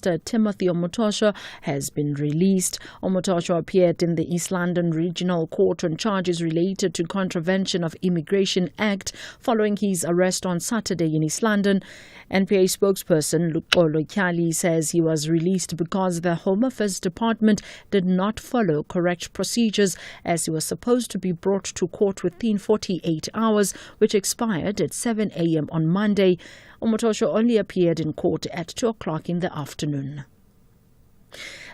Minister Timothy Omotosho has been released. Omotosho appeared in the East London Regional Court on charges related to contravention of Immigration Act following his arrest on Saturday in East London. NPA spokesperson Luxolo Kyali says he was released because the Home Affairs Department did not follow correct procedures as he was supposed to be brought to court within 48 hours, which expired at 7 a.m. on Monday. Omotosho only appeared in court at 2 o'clock in the afternoon.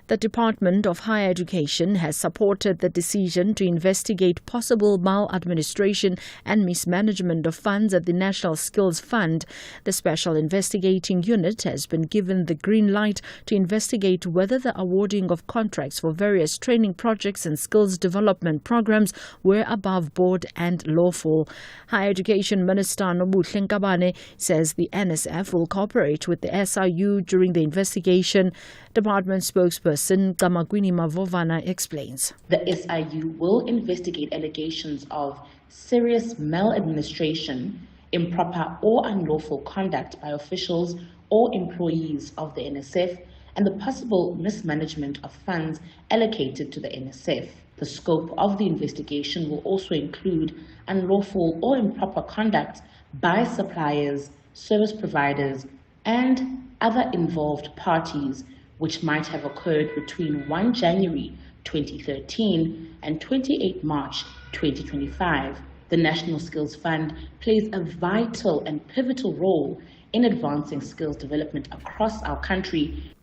The Department of Higher Education has supported the decision to investigate possible maladministration and mismanagement of funds at the National Skills Fund. The Special Investigating Unit has been given the green light to investigate whether the awarding of contracts for various training projects and skills development programs were above board and lawful. Higher Education Minister Nobuhle Nkabane says the NSF will cooperate with the SIU during the investigation. Department spokesperson Kamagwini Mavovana explains. The SIU will investigate allegations of serious maladministration, improper or unlawful conduct by officials or employees of the NSF, and the possible mismanagement of funds allocated to the NSF. The scope of the investigation will also include unlawful or improper conduct by suppliers, service providers, and other involved parties which might have occurred between 1 January 2013 and 28 March 2025. The National Skills Fund plays a vital and pivotal role in advancing skills development across our country.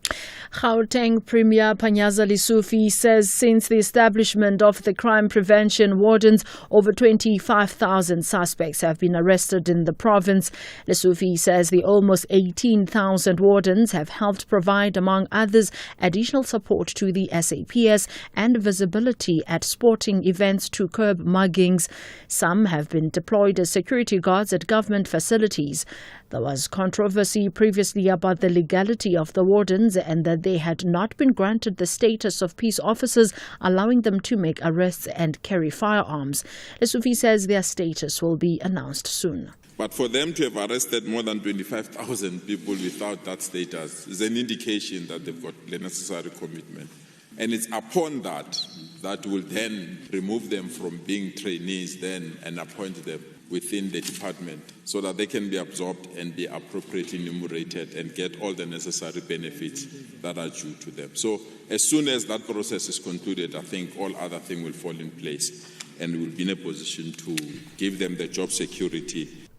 Gauteng Premier Panyaza Lesufi says since the establishment of the crime prevention wardens, over 25,000 suspects have been arrested in the province. Lesufi says the almost 18,000 wardens have helped provide, among others, additional support to the SAPS and visibility at sporting events to curb muggings. Some have been deployed as security guards at government facilities. There was controversy previously about the legality of the wardens and that they had not been granted the status of peace officers, allowing them to make arrests and carry firearms. Lesufi says their status will be announced soon. But for them to have arrested more than 25,000 people without that status is an indication that they've got the necessary commitment. And it's upon that will then remove them from being trainees then and appoint them within the department so that they can be absorbed and be appropriately enumerated and get all the necessary benefits that are due to them. So as soon as that process is concluded, I think all other things will fall in place and we'll be in a position to give them the job security.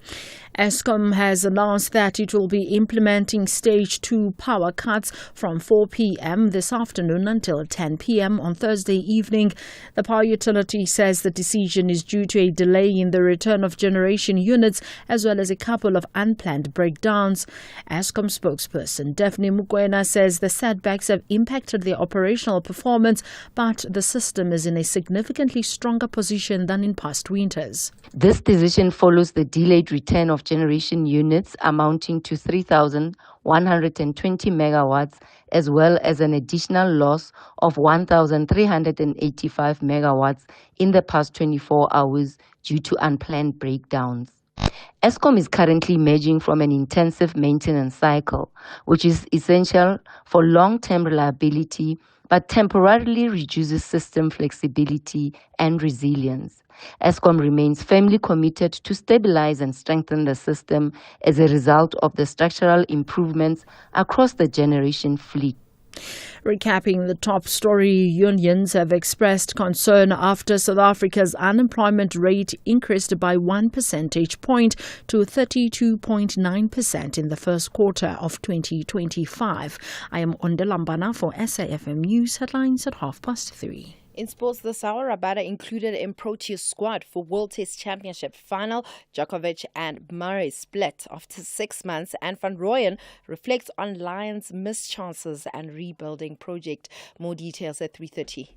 Eskom has announced that it will be implementing Stage 2 power cuts from 4 p.m. this afternoon until 10 p.m. on Thursday evening. The power utility says the decision is due to a delay in the return of generation units as well as a couple of unplanned breakdowns. Eskom spokesperson Daphne Mukwena says the setbacks have impacted their operational performance, but the system is in a significantly stronger position than in past winters. This decision follows the delayed return of generation units amounting to 3,120 megawatts, as well as an additional loss of 1,385 megawatts in the past 24 hours due to unplanned breakdowns. Eskom is currently emerging from an intensive maintenance cycle, which is essential for long-term reliability, but temporarily reduces system flexibility and resilience. Eskom remains firmly committed to stabilize and strengthen the system as a result of the structural improvements across the generation fleet. Recapping the top story, unions have expressed concern after South Africa's unemployment rate increased by 1 percentage point to 32.9% in the first quarter of 2025. I am Ondelambana for SAFM News headlines at 3:30. In sports this hour, Rabada included in Proteas squad for World Test Championship final. Djokovic and Murray split after 6 months, and Van Rooyen reflects on Lions' missed chances and rebuilding project. More details at 3:30.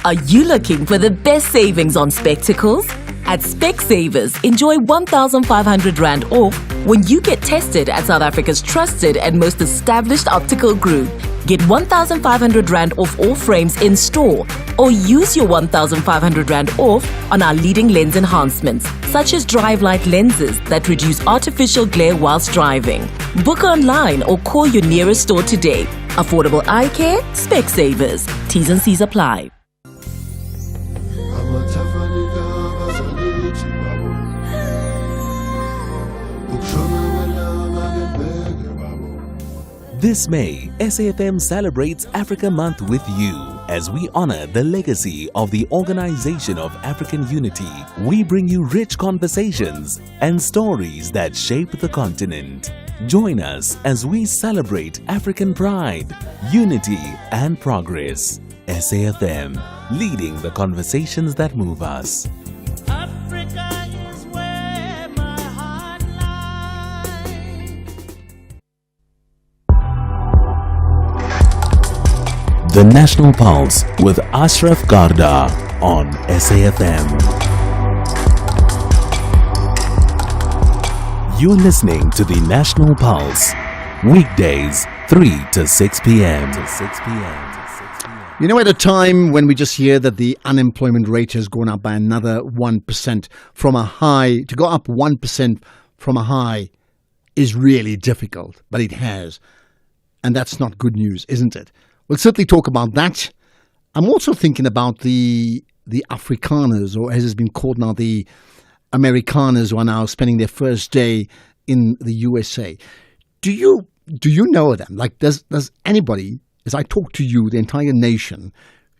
Are you looking for the best savings on spectacles? At Specsavers, enjoy 1,500 Rand off when you get tested at South Africa's trusted and most established optical group. Get 1,500 Rand off all frames in store or use your 1,500 Rand off on our leading lens enhancements, such as Drive Light lenses that reduce artificial glare whilst driving. Book online or call your nearest store today. Affordable eye care, Specsavers. T's and C's apply. This May, SAFM celebrates Africa Month with you as we honor the legacy of the Organization of African Unity. We bring you rich conversations and stories that shape the continent. Join us as we celebrate African pride, unity, and progress. SAFM, leading the conversations that move us. Africa is where my heart lies. The National Pulse with Ashraf Garda on SAFM. You're listening to the National Pulse, weekdays 3 to 6 p.m. You know, at a time when we just hear that the unemployment rate has gone up by another 1% from a high, to go up 1% from a high is really difficult, but it has. And that's not good news, isn't it? We'll certainly talk about that. I'm also thinking about the Afrikaners, or as it's been called now, the Amerikaners, who are now spending their first day in the USA. Do you know them? Like, does anybody, as I talk to you, the entire nation,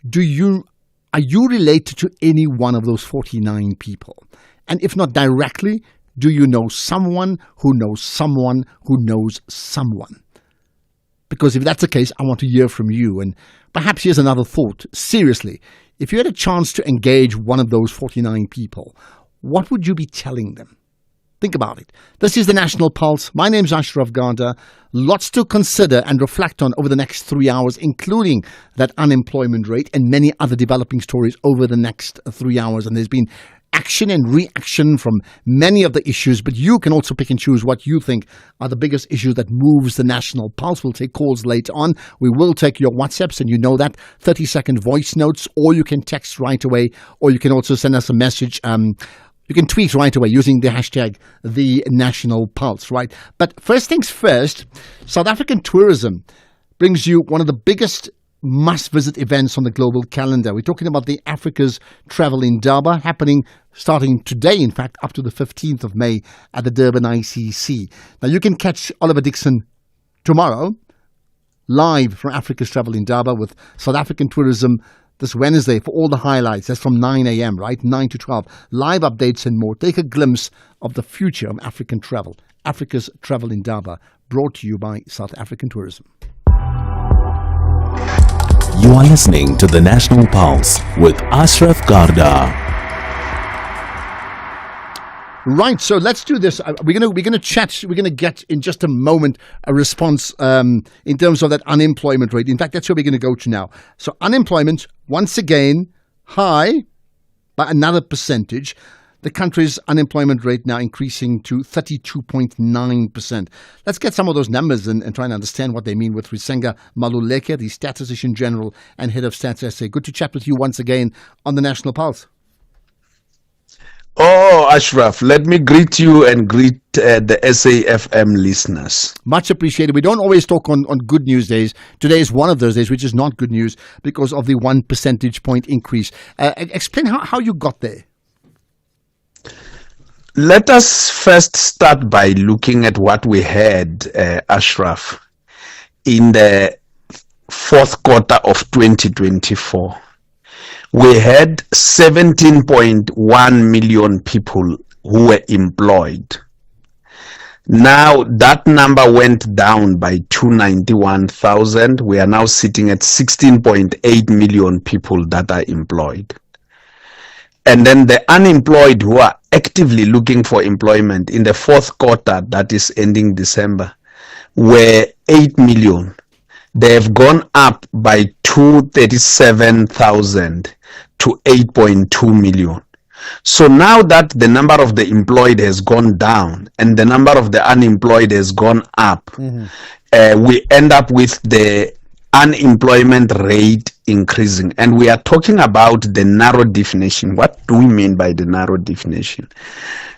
are you related to any one of those 49 people? And if not directly, do you know someone who knows someone who knows someone? Because if that's the case, I want to hear from you. And perhaps here's another thought. Seriously, if you had a chance to engage one of those 49 people, what would you be telling them? Think about it. This is the National Pulse. My name's Ashraf Garda. Lots to consider and reflect on over the next 3 hours, including that unemployment rate and many other developing stories over the next 3 hours. And there's been action and reaction from many of the issues, but you can also pick and choose what you think are the biggest issues that moves the National Pulse. We'll take calls later on. We will take your WhatsApps, and you know that, 30-second voice notes, or you can text right away, or you can also send us a message. You can tweet right away using the hashtag #TheNationalPulse, right? But first things first, South African tourism brings you one of the biggest must-visit events on the global calendar. We're talking about the Africa's Travel Indaba, happening starting today, in fact, up to the 15th of May at the Durban ICC. Now, you can catch Oliver Dixon tomorrow, live from Africa's Travel Indaba with South African tourism this Wednesday for all the highlights. That's from 9 a.m., right? 9 to 12. Live updates and more. Take a glimpse of the future of African travel. Africa's Travel Indaba, brought to you by South African Tourism. You are listening to the National Pulse with Ashraf Garda. Right, so let's do this. We're gonna chat. We're gonna get in just a moment a response in terms of that unemployment rate. In fact, that's where we're gonna go to now. So unemployment once again high by another percentage. The country's unemployment rate now increasing to 32.9%. Let's get some of those numbers and try and understand what they mean with Risenga Maluleke, the Statistician General and Head of Stats SA. Good to chat with you once again on the National Pulse. Oh, Ashraf, let me greet you and greet the SAFM listeners. Much appreciated. We don't always talk on good news days. Today is one of those days, which is not good news because of the 1 percentage point increase. Explain how you got there. Let us first start by looking at what we had, Ashraf, in the fourth quarter of 2024. We had 17.1 million people who were employed. Now that number went down by 291,000. We are now sitting at 16.8 million people that are employed. And then the unemployed who are actively looking for employment in the fourth quarter, that is ending December, were 8 million. They have gone up by 237,000 to 8.2 million. So now that the number of the employed has gone down and the number of the unemployed has gone up, we end up with the unemployment rate increasing. And we are talking about the narrow definition. What do we mean by the narrow definition?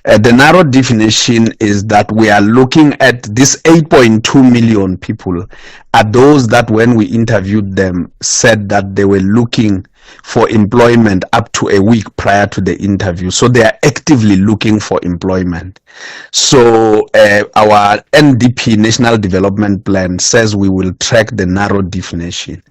The narrow definition is that we are looking at this 8.2 million people are those that when we interviewed them said that they were looking for employment up to a week prior to the interview. So they are actively looking for employment. So our NDP, National Development Plan, says we will track the narrow definition.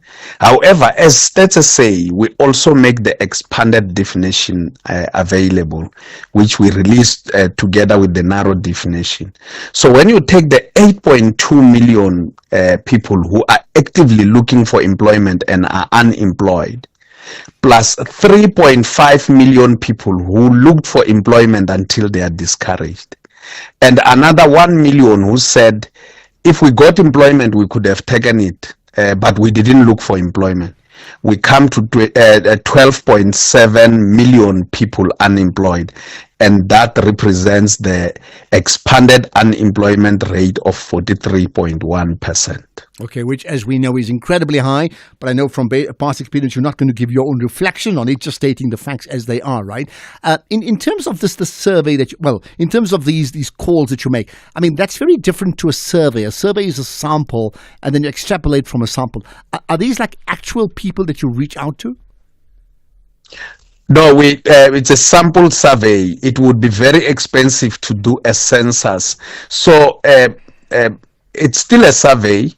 However, as status say, we also make the expanded definition available, which we released together with the narrow definition. So when you take the 8.2 million people who are actively looking for employment and are unemployed, plus 3.5 million people who looked for employment until they are discouraged, and another 1 million who said, if we got employment, we could have taken it, but we didn't look for employment. We come to 12.7 million people unemployed, and that represents the expanded unemployment rate of 43.1%. Okay, which, as we know, is incredibly high. But I know from past experience, you're not going to give your own reflection on it, just stating the facts as they are, right? In terms of the survey in terms of these calls that you make, I mean, that's very different to a survey. A survey is a sample, and then you extrapolate from a sample. Are these like actual people that you reach out to? No, it's a sample survey. It would be very expensive to do a census. So it's still a survey,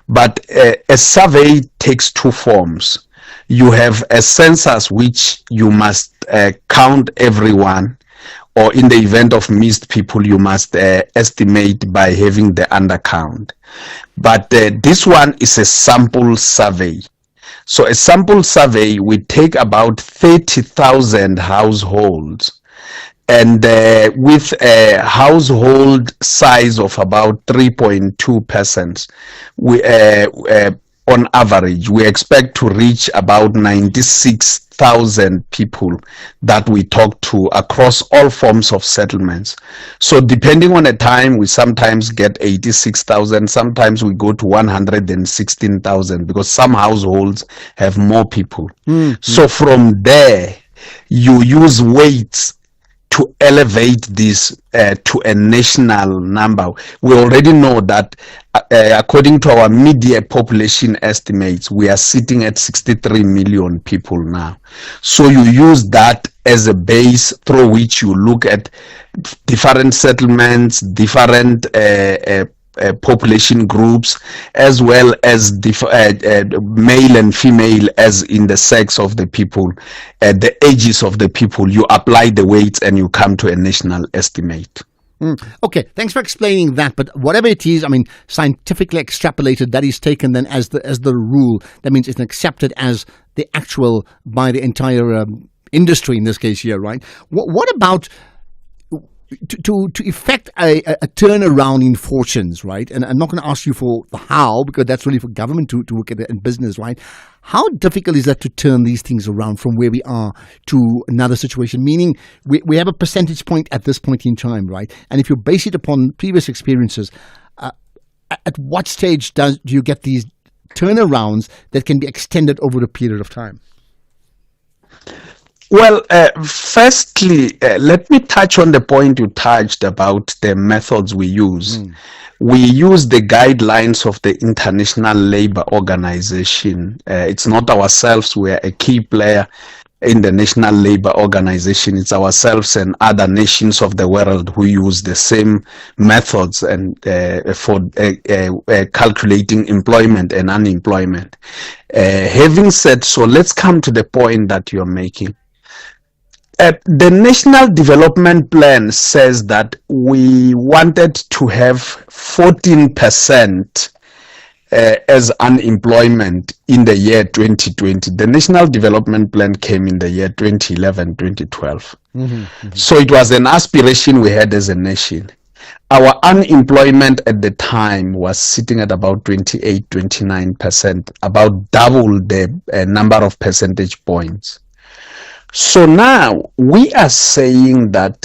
but a survey takes two forms. You have a census, which you must count everyone, or in the event of missed people, you must estimate by having the undercount. But this one is a sample survey. So a sample survey, we take about 30,000 households, and with a household size of about 3.2 persons, we on average, we expect to reach about 96,000 people that we talk to across all forms of settlements. So depending on the time, we sometimes get 86,000, sometimes we go to 116,000 because some households have more people. So from there, you use weights to elevate this to a national number. We already know that according to our media population estimates, we are sitting at 63 million people now. So you use that as a base through which you look at different settlements, different population groups, as well as male and female, as in the sex of the people, the ages of the people. You apply the weights and you come to a national estimate. Okay, thanks for explaining that. But whatever it is, I mean, scientifically extrapolated, that is taken then as the rule. That means it's accepted as the actual by the entire industry in this case here, right? What about to effect a turnaround in fortunes, right? And I'm not going to ask you for the how, because that's really for government to look at it in business, right? How difficult is that to turn these things around from where we are to another situation? Meaning we have a percentage point at this point in time, right? And if you base it upon previous experiences, at what stage do you get these turnarounds that can be extended over a period of time? Well, firstly, let me touch on the point you touched about the methods we use. We use the guidelines of the International Labour Organization. It's not ourselves. We are a key player in the National Labour Organization. It's ourselves and other nations of the world who use the same methods and for calculating employment and unemployment. Having said so, let's come to the point that you're making. The National Development Plan says that we wanted to have 14% as unemployment in the year 2020. The National Development Plan came in the year 2011, 2012. So it was an aspiration we had as a nation. Our unemployment at the time was sitting at about 28, 29%, about double the number of percentage points. So now we are saying that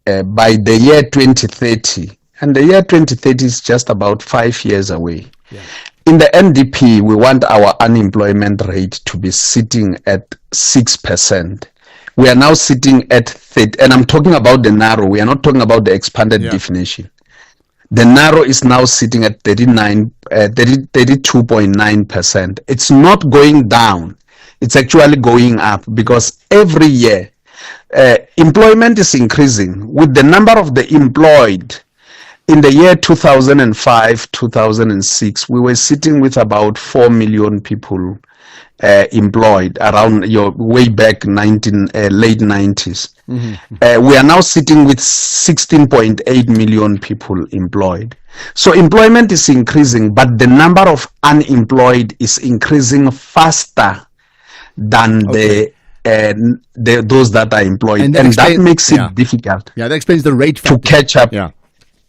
by the year 2030, and the year 2030 is just about 5 years away, In the NDP, we want our unemployment rate to be sitting at 6%. We are now sitting at 30, and I'm talking about the narrow. We are not talking about the expanded definition. The narrow is now sitting at 32.9%. It's not going down. It's actually going up because every year employment is increasing. With the number of the employed in the year 2005, 2006, we were sitting with about 4 million people employed around way back late 90s. We are now sitting with 16.8 million people employed. So employment is increasing, but the number of unemployed is increasing faster than those that are employed, and that makes it difficult. Yeah, that explains the rate to catch up.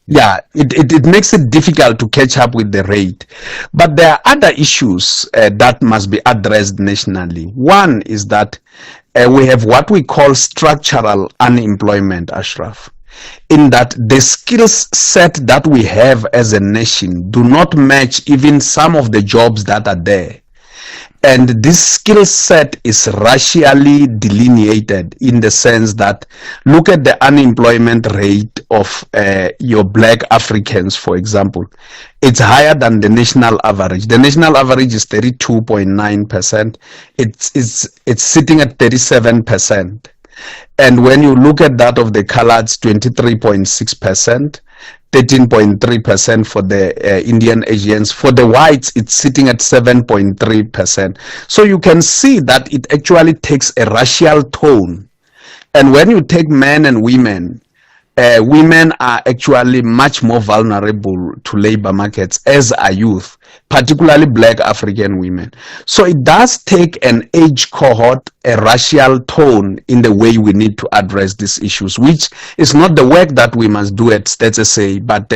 Yeah, it makes it difficult to catch up with the rate. But there are other issues that must be addressed nationally. One is that we have what we call structural unemployment, Ashraf, in that the skills set that we have as a nation do not match even some of the jobs that are there. And this skill set is racially delineated in the sense that look at the unemployment rate of your black Africans, for example. It's higher than the national average. The national average is 32.9%. It's sitting at 37%. And when you look at that of the coloreds, 23.6%. 13.3% for the Indian Asians. For the whites, it's sitting at 7.3%. So you can see that it actually takes a racial tone. And when you take men and women, women are actually much more vulnerable to labor markets, as are youth, particularly black African women. So it does take an age cohort, a racial tone in the way we need to address these issues, which is not the work that we must do at Stats SA, but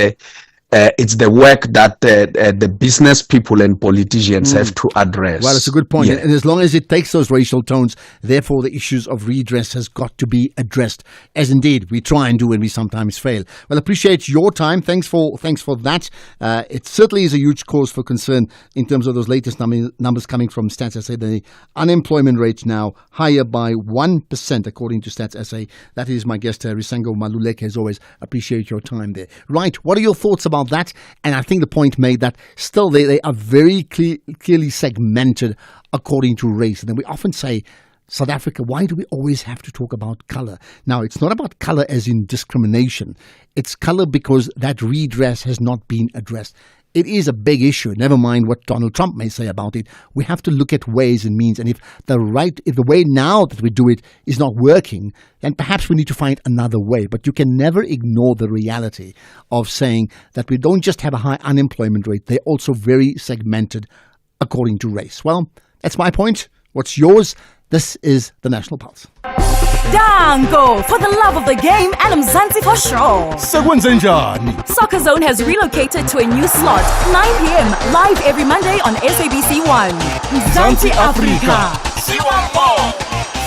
it's the work that the business people and politicians have to address. Well, it's a good point. And as long as it takes those racial tones, therefore the issues of redress has got to be addressed, as indeed we try and do when we sometimes fail. Well, appreciate your time. Thanks for that. It certainly is a huge cause for concern in terms of those latest numbers coming from Stats SA. The unemployment rate now higher by 1% according to Stats SA. That is my guest, Risengo Maluleke. As always, appreciate your time there. Right, what are your thoughts about that? And I think the point made that still they are very clearly segmented according to race. And then we often say, South Africa, why do we always have to talk about color? Now, it's not about color as in discrimination. It's color because that redress has not been addressed. It is a big issue. Never mind what Donald Trump may say about it. We have to look at ways and means. And if the way now that we do it is not working, then perhaps we need to find another way. But you can never ignore the reality of saying that we don't just have a high unemployment rate. They're also very segmented according to race. Well, that's my point. What's yours? This is the National Pulse. Dango, for the love of the game and Mzansi for sure. Soccer Zone has relocated to a new slot, 9 p.m. live every Monday on SABC 1. Mzansi Africa.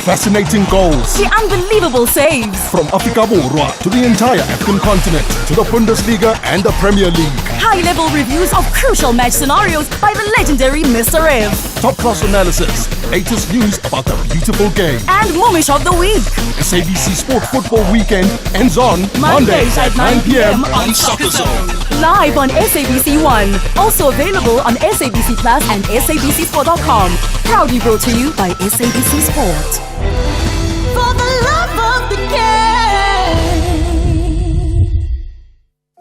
Fascinating goals. The unbelievable saves. From Africa Borwa to the entire African continent to the Bundesliga and the Premier League. High-level reviews of crucial match scenarios by the legendary Mr. Rev. Top-class analysis, latest news about the beautiful game. And Momish of the Week. SABC Sport Football Weekend ends on Mondays at 9 p.m. on Soccer Zone. Live on SABC 1. Also available on SABC Plus and SABCSport.com. Proudly brought to you by SABC Sport. For the love of the game.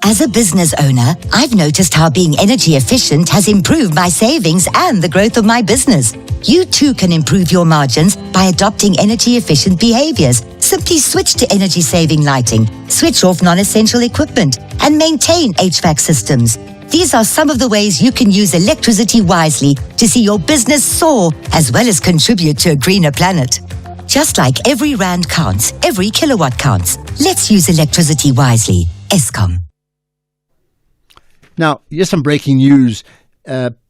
As a business owner, I've noticed how being energy efficient has improved my savings and the growth of my business. You too can improve your margins by adopting energy efficient behaviors. Simply switch to energy saving lighting, switch off non-essential equipment, and maintain HVAC systems. These are some of the ways you can use electricity wisely to see your business soar as well as contribute to a greener planet. Just like every rand counts, every kilowatt counts. Let's use electricity wisely. Eskom. Now, here's some breaking news.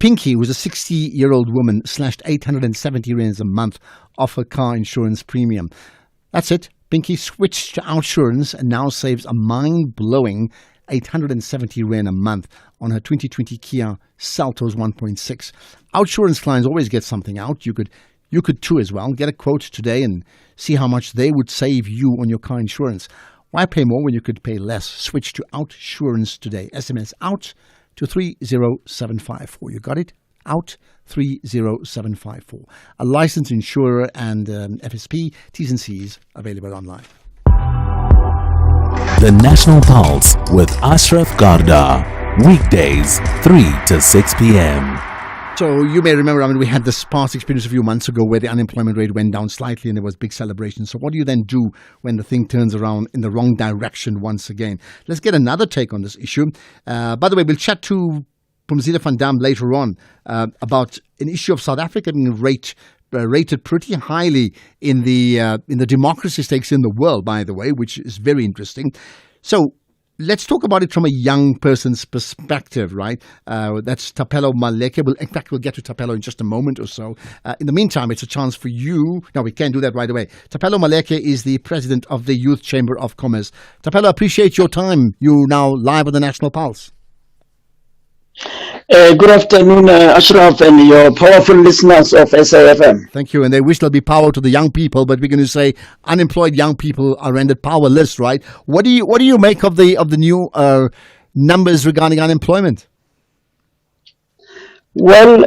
Pinky was a 60-year-old woman slashed 870 rands a month off her car insurance premium. That's it. Pinky switched to Outsurance and now saves a mind-blowing 870 Rand a month on her 2020 Kia Seltos 1.6. Outsurance clients always get something out. You could too as well. Get a quote today and see how much they would save you on your car insurance. Why pay more when you could pay less? Switch to Outsurance today. SMS out to 30754. You got it? Out 30754. A licensed insurer and FSP. T's and C's available online. The National Pulse with Ashraf Garda. Weekdays, 3 to 6 p.m. So you may remember, we had this past experience a few months ago where the unemployment rate went down slightly and there was big celebration. So what do you then do when the thing turns around in the wrong direction once again? Let's get another take on this issue. By the way, we'll chat to Phumzile van Dam later on about an issue of South Africa being rated pretty highly in the democracy stakes in the world, by the way, which is very interesting. So let's talk about it from a young person's perspective, right? That's Thapelo Maleke. In fact, we'll get to Thapelo in just a moment or so. In the meantime, it's a chance for you. No, we can't do that right away. Thapelo Maleke is the president of the Youth Chamber of Commerce. Thapelo, appreciate your time. You now live on the National Pulse. Good afternoon, Ashraf, and your powerful listeners of SAFM. Thank you. And they wish there'll be power to the young people, but we're going to say unemployed young people are rendered powerless, right? What do you make of the new numbers regarding unemployment? Well,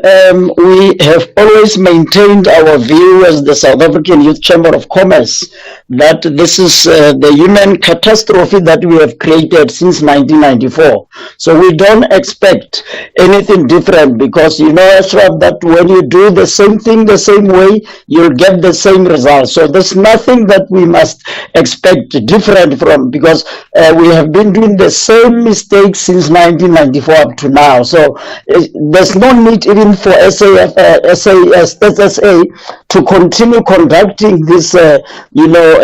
we have always maintained our view as the South African Youth Chamber of Commerce that this is the human catastrophe that we have created since 1994. So we don't expect anything different because, Ashraf, that when you do the same thing the same way, you'll get the same results. So there's nothing that we must expect different from because we have been doing the same mistakes since 1994 up to now. So there's no need even for SSA to continue conducting this,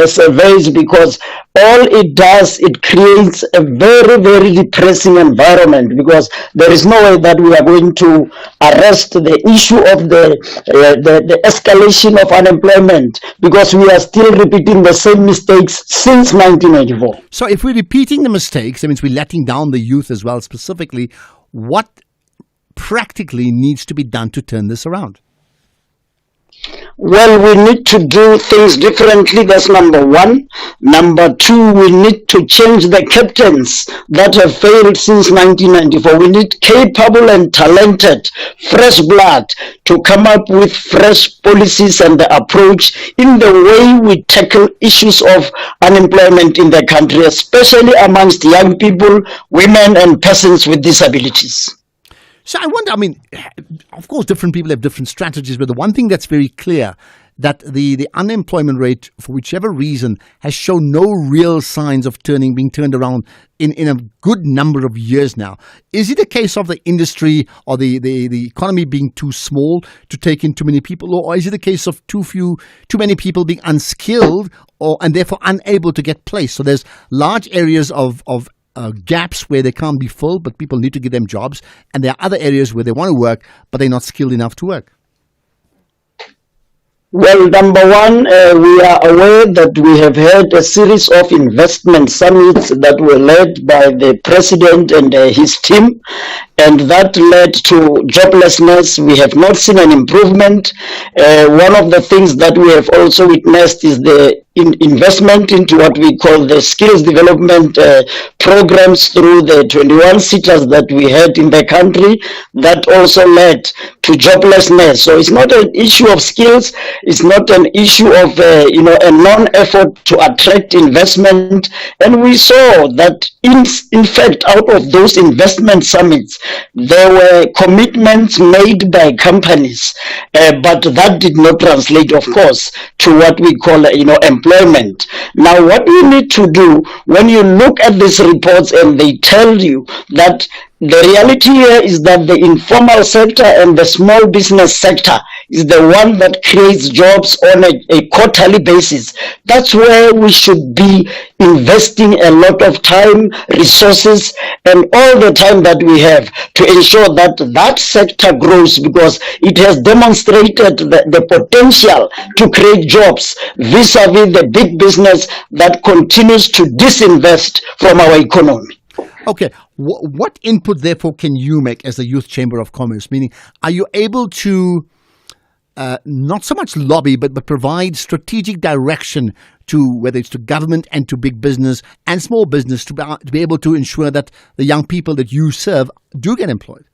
surveys because all it does, it creates a very, very depressing environment because there is no way that we are going to arrest the issue of the escalation of unemployment because we are still repeating the same mistakes since 1994. So if we're repeating the mistakes, that means we're letting down the youth as well specifically. What practically needs to be done to turn this around? Well, we need to do things differently. That's number one. Number two, we need to change the captains that have failed since 1994. We need capable and talented, fresh blood to come up with fresh policies and the approach in the way we tackle issues of unemployment in the country, especially amongst young people, women, and persons with disabilities. So I wonder, of course, different people have different strategies, but the one thing that's very clear that the unemployment rate, for whichever reason, has shown no real signs of being turned around in a good number of years now. Is it a case of the industry or the economy being too small to take in too many people, or is it a case of too many people being unskilled and therefore unable to get placed? So there's large areas of gaps where they can't be filled, but people need to give them jobs. And there are other areas where they want to work, but they're not skilled enough to work. Well, number one, we are aware that we have had a series of investment summits that were led by the president and his team, and that led to joblessness. We have not seen an improvement. One of the things that we have also witnessed is the investment into what we call the skills development programs through the 21 cities that we had in the country. That also led to joblessness. So it's not an issue of skills. It's not an issue of a non-effort to attract investment. And we saw that in fact, out of those investment summits, there were commitments made by companies, but that did not translate, of course, to what we call employment. Now, what you need to do when you look at these reports and they tell you that the reality here is that the informal sector and the small business sector is the one that creates jobs on a quarterly basis. That's where we should be investing a lot of time, resources, and all the time that we have to ensure that that sector grows because it has demonstrated the potential to create jobs vis-a-vis the big business that continues to disinvest from our economy. Okay. What input, therefore, can you make as the Youth Chamber of Commerce? Meaning, are you able to not so much lobby, but provide strategic direction to whether it's to government and to big business and small business to be able to ensure that the young people that you serve do get employed?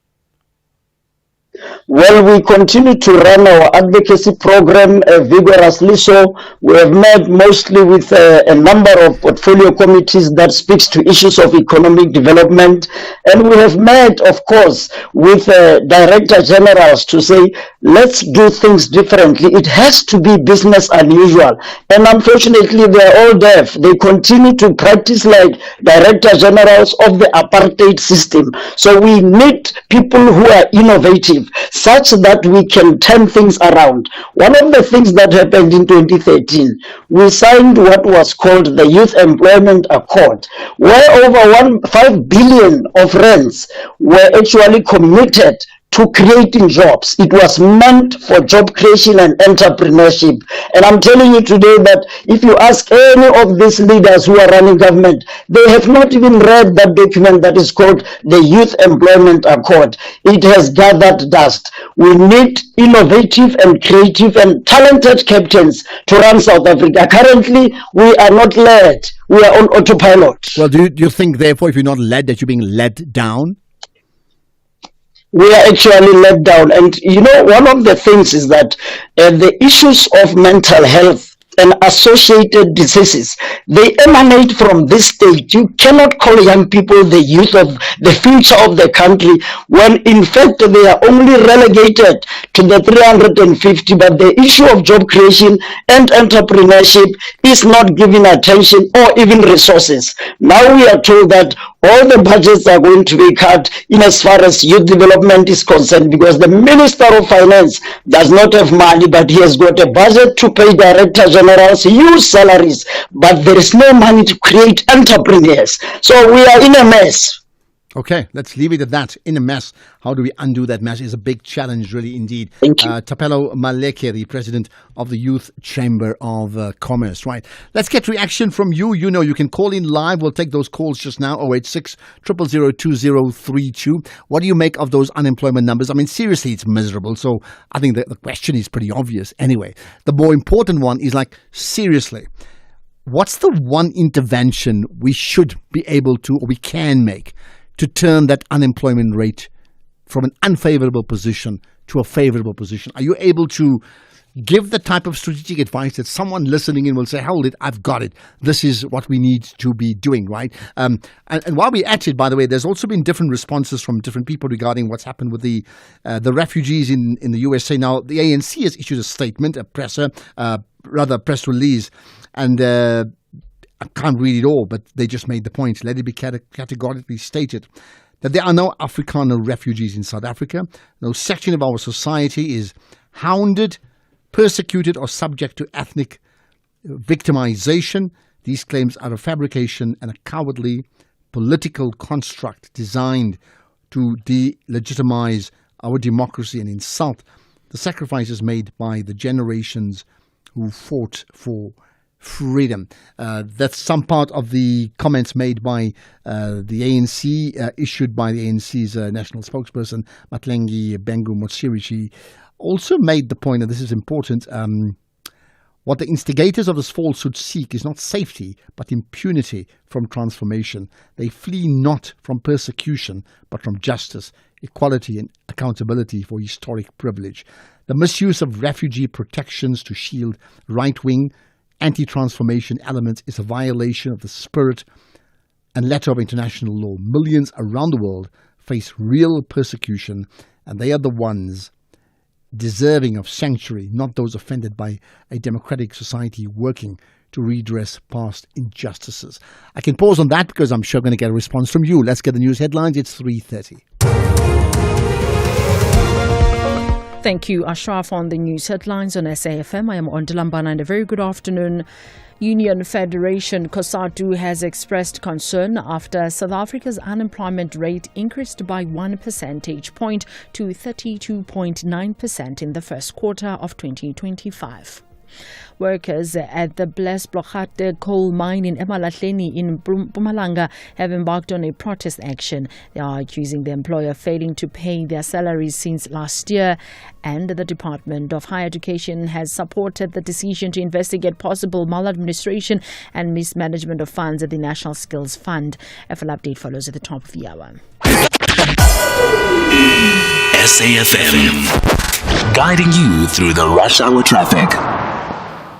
Well, we continue to run our advocacy program vigorously. So we have met mostly with a number of portfolio committees that speaks to issues of economic development. And we have met, of course, with director generals to say, let's do things differently. It has to be business unusual. And unfortunately, they are all deaf. They continue to practice like director generals of the apartheid system. So we need people who are innovative, such that we can turn things around. One of the things that happened in 2013, we signed what was called the Youth Employment Accord, where over 5 billion of rands were actually committed to creating jobs. It was meant for job creation and entrepreneurship. And I'm telling you today that if you ask any of these leaders who are running government, they have not even read that document that is called the Youth Employment Accord. It has gathered dust. We need innovative and creative and talented captains to run South Africa. Currently, we are not led. We are on autopilot. Well, do you think, therefore, if you're not led, that you're being led down? We are actually let down. And you know, one of the things is that the issues of mental health and associated diseases, they emanate from this state. You cannot call young people the youth of the future of the country when in fact they are only relegated to the 350, but the issue of job creation and entrepreneurship is not given attention or even resources. Now we are told that all the budgets are going to be cut in as far as youth development is concerned, because the Minister of Finance does not have money, but he has got a budget to pay director generals huge salaries, but there is no money to create entrepreneurs. So we are in a mess. Okay, let's leave it at that. In a mess. How do we undo that mess is a big challenge, really, indeed. Thank you. Thapelo Maleke, the president of the Youth Chamber of Commerce. Right. Let's get reaction from you. You know, you can call in live. We'll take those calls just now. 086 000 2032. What do you make of those unemployment numbers? I mean, seriously, it's miserable. So I think the question is pretty obvious. Anyway, the more important one is like, seriously, what's the one intervention we should be able to, or we can make, to turn that unemployment rate from an unfavorable position to a favorable position? Are you able to give the type of strategic advice that someone listening in will say, hold it, I've got it. This is what we need to be doing, right? And while we're at it, by the way, there's also been different responses from different people regarding what's happened with the refugees in the USA. Now, the ANC has issued a statement, a press release, and I can't read it all, but they just made the point. Let it be categorically stated that there are no Afrikaner refugees in South Africa. No section of our society is hounded, persecuted, or subject to ethnic victimization. These claims are a fabrication and a cowardly political construct designed to delegitimize our democracy and insult the sacrifices made by the generations who fought for freedom. That's some part of the comments made by the ANC, issued by the ANC's national spokesperson, Matlengi Bengu Motsiri. She also made the point, and this is important, what the instigators of this falsehood seek is not safety, but impunity from transformation. They flee not from persecution, but from justice, equality, and accountability for historic privilege. The misuse of refugee protections to shield right-wing anti-transformation elements is a violation of the spirit and letter of international law. Millions around the world face real persecution, and they are the ones deserving of sanctuary, not those offended by a democratic society working to redress past injustices. I can pause on that because I'm sure I'm going to get a response from you. Let's get the news headlines. It's 3:30. Thank you, Ashraf, on the news headlines on SAFM. I am Ondilambana, and a very good afternoon. Union Federation COSATU has expressed concern after South Africa's unemployment rate increased by 1 percentage point to 32.9% in the first quarter of 2025. Workers at the Bless Blokgate coal mine in Emalahleni in Mpumalanga have embarked on a protest action. They are accusing the employer failing to pay their salaries since last year, and the Department of Higher Education has supported the decision to investigate possible maladministration and mismanagement of funds at the National Skills Fund. A full update follows at the top of the hour. SAFM, guiding you through the rush hour traffic.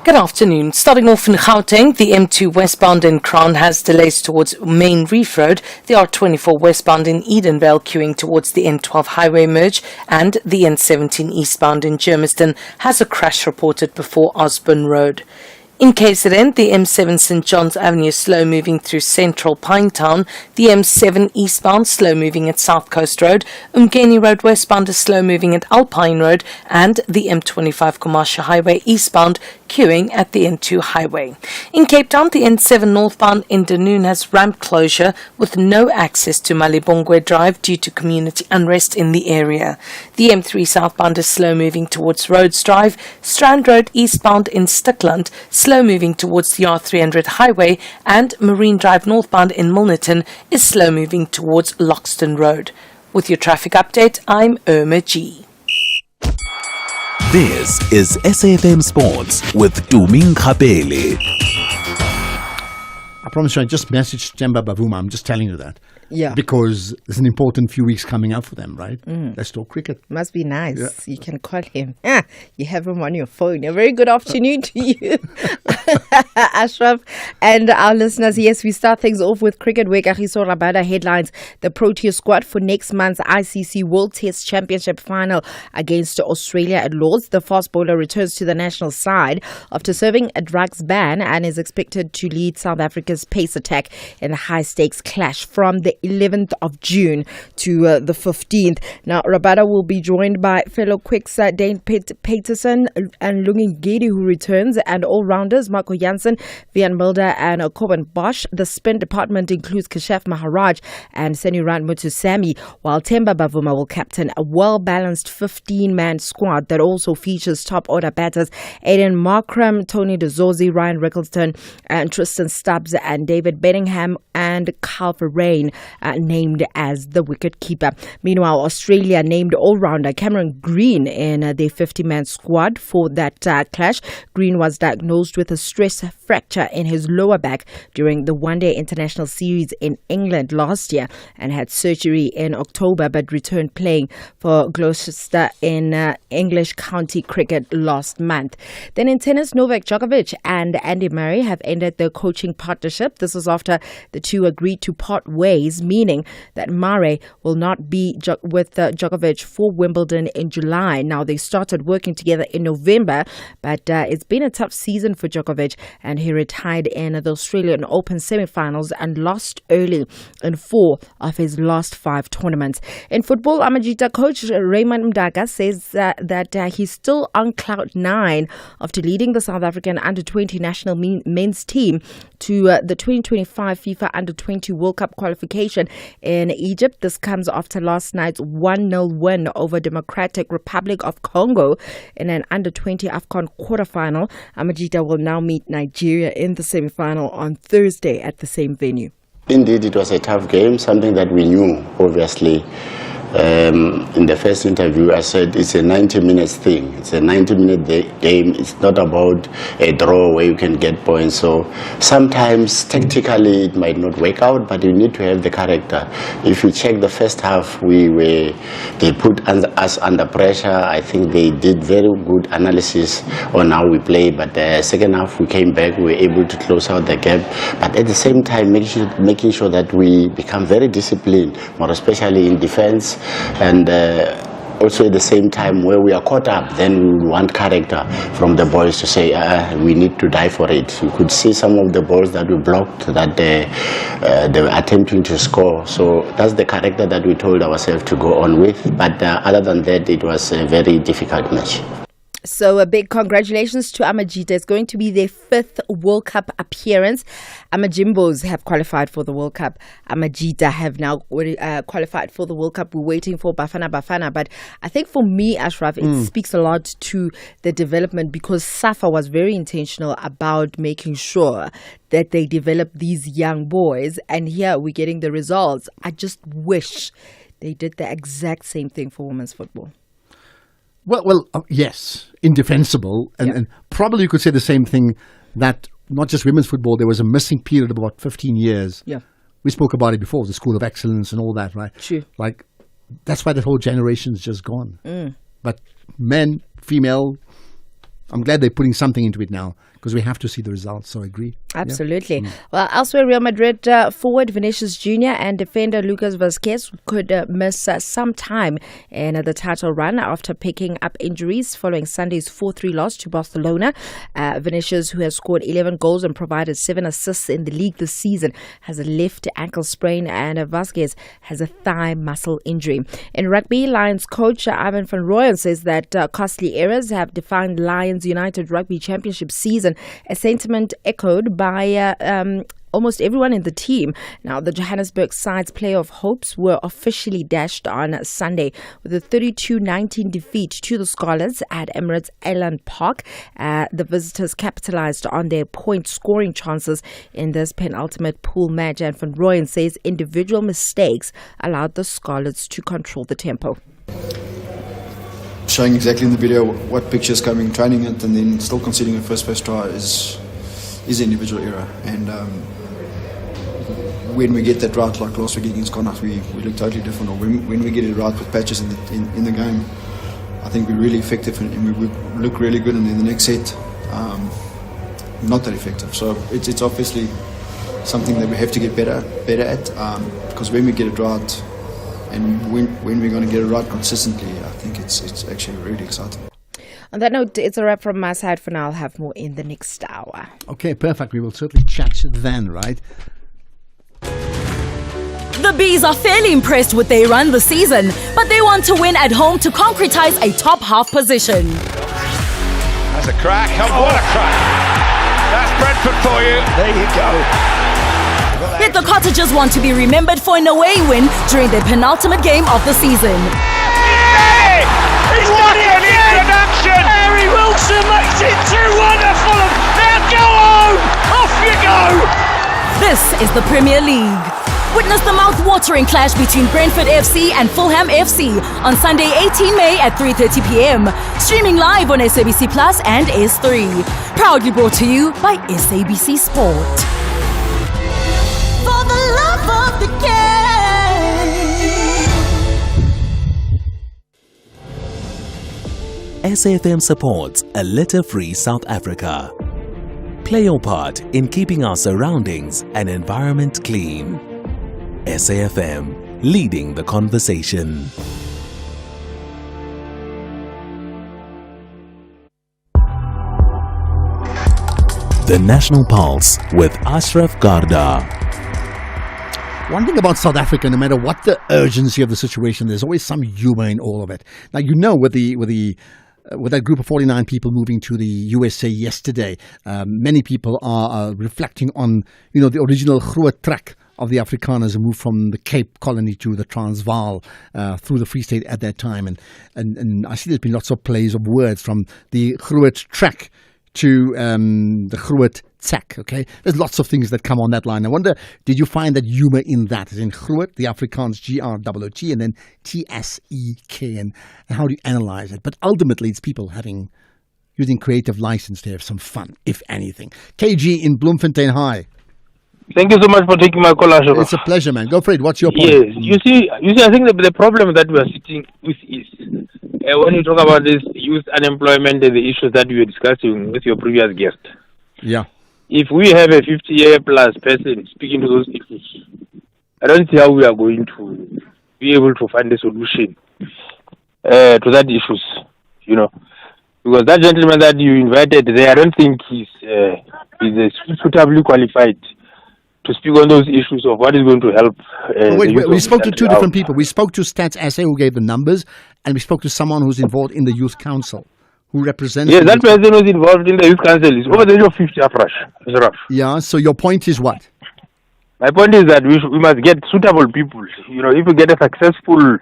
Good afternoon. Starting off in Gauteng, the M2 westbound in Crown has delays towards Main Reef Road. The R24 westbound in Edenvale queuing towards the N12 highway merge, and the N17 eastbound in Germiston has a crash reported before Osborne Road. In KZN, the M7 St. John's Avenue slow moving through central Pinetown, the M7 eastbound slow moving at South Coast Road, Umgeni Road westbound is slow moving at Alpine Road, and the M25 Commercial Highway eastbound queuing at the N2 highway. In Cape Town, the N7 northbound in Dunoon has ramp closure with no access to Malibongwe Drive due to community unrest in the area. The M3 southbound is slow moving towards Rhodes Drive, Strand Road eastbound in Stickland, slow moving towards the R300 highway, and Marine Drive northbound in Milnerton is slow moving towards Loxton Road. With your traffic update, I'm Irma G. This is SAFM Sports with Tuming Kapele. I promise you, I just messaged Jemba Bavuma. I'm just telling you that. Yeah. Because there's an important few weeks coming up for them, right? Let's talk cricket. Must be nice. Yeah. You can call him. You have him on your phone. A very good afternoon to you, Ashraf, and our listeners. Yes, we start things off with cricket where Kagiso Rabada headlines the Protea squad for next month's ICC World Test Championship final against Australia at Lord's. The fast bowler returns to the national side after serving a drugs ban and is expected to lead South Africa's pace attack in the high-stakes clash from the 11th of June to the 15th. Now, Rabada will be joined by fellow quicks Dane Peterson and Lungingedi, who returns, and all-rounders Marco Jansen, Vian Mulder and Coben Bosch. The spin department includes Kashaf Maharaj and Senurant Mutusami, while Temba Bavuma will captain a well-balanced 15-man squad that also features top-order batters Aiden Markram, Tony DeZorzi, Ryan Rickleston, and Tristan Stubbs, and David Bedingham and Carl Verreyn named as the wicket-keeper. Meanwhile, Australia named all-rounder Cameron Green in their 50-man squad for that clash. Green was diagnosed with a stress fracture in his lower back during the one-day international series in England last year and had surgery in October, but returned playing for Gloucester in English county cricket last month. Then in tennis, Novak Djokovic and Andy Murray have ended their coaching partnership. This was after the two agreed to part ways, meaning that Murray will not be with Djokovic for Wimbledon in July. Now, they started working together in November, but it's been a tough season for Djokovic, and he retired in the Australian Open semi-finals and lost early in 4 of his last 5 tournaments. In football, Amajita coach Raymond Mdaka says that he's still on cloud 9 after leading the South African under-20 national men's team to the 2025 FIFA Under-20 World Cup qualification in Egypt. This comes after last night's 1-0 win over Democratic Republic of Congo in an Under-20 AFCON quarterfinal. Amajita will now meet Nigeria in the semi-final on Thursday at the same venue. Indeed, it was a tough game, something that we knew, obviously. In the first interview, I said it's a 90-minute thing. It's a 90-minute game. It's not about a draw where you can get points. So sometimes tactically it might not work out, but you need to have the character. If you check the first half, they put us under pressure. I think they did very good analysis on how we play. But the second half, we came back. We were able to close out the gap. But at the same time, making sure that we become very disciplined, more especially in defense. And also at the same time, where we are caught up, then we want character from the boys to say, we need to die for it. You could see some of the balls that we blocked, that they were attempting to score. So that's the character that we told ourselves to go on with. But other than that, it was a very difficult match. So a big congratulations to Amajita. It's going to be their 5th World Cup appearance. Amajimbos have qualified for the World Cup. Amajita have now qualified for the World Cup. We're waiting for Bafana. But I think for me, Ashraf, it speaks a lot to the development, because SAFA was very intentional about making sure that they develop these young boys. And here we're getting the results. I just wish they did the exact same thing for women's football. Well, yes, indefensible. And probably you could say the same thing that not just women's football, there was a missing period of about 15 years. Yeah. We spoke about it before, the School of Excellence and all that, right? True. Like, that's why that whole generation's just gone. But men, female, I'm glad they're putting something into it now, because we have to see the results, so I agree. Absolutely. Yeah. Well, elsewhere, Real Madrid forward Vinicius Jr. and defender Lucas Vazquez could miss some time in the title run after picking up injuries following Sunday's 4-3 loss to Barcelona. Vinicius, who has scored 11 goals and provided 7 assists in the league this season, has a left ankle sprain, and Vazquez has a thigh muscle injury. In rugby, Lions coach Ivan van Rooyen says that costly errors have defined Lions United Rugby Championship season, a sentiment echoed by almost everyone in the team. Now, the Johannesburg side's playoff hopes were officially dashed on Sunday with a 32-19 defeat to the Scarlets at Emirates Island Park. The visitors capitalized on their point-scoring chances in this penultimate pool match, and Van Rooyen says individual mistakes allowed the Scarlets to control the tempo. Showing exactly in the video what pictures coming, training it, and then still conceding a first try is an individual error. And when we get that right, like last week against Connacht, we look totally different. Or when we get it right with patches in the game, I think we're really effective and we look really good. And then the next set, not that effective. So it's obviously something that we have to get better at, because when we get it right, and when we're going to get it right consistently, I think it's actually really exciting. On that note, it's a wrap from my side for now. I'll have more in the next hour. Okay, perfect. We will certainly chat then, right? The Bees are fairly impressed with their run this season, but they want to win at home to concretize a top half position. That's a crack. Oh, what a crack. That's Brentford for you. There you go. Yet the Cottagers want to be remembered for an away win during their penultimate game of the season. He's got an introduction! Harry Wilson makes it 2-1 at Fulham. Now go home! Off you go! This is the Premier League. Witness the mouth-watering clash between Brentford FC and Fulham FC on Sunday 18 May at 3:30 p.m. Streaming live on SABC Plus and S3. Proudly brought to you by SABC Sport. For the love of the game. SAFM supports a litter-free South Africa. Play your part in keeping our surroundings and environment clean. SAFM, leading the conversation. The National Pulse with Ashraf Garda. One thing about South Africa, no matter what the urgency of the situation, there's always some humor in all of it. Now, you know, with that group of 49 people moving to the USA yesterday, many people are reflecting on, the original Groot Trek of the Afrikaners who moved from the Cape Colony to the Transvaal through the Free State at that time. And I see there's been lots of plays of words from the Groot Trek to the Groot Tzek, okay? There's lots of things that come on that line. I wonder, did you find that humor in that? As in Groot, the Afrikaans G-R-O-O-T, and then T-S-E-K, and how do you analyze it? But ultimately, it's people using creative license to have some fun, if anything. KG in Bloemfontein, hi. Thank you so much for taking my call, Ashraf. It's a pleasure, man. Go for it. What's your point? Yes. You see, I think the problem that we are sitting with is when you talk about this youth unemployment and the issues that we were discussing with your previous guest. Yeah. If we have a 50-year plus person speaking to those issues, I don't see how we are going to be able to find a solution to that issues, because that gentleman that you invited there, I don't think he's suitably qualified to speak on those issues of what is going to help. We spoke to two different people. We spoke to Stats SA, who gave the numbers, and we spoke to someone who's involved in the Youth Council, who represents... Yes, that person was involved in the youth council. Is over the age of 50, Ashraf. Yeah, so your point is what? My point is that we must get suitable people. If we get a successful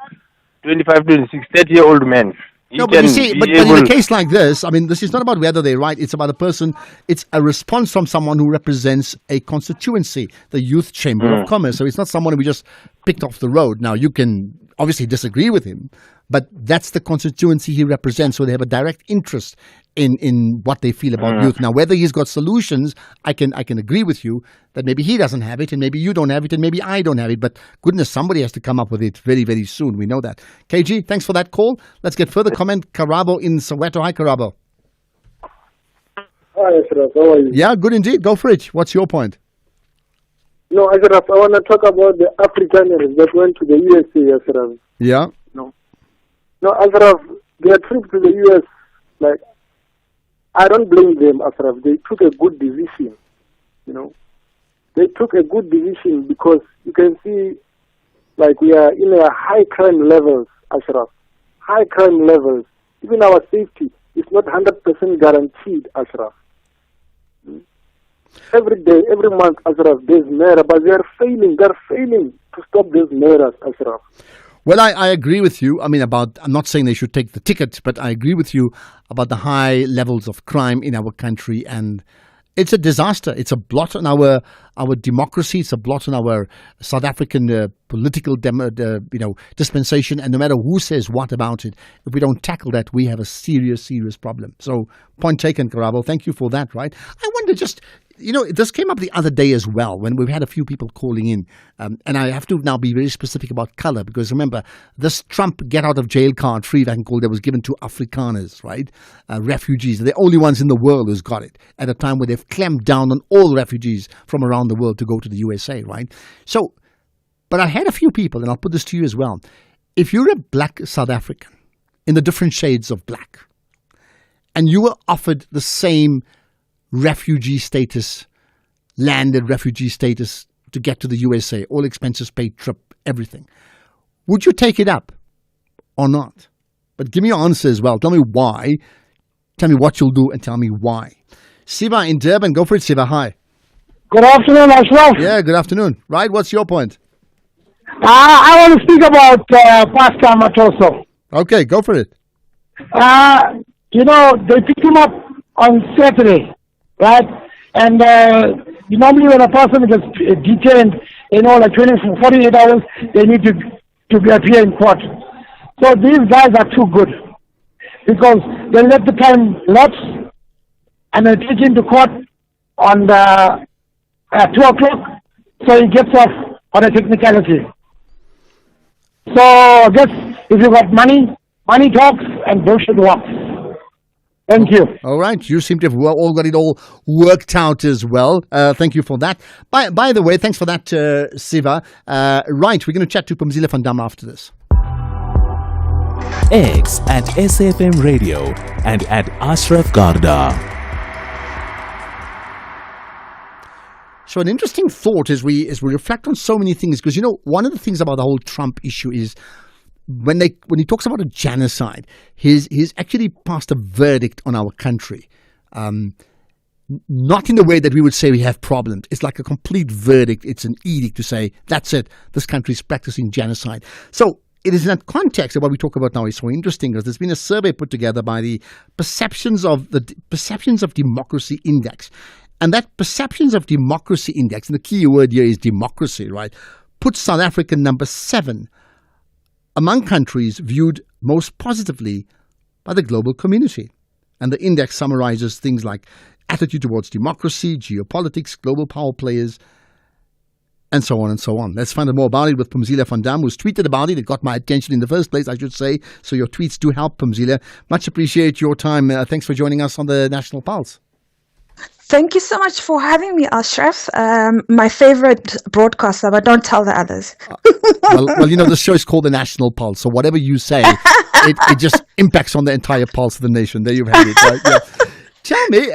25, 26, 30-year-old man... No, but you see, but in a case like this, I mean, this is not about whether they're right. It's about a person. It's a response from someone who represents a constituency, the Youth Chamber of Commerce. So it's not someone we just picked off the road. Now, you can obviously disagree with him, but that's the constituency he represents. So they have a direct interest in what they feel about youth. Now, whether he's got solutions, I can agree with you that maybe he doesn't have it and maybe you don't have it and maybe I don't have it. But goodness, somebody has to come up with it very, very soon. We know that. KG, thanks for that call. Let's get further comment. Karabo in Soweto. Hi, Karabo. Hi, Ashraf. How are you? Yeah, good indeed. Go for it. What's your point? No, Ashraf, I want to talk about the Afrikaners that went to the USA, Ashraf. Yeah. No, Ashraf, their trip to the US, I don't blame them, Ashraf. They took a good decision, They took a good decision because you can see, we are in a high crime levels, Ashraf. High crime levels. Even our safety is not 100% guaranteed, Ashraf. Every day, every month, Ashraf, there's murder, but they're failing to stop these murders, Ashraf. Well, I agree with you. I mean, I'm not saying they should take the ticket, but I agree with you about the high levels of crime in our country. And it's a disaster. It's a blot on our democracy. It's a blot on our South African political dispensation. And no matter who says what about it, if we don't tackle that, we have a serious, serious problem. So point taken, Karabo. Thank you for that, right? I wonder just... this came up the other day as well when we've had a few people calling in. And I have to now be very specific about color because remember, this Trump get out of jail card, free if I can call it, that was given to Afrikaners, right? Refugees. They're the only ones in the world who's got it at a time where they've clamped down on all refugees from around the world to go to the USA, right? So, but I had a few people, and I'll put this to you as well. If you're a black South African in the different shades of black, and you were offered the same refugee status, landed refugee status to get to the USA, all expenses paid, trip, everything. Would you take it up or not? But give me your answer as well. Tell me why. Tell me what you'll do and tell me why. Siva in Durban. Go for it, Siva. Hi. Good afternoon, Ashraf. Yeah, good afternoon. Right, what's your point? I want to speak about Pastor Matoso. Okay, go for it. They picked him up on Saturday. Right? And normally when a person gets detained, 48 hours, they need to appear in court. So these guys are too good because they let the time lapse and they take him to court on at 2 o'clock, so he gets off on a technicality. So I guess if you got money talks and bullshit walks. Thank you. All right. You seem to have all got it all worked out as well. Thank you for that. By the way, thanks for that, Siva. Right. We're going to chat to Pumzile van Dam after this. X at SAFM Radio and at Ashraf Garda. So an interesting thought as we reflect on so many things, because, one of the things about the whole Trump issue is when he talks about a genocide, he's actually passed a verdict on our country. Not in the way that we would say we have problems. It's like a complete verdict. It's an edict to say, that's it, this country is practicing genocide. So it is in that context that what we talk about now is so interesting, because there's been a survey put together by the Perceptions of Democracy Index. And that Perceptions of Democracy Index, and the key word here is democracy, right, puts South Africa number 7 among countries viewed most positively by the global community. And the index summarizes things like attitude towards democracy, geopolitics, global power players, and so on and so on. Let's find out more about it with Pumzile van Dam, who's tweeted about it. It got my attention in the first place, I should say. So your tweets do help, Pumzile. Much appreciate your time. Thanks for joining us on the National Pulse. Thank you so much for having me, Ashraf. My favorite broadcaster, but don't tell the others. Well, the show is called the National Pulse, so whatever you say, it just impacts on the entire pulse of the nation. There you have it. Right? Yeah. Tell me,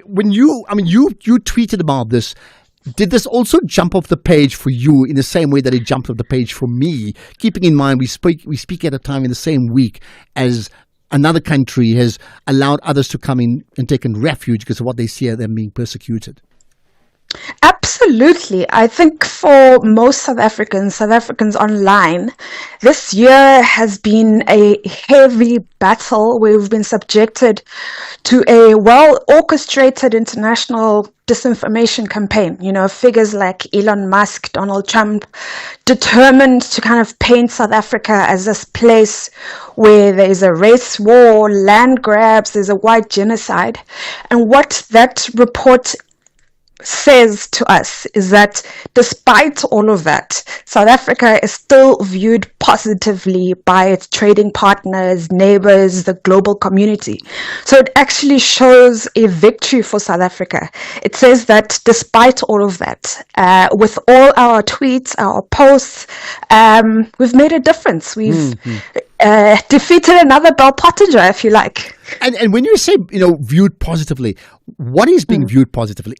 when you tweeted about this, did this also jump off the page for you in the same way that it jumped off the page for me? Keeping in mind we speak at a time in the same week as another country has allowed others to come in and taken refuge because of what they see as them being persecuted? Absolutely. I think for most South Africans online, this year has been a heavy battle where we've been subjected to a well-orchestrated international disinformation campaign. You know, figures like Elon Musk, Donald Trump, determined to kind of paint South Africa as this place where there's a race war, land grabs, there's a white genocide. And what that report says to us is that despite all of that, South Africa is still viewed positively by its trading partners, neighbors, the global community. So it actually shows a victory for South Africa. It says that despite all of that, with all our tweets, our posts, we've made a difference. We've defeated another Bell Pottinger, if you like. And when you say, viewed positively, what is being viewed positively?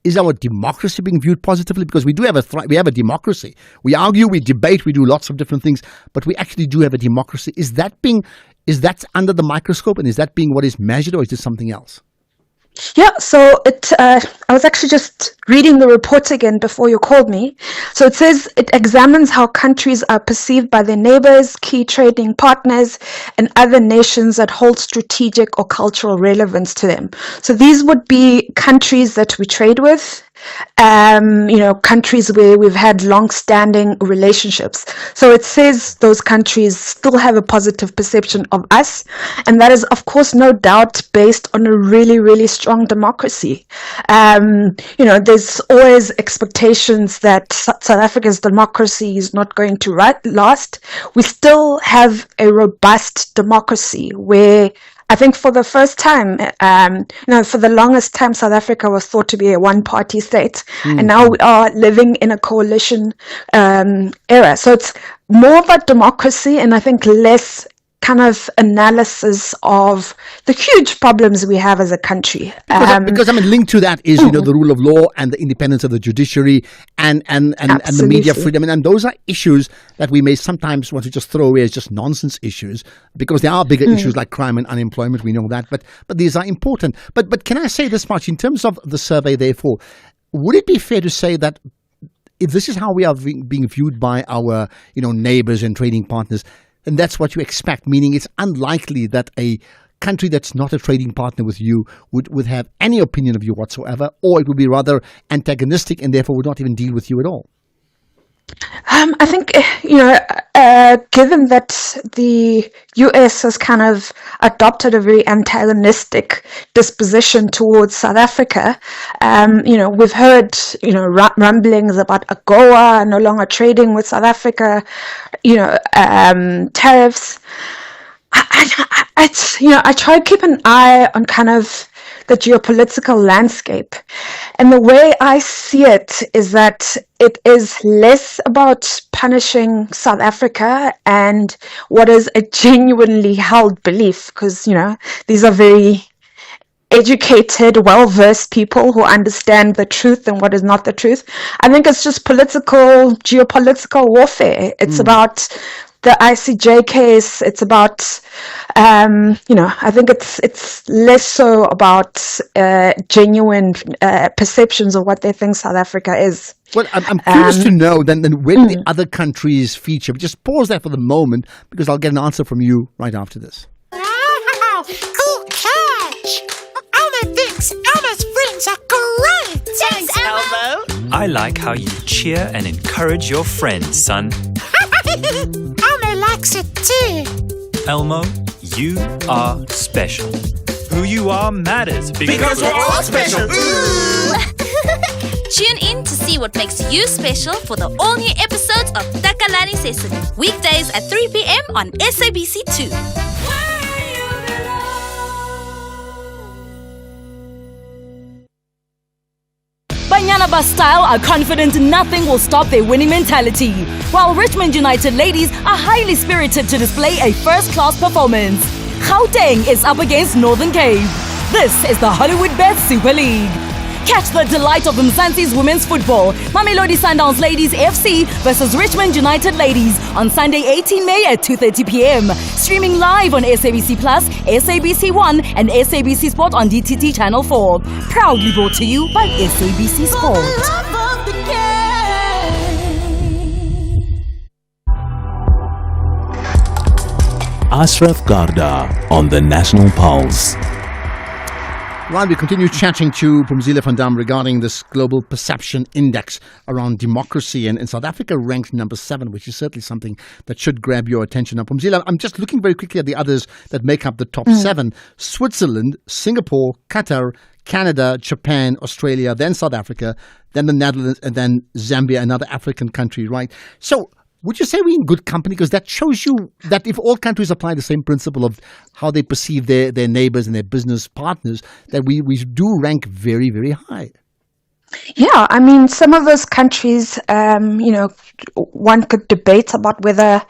Is our democracy being viewed positively? Because we do have we have a democracy. We argue, we debate, we do lots of different things, but we actually do have a democracy. Is that under the microscope, and is that being what is measured, or is this something else? Yeah, so I was actually just reading the report again before you called me. So it says it examines how countries are perceived by their neighbors, key trading partners, and other nations that hold strategic or cultural relevance to them. So these would be countries that we trade with, countries where we've had long-standing relationships. So it says those countries still have a positive perception of us, and that is, of course, no doubt based on a really, really strong democracy. There's always expectations that South Africa's democracy is not going to last. We still have a robust democracy where I think for the first time, for the longest time, South Africa was thought to be a one-party state, and now we are living in a coalition era. So it's more about democracy, and I think less kind of analysis of the huge problems we have as a country. Because linked to that is, the rule of law and the independence of the judiciary and the media freedom. And those are issues that we may sometimes want to just throw away as just nonsense issues, because there are bigger issues like crime and unemployment. We know that, but these are important. But can I say this much in terms of the survey, therefore, would it be fair to say that if this is how we are being viewed by our, neighbors and trading partners, and that's what you expect, meaning it's unlikely that a country that's not a trading partner with you would have any opinion of you whatsoever, or it would be rather antagonistic and therefore would not even deal with you at all? I think, given that the US has kind of adopted a very antagonistic disposition towards South Africa, we've heard, rumblings about AGOA no longer trading with South Africa, tariffs. I try to keep an eye on kind of the geopolitical landscape. And the way I see it is that it is less about punishing South Africa and what is a genuinely held belief, because, these are very educated, well-versed people who understand the truth and what is not the truth. I think it's just geopolitical warfare. It's about the ICJ case. It's about, I think it's less so about genuine perceptions of what they think South Africa is. Well, I'm curious to know then where do the other countries feature? Just pause there for the moment, because I'll get an answer from you right after this. Wow, cool catch! Elmo thinks Elmo's friends are great! Thanks, Elmo! I like how you cheer and encourage your friends, son. Elmo likes it too. Elmo, you are special. Who you are matters because we're all special. Tune in to see what makes you special for the all-new episodes of Takalani Sesame, weekdays at 3 p.m. on SABC2. Banyana Bus Style are confident nothing will stop their winning mentality, while Richmond United ladies are highly spirited to display a first-class performance. Gauteng is up against Northern Cape. This is the Hollywood Bet Super League. Catch the delight of Mzansi's women's football. Mamelodi Sundowns Ladies FC versus Richmond United Ladies on Sunday 18 May at 2:30 p.m. Streaming live on SABC Plus, SABC One and SABC Sport on DTT Channel 4. Proudly brought to you by SABC Sport. Ashraf Garda on the National Pulse. Right, we continue chatting to Phumzile van Dam regarding this global perception index around democracy, and South Africa ranked number 7, which is certainly something that should grab your attention. Now, Phumzile, I'm just looking very quickly at the others that make up the top 7. Switzerland, Singapore, Qatar, Canada, Japan, Australia, then South Africa, then the Netherlands, and then Zambia, another African country, right? So, would you say we're in good company? Because that shows you that if all countries apply the same principle of how they perceive their neighbors and their business partners, that we do rank very, very high. Yeah, I mean, some of those countries, one could debate about whether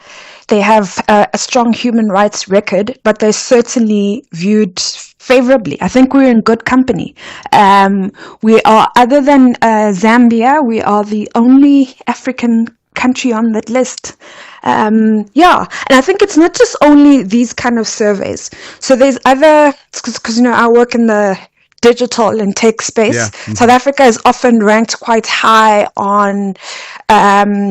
they have a strong human rights record, but they're certainly viewed favorably. I think we're in good company. We are, other than Zambia, we are the only African country on that list. And I think it's not just only these kind of surveys. So there's other, because I work in the digital and tech space. Yeah. Mm-hmm. South Africa is often ranked quite high on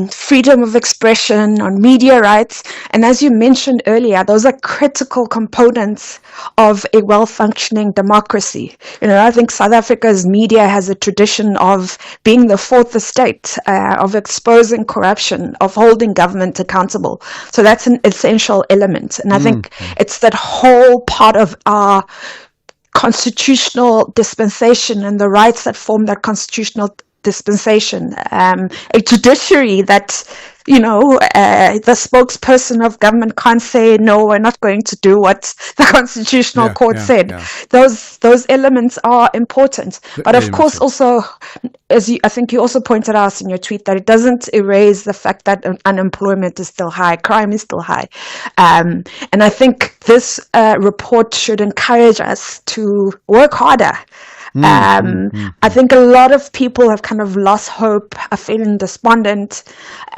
freedom of expression, on media rights. And as you mentioned earlier, those are critical components of a well-functioning democracy. I think South Africa's media has a tradition of being the fourth estate, of exposing corruption, of holding government accountable. So that's an essential element. And I think it's that whole part of our constitutional dispensation and the rights that form that constitutional dispensation, a judiciary that the spokesperson of government can't say, no, we're not going to do what the constitutional court said. Yeah. Those elements are important. But of course, also, I think you also pointed out in your tweet that it doesn't erase the fact that unemployment is still high, crime is still high. And I think this report should encourage us to work harder. I think a lot of people have kind of lost hope, are feeling despondent.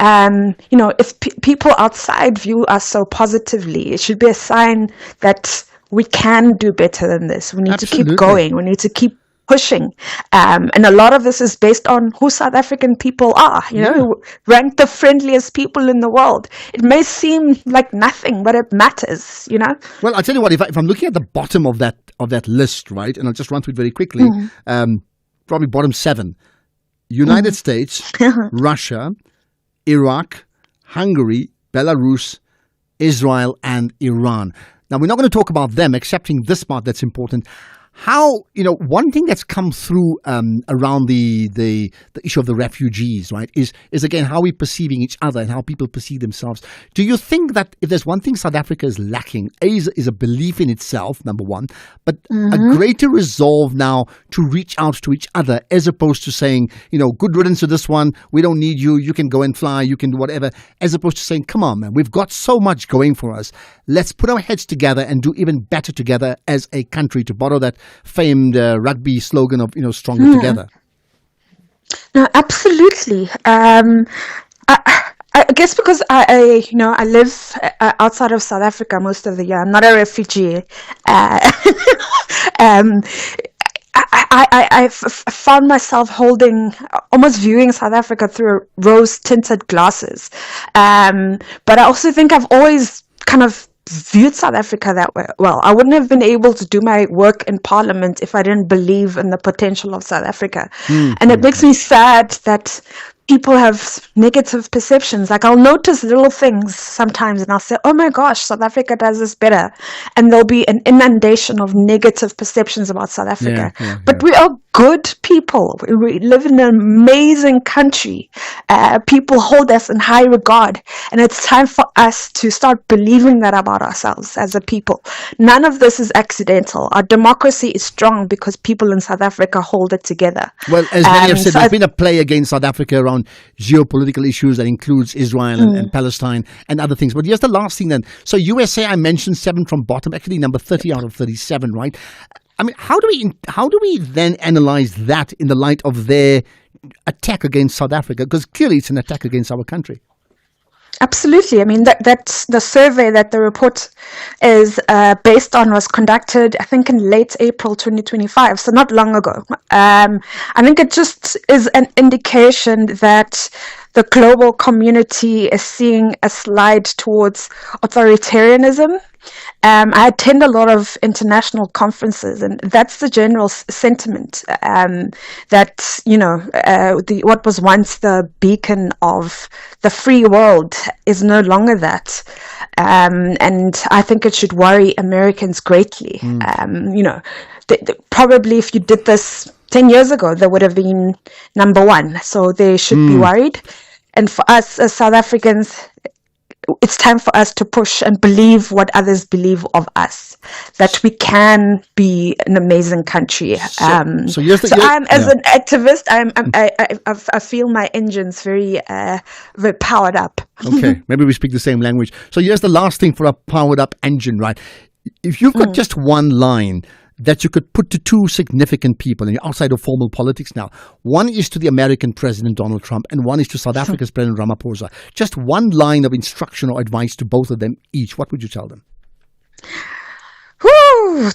If people outside view us so positively, it should be a sign that we can do better than this. We need to keep going. We need to keep pushing. And a lot of this is based on who South African people are, ranked the friendliest people in the world. It may seem like nothing, but it matters, Well, I'll tell you what, if I'm looking at the bottom of that list, right, and I'll just run through it very quickly, probably bottom 7, United States, Russia, Iraq, Hungary, Belarus, Israel, and Iran. Now, we're not going to talk about them, excepting this part that's important. How, one thing that's come through around the issue of the refugees, right, is again how we're perceiving each other and how people perceive themselves. Do you think that if there's one thing South Africa is lacking, is a belief in itself, number one, but a greater resolve now to reach out to each other as opposed to saying, good riddance to this one, we don't need you, you can go and fly, you can do whatever, as opposed to saying, come on, man, we've got so much going for us. Let's put our heads together and do even better together as a country, to borrow that famed rugby slogan of stronger together. No, absolutely. I guess because I live outside of South Africa most of the year. I'm not a refugee. I found myself almost viewing South Africa through rose-tinted glasses. But I also think I've always kind of viewed South Africa that way. Well, I wouldn't have been able to do my work in Parliament if I didn't believe in the potential of South Africa. And it makes me sad that people have negative perceptions. Like, I'll notice little things sometimes and I'll say, oh my gosh, South Africa does this better. And there'll be an inundation of negative perceptions about South Africa. But we are good people. We live in an amazing country. People hold us in high regard. And it's time for us to start believing that about ourselves as a people. None of this is accidental. Our democracy is strong because people in South Africa hold it together. Well, as many have said, there's been a play against South Africa around geopolitical issues that includes Israel and Palestine and other things. But here's the last thing then. So USA, I mentioned 7 from bottom, actually number 30 out of 37, right? I mean, how do we then analyze that in the light of their attack against South Africa? Because clearly it's an attack against our country. Absolutely. I mean, that's the survey that the report is based on was conducted, I think, in late April 2025, so not long ago. I think it just is an indication that the global community is seeing a slide towards authoritarianism. I attend a lot of international conferences, and that's the general sentiment, that, you know, what was once the beacon of the free world is no longer that. And I think it should worry Americans greatly. You know, probably if you did this 10 years ago, they would have been number one. So they should be worried. And for us as South Africans, it's time for us to push and believe what others believe of us, that we can be an amazing country. So I'm, as an activist, I feel my engine's very powered up. Okay, maybe we speak the same language. So here's the last thing for a powered up engine, right? If you've got just one line that you could put to two significant people, and you're outside of formal politics now. One is to the American President Donald Trump, and one is to South Africa's President Ramaphosa. Just one line of instruction or advice to both of them each. What would you tell them?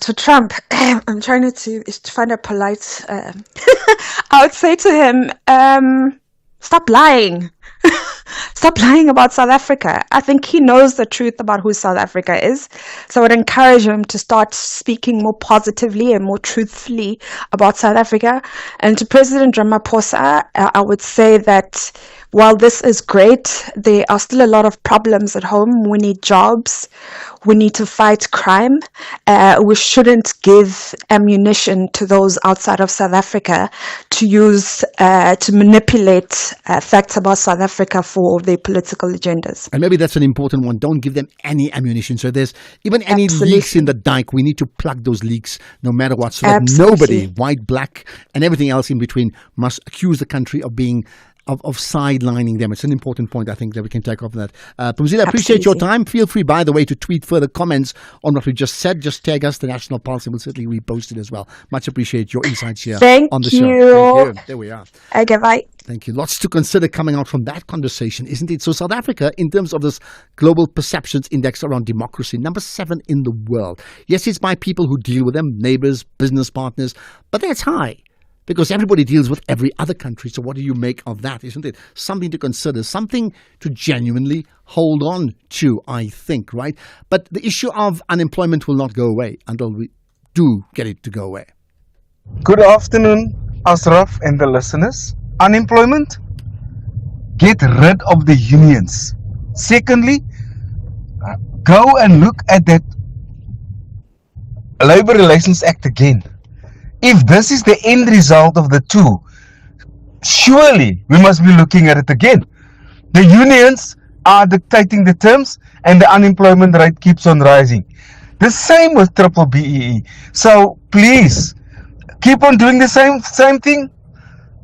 To Trump, I'm trying to find a polite. I would say to him, stop lying. Stop lying about South Africa. I think he knows the truth about who South Africa is. So I would encourage him to start speaking more positively and more truthfully about South Africa. And to President Ramaphosa, I would say that while this is great, there are still a lot of problems at home. We need jobs. We need to fight crime. We shouldn't give ammunition to those outside of South Africa to use to manipulate facts about South Africa for their political agendas. And maybe that's an important one. Don't give them any ammunition. So there's even any leaks in the dike, we need to plug those leaks no matter what, so that nobody, white, black, and everything else in between, must accuse the country of being of sidelining them. It's an important point, I think, that we can take off that. Phumzile, I appreciate your time. Feel free, by the way, to tweet further comments on what we just said. Just tag us, the National Pulse, and we'll certainly repost it as well. Much appreciate your insights here on the show. Thank you. There we are. Okay, bye. Thank you. Lots to consider coming out from that conversation, isn't it? So South Africa, in terms of this Global Perceptions Index around democracy, number 7 in the world. Yes, it's by people who deal with them, neighbors, business partners, but that's high. Because everybody deals with every other country. So what do you make of that, isn't it? Something to consider, something to genuinely hold on to, I think, right? But the issue of unemployment will not go away until we do get it to go away. Good afternoon, Ashraf and the listeners. Unemployment? Get rid of the unions. Secondly, go and look at that Labour Relations Act again. If this is the end result of the two, surely we must be looking at it again. The unions are dictating the terms and the unemployment rate keeps on rising. The same with triple BEE. So please, keep on doing the same thing.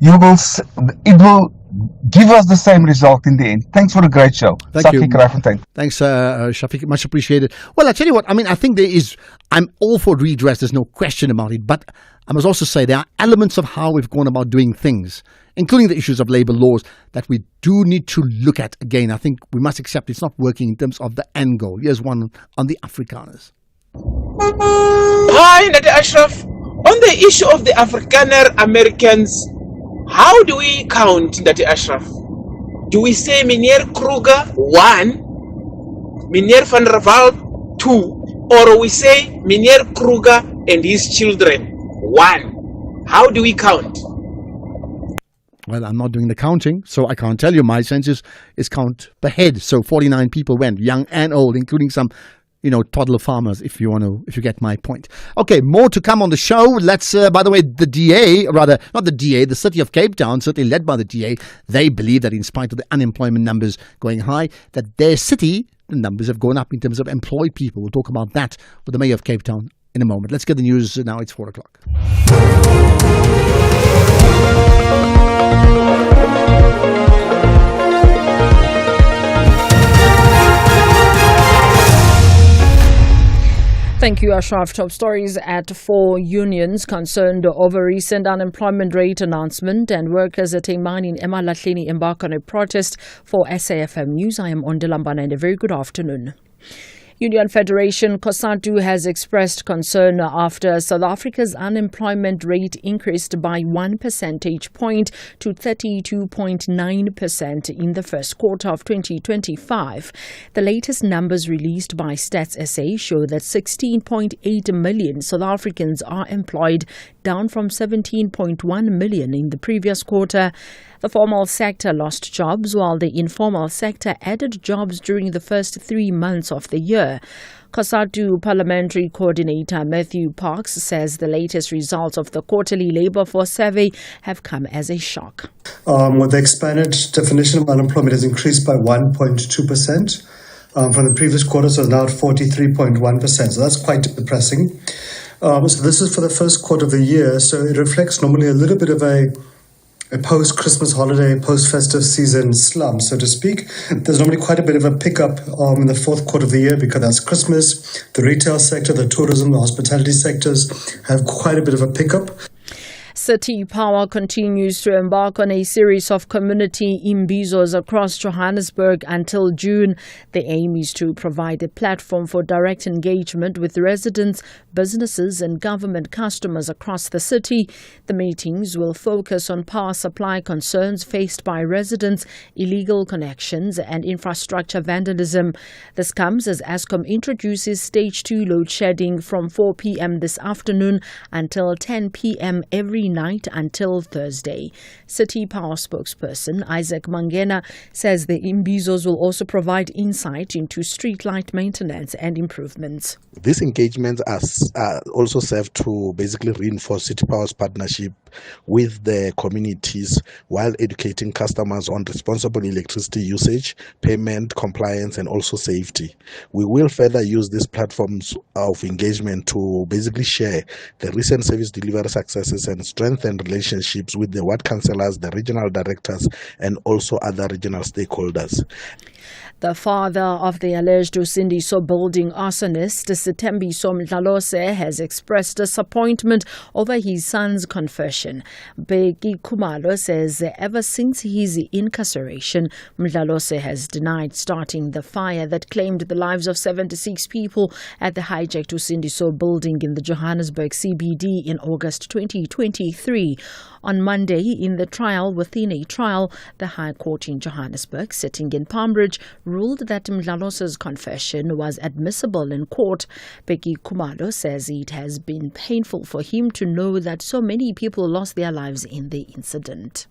It will give us the same result in the end. Thanks for a great show. Thank you. Raffontein. Thanks, Shafiq. Much appreciated. Well, I tell you what, I mean, I think I'm all for redress. There's no question about it. But I must also say there are elements of how we've gone about doing things, including the issues of labour laws, that we do need to look at again. I think we must accept it's not working in terms of the end goal. Here's one on the Afrikaners. Hi, Nadia Ashraf. On the issue of the Afrikaner Americans, how do we count, Nadia Ashraf? Do we say Meneer Kruger 1, Meneer van der Walt 2, or we say Meneer Kruger and his children 1? How do we count? Well, I'm not doing the counting, so I can't tell you. My sense is count per head. So 49 people went, young and old, including some, toddler farmers, if you get my point. Okay, more to come on the show. Let's, by the way, the DA, rather, not the DA, the city of Cape Town, certainly led by the DA, they believe that in spite of the unemployment numbers going high, that their city, the numbers have gone up in terms of employed people. We'll talk about that with the mayor of Cape Town in a moment. Let's get the news now. It's 4 o'clock. Thank you, Ashraf. Top stories at 4 unions concerned over recent unemployment rate announcement, and workers at a mine in eMalahleni embark on a protest. For SAFM News, I am Ondilambana, and a very good afternoon. Union Federation COSATU has expressed concern after South Africa's unemployment rate increased by 1 percentage point to 32.9% in the first quarter of 2025. The latest numbers released by Stats SA show that 16.8 million South Africans are employed, down from 17.1 million in the previous quarter. The formal sector lost jobs, while the informal sector added jobs during the first 3 months of the year. COSATU Parliamentary Coordinator Matthew Parks says the latest results of the quarterly labour force survey have come as a shock. With the expanded definition of unemployment has increased by 1.2%. From the previous quarter, so now at 43.1%. So that's quite depressing. So this is for the first quarter of the year, so it reflects normally a little bit of a post-Christmas holiday, post-festive season slump, so to speak. There's normally quite a bit of a pickup in the fourth quarter of the year because that's Christmas. The retail sector, the tourism, the hospitality sectors have quite a bit of a pickup. City Power continues to embark on a series of community imbizos across Johannesburg until June. The aim is to provide a platform for direct engagement with residents, businesses and government customers across the city. The meetings will focus on power supply concerns faced by residents, illegal connections and infrastructure vandalism. This comes as Eskom introduces Stage 2 load shedding from 4 p.m. this afternoon until 10 p.m. every night until Thursday. City Power spokesperson Isaac Mangena says the imbizos will also provide insight into streetlight maintenance and improvements. These engagements also serve to basically reinforce City Power's partnership with the communities while educating customers on responsible electricity usage, payment, compliance and also safety. We will further use these platforms of engagement to basically share the recent service delivery successes and strengthen relationships with the ward councillors, the regional directors and also other regional stakeholders. The father of the alleged Usindiso building arsonist, Sitembiso Mdlalose, has expressed disappointment over his son's confession. Beki Khumalo says ever since his incarceration, Mdlalose has denied starting the fire that claimed the lives of 76 people at the hijacked Usindiso building in the Johannesburg CBD in August 2023. On Monday, in the trial within a trial, the High Court in Johannesburg, sitting in Palmbridge, ruled that Mdlalose's confession was admissible in court. Beki Khumalo says it has been painful for him to know that so many people lost their lives in the incident.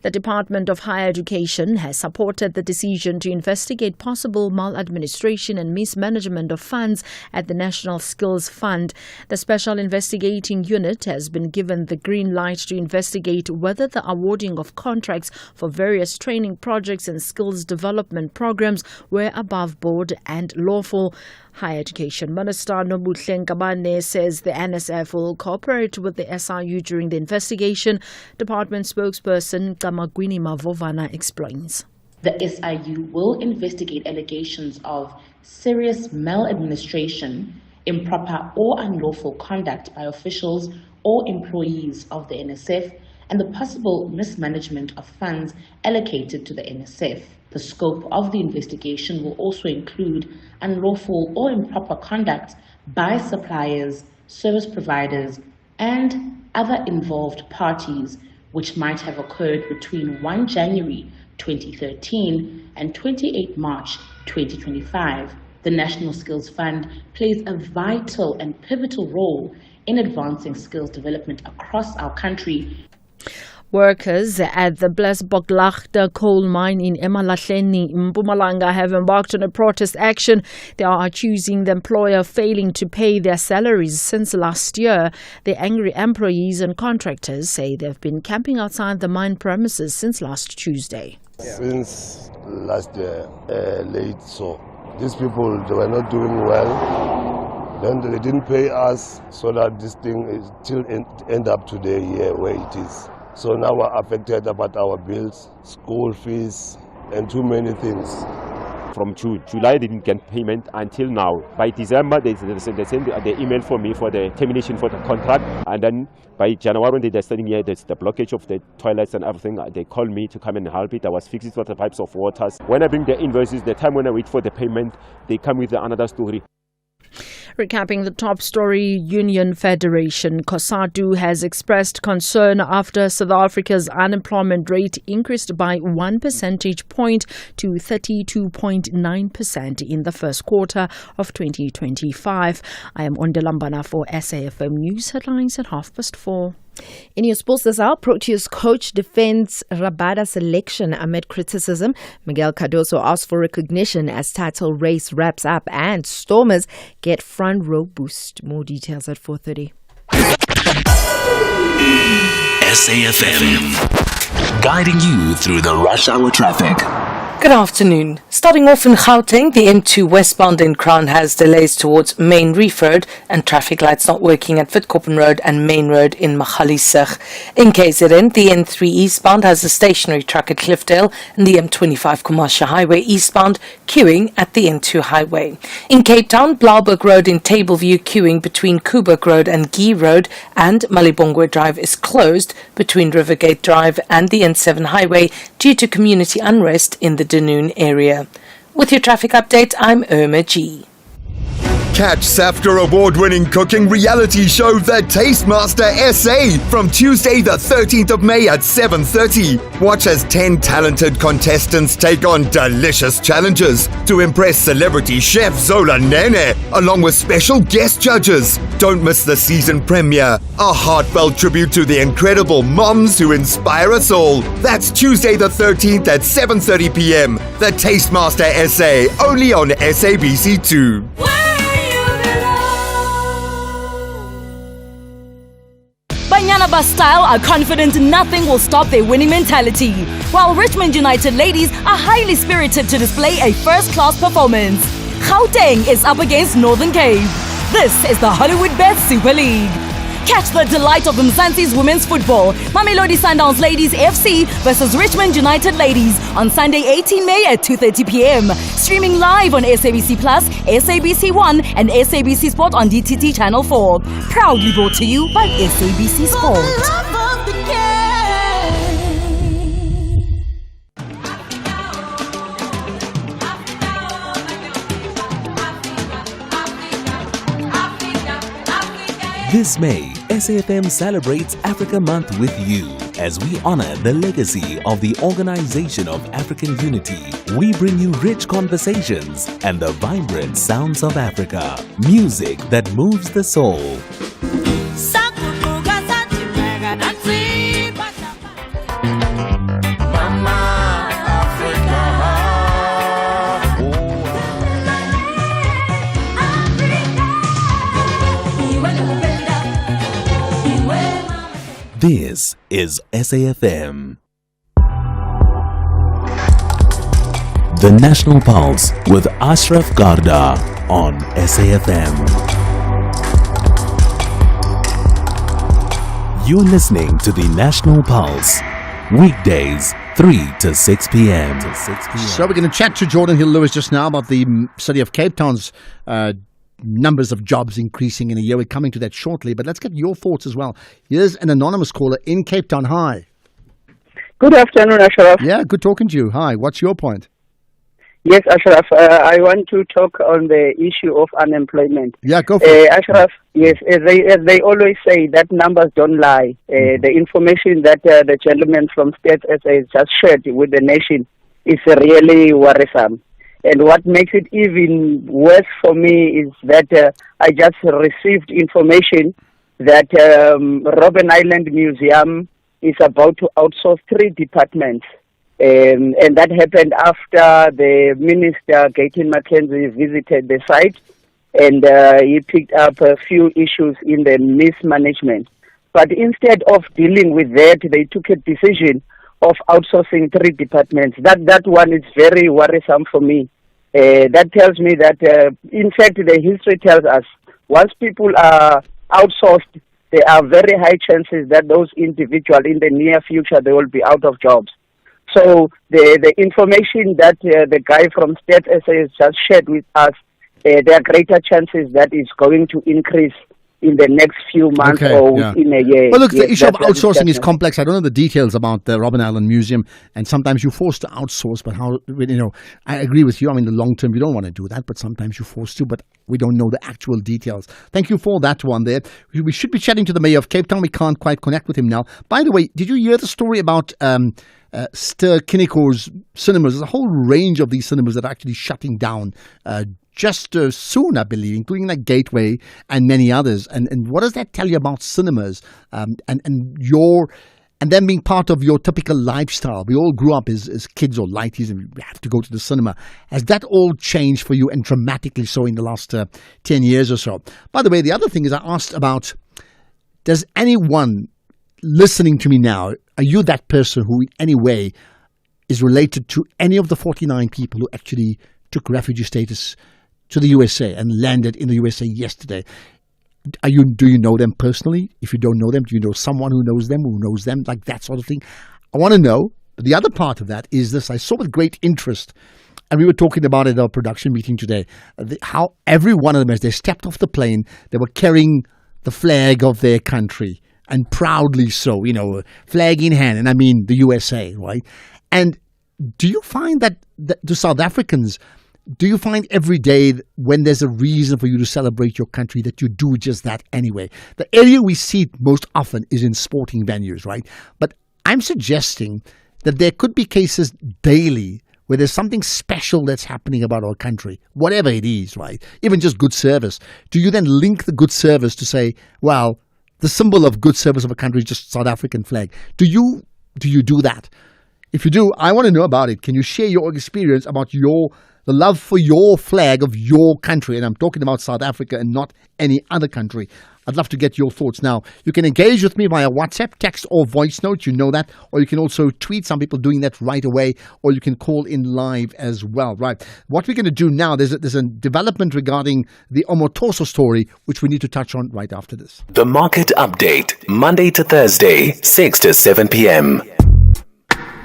The Department of Higher Education has supported the decision to investigate possible maladministration and mismanagement of funds at the National Skills Fund. The Special Investigating Unit has been given the green light to investigate whether the awarding of contracts for various training projects and skills development programs were above board and lawful. Higher Education Minister Nobuhle Ngabane says the NSF will cooperate with the SIU during the investigation. Department spokesperson Kamagwini Mavovana explains. The SIU will investigate allegations of serious maladministration, improper or unlawful conduct by officials or employees of the NSF, and the possible mismanagement of funds allocated to the NSF. The scope of the investigation will also include unlawful or improper conduct by suppliers, service providers, and other involved parties which might have occurred between 1 January 2013 and 28 March 2025. The National Skills Fund plays a vital and pivotal role in advancing skills development across our country. Workers at the Blesboglagte coal mine in eMalahleni, Mpumalanga, have embarked on a protest action. They are accusing the employer of failing to pay their salaries since last year. The angry employees and contractors say they've been camping outside the mine premises since last Tuesday. Since last year, late, so these people, they were not doing well. Then they didn't pay us, so that this thing is still end up today here where it is. So now we're affected about our bills, school fees, and too many things. from June. July they didn't get payment until now. By December they send the email for me for the termination for the contract, and then by January when they're studying here, there's the blockage of the toilets and everything. They called me to come and help it. I was fixing for the pipes of waters. When I bring the invoices, the time when I wait for the payment, they come with another story. Recapping the top story, Union Federation COSATU has expressed concern after South Africa's unemployment rate increased by 1 percentage point to 32.9% in the first quarter of 2025. I am Ondelambana for SAFM News Headlines at 4:30. In your sports this hour, Proteas coach defends Rabada selection amid criticism. Miguel Cardoso asks for recognition as title race wraps up, and Stormers get front row boost. More details at 4:30. SAFM, guiding you through the rush hour traffic. Good afternoon. Starting off in Gauteng, the N2 westbound in Crown has delays towards Main Reef Road and traffic lights not working at Witkoppen Road and Main Road in Magaliesig. In KZN, the N3 eastbound has a stationary truck at Cliffdale and the M25 Kumasha Highway eastbound queuing at the N2 highway. In Cape Town, Blauberg Road in Tableview queuing between Kuburg Road and Gee Road, and Malibongwe Drive is closed between Rivergate Drive and the N7 highway due to community unrest in the Dunoon area. With your traffic update, I'm Irma G. Catch SAFTA award-winning cooking reality show The Tastemaster SA from Tuesday the 13th of May at 7:30. Watch as 10 talented contestants take on delicious challenges to impress celebrity chef Zola Nene along with special guest judges. Don't miss the season premiere, a heartfelt tribute to the incredible moms who inspire us all. That's Tuesday the 13th at 7:30 p.m. The Tastemaster SA, only on SABC2. Banyana Bastille are confident nothing will stop their winning mentality, while Richmond United ladies are highly spirited to display a first-class performance. Gauteng is up against Northern Cape. This is the Hollywood Bet Super League. Catch the delight of Mzansi's women's football, Mamelodi Sundowns Ladies FC versus Richmond United Ladies on Sunday 18 May at 2:30 p.m. Streaming live on SABC Plus, SABC One and SABC Sport on DTT Channel 4. Proudly brought to you by SABC Sport. This May, SAFM celebrates Africa Month with you as we honor the legacy of the Organization of African Unity. We bring you rich conversations and the vibrant sounds of Africa. Music that moves the soul. This is SAFM. The National Pulse with Ashraf Garda on SAFM. You're listening to the National Pulse. Weekdays, 3 to 6 p.m. So we're going to chat to Jordan Hill-Lewis just now about the city of Cape Town's numbers of jobs increasing in a year. We're coming to that shortly, but let's get your thoughts as well. Here's an anonymous caller in Cape Town. Hi. Good afternoon, Ashraf. Yeah, good talking to you. Hi, what's your point? Yes, Ashraf, I want to talk on the issue of unemployment. Yeah, go for it. Ashraf, yes, as they always say, that numbers don't lie. The information that the gentleman from State SA has just shared with the nation is really worrisome. And what makes it even worse for me is that I just received information that Robben Island Museum is about to outsource 3 departments. And that happened after the Minister, Gayton McKenzie, visited the site, and he picked up a few issues in the mismanagement. But instead of dealing with that, they took a decision of outsourcing 3 departments. That one is very worrisome for me. That tells me that, in fact, the history tells us once people are outsourced, there are very high chances that those individuals in the near future, they will be out of jobs. So the information that the guy from State SA has just shared with us, there are greater chances that it's going to increase in the next few months or within a year. Well, look, the issue of outsourcing is complex. I don't know the details about the Robben Island Museum, and sometimes you're forced to outsource, but I agree with you. I mean, the long term, you don't want to do that, but sometimes you're forced to, but we don't know the actual details. Thank you for that one there. We should be chatting to the mayor of Cape Town. We can't quite connect with him now. By the way, did you hear the story about Ster-Kinekor cinemas? There's a whole range of these cinemas that are actually shutting down just soon, I believe, including like Gateway and many others. And what does that tell you about cinemas and them being part of your typical lifestyle? We all grew up as kids or lighties and we had to go to the cinema. Has that all changed for you, and dramatically so, in the last 10 years or so? By the way, the other thing is I asked about, does anyone listening to me now, are you that person who in any way is related to any of the 49 people who actually took refugee status to the USA and landed in the USA yesterday? Do you know them personally? If you don't know them, do you know someone who knows them, like that sort of thing? I want to know. The other part of that is this. I saw with great interest, and we were talking about it at our production meeting today, how every one of them, as they stepped off the plane, they were carrying the flag of their country, and proudly so, flag in hand, and I mean the USA, right? And do you find that to South Africans, do you find every day when there's a reason for you to celebrate your country that you do just that anyway? The area we see it most often is in sporting venues, right? But I'm suggesting that there could be cases daily where there's something special that's happening about our country, whatever it is, right? Even just good service. Do you then link the good service to say, well, the symbol of good service of a country is just South African flag? Do you do that? If you do, I want to know about it. Can you share your experience about the love for your flag of your country? And I'm talking about South Africa and not any other country. I'd love to get your thoughts. Now, you can engage with me via WhatsApp, text, or voice note. You know that. Or you can also tweet. Some people doing that right away. Or you can call in live as well. Right. What we're going to do now, there's a development regarding the Omotoso story, which we need to touch on right after this. The Market Update, Monday to Thursday, 6 to 7 p.m.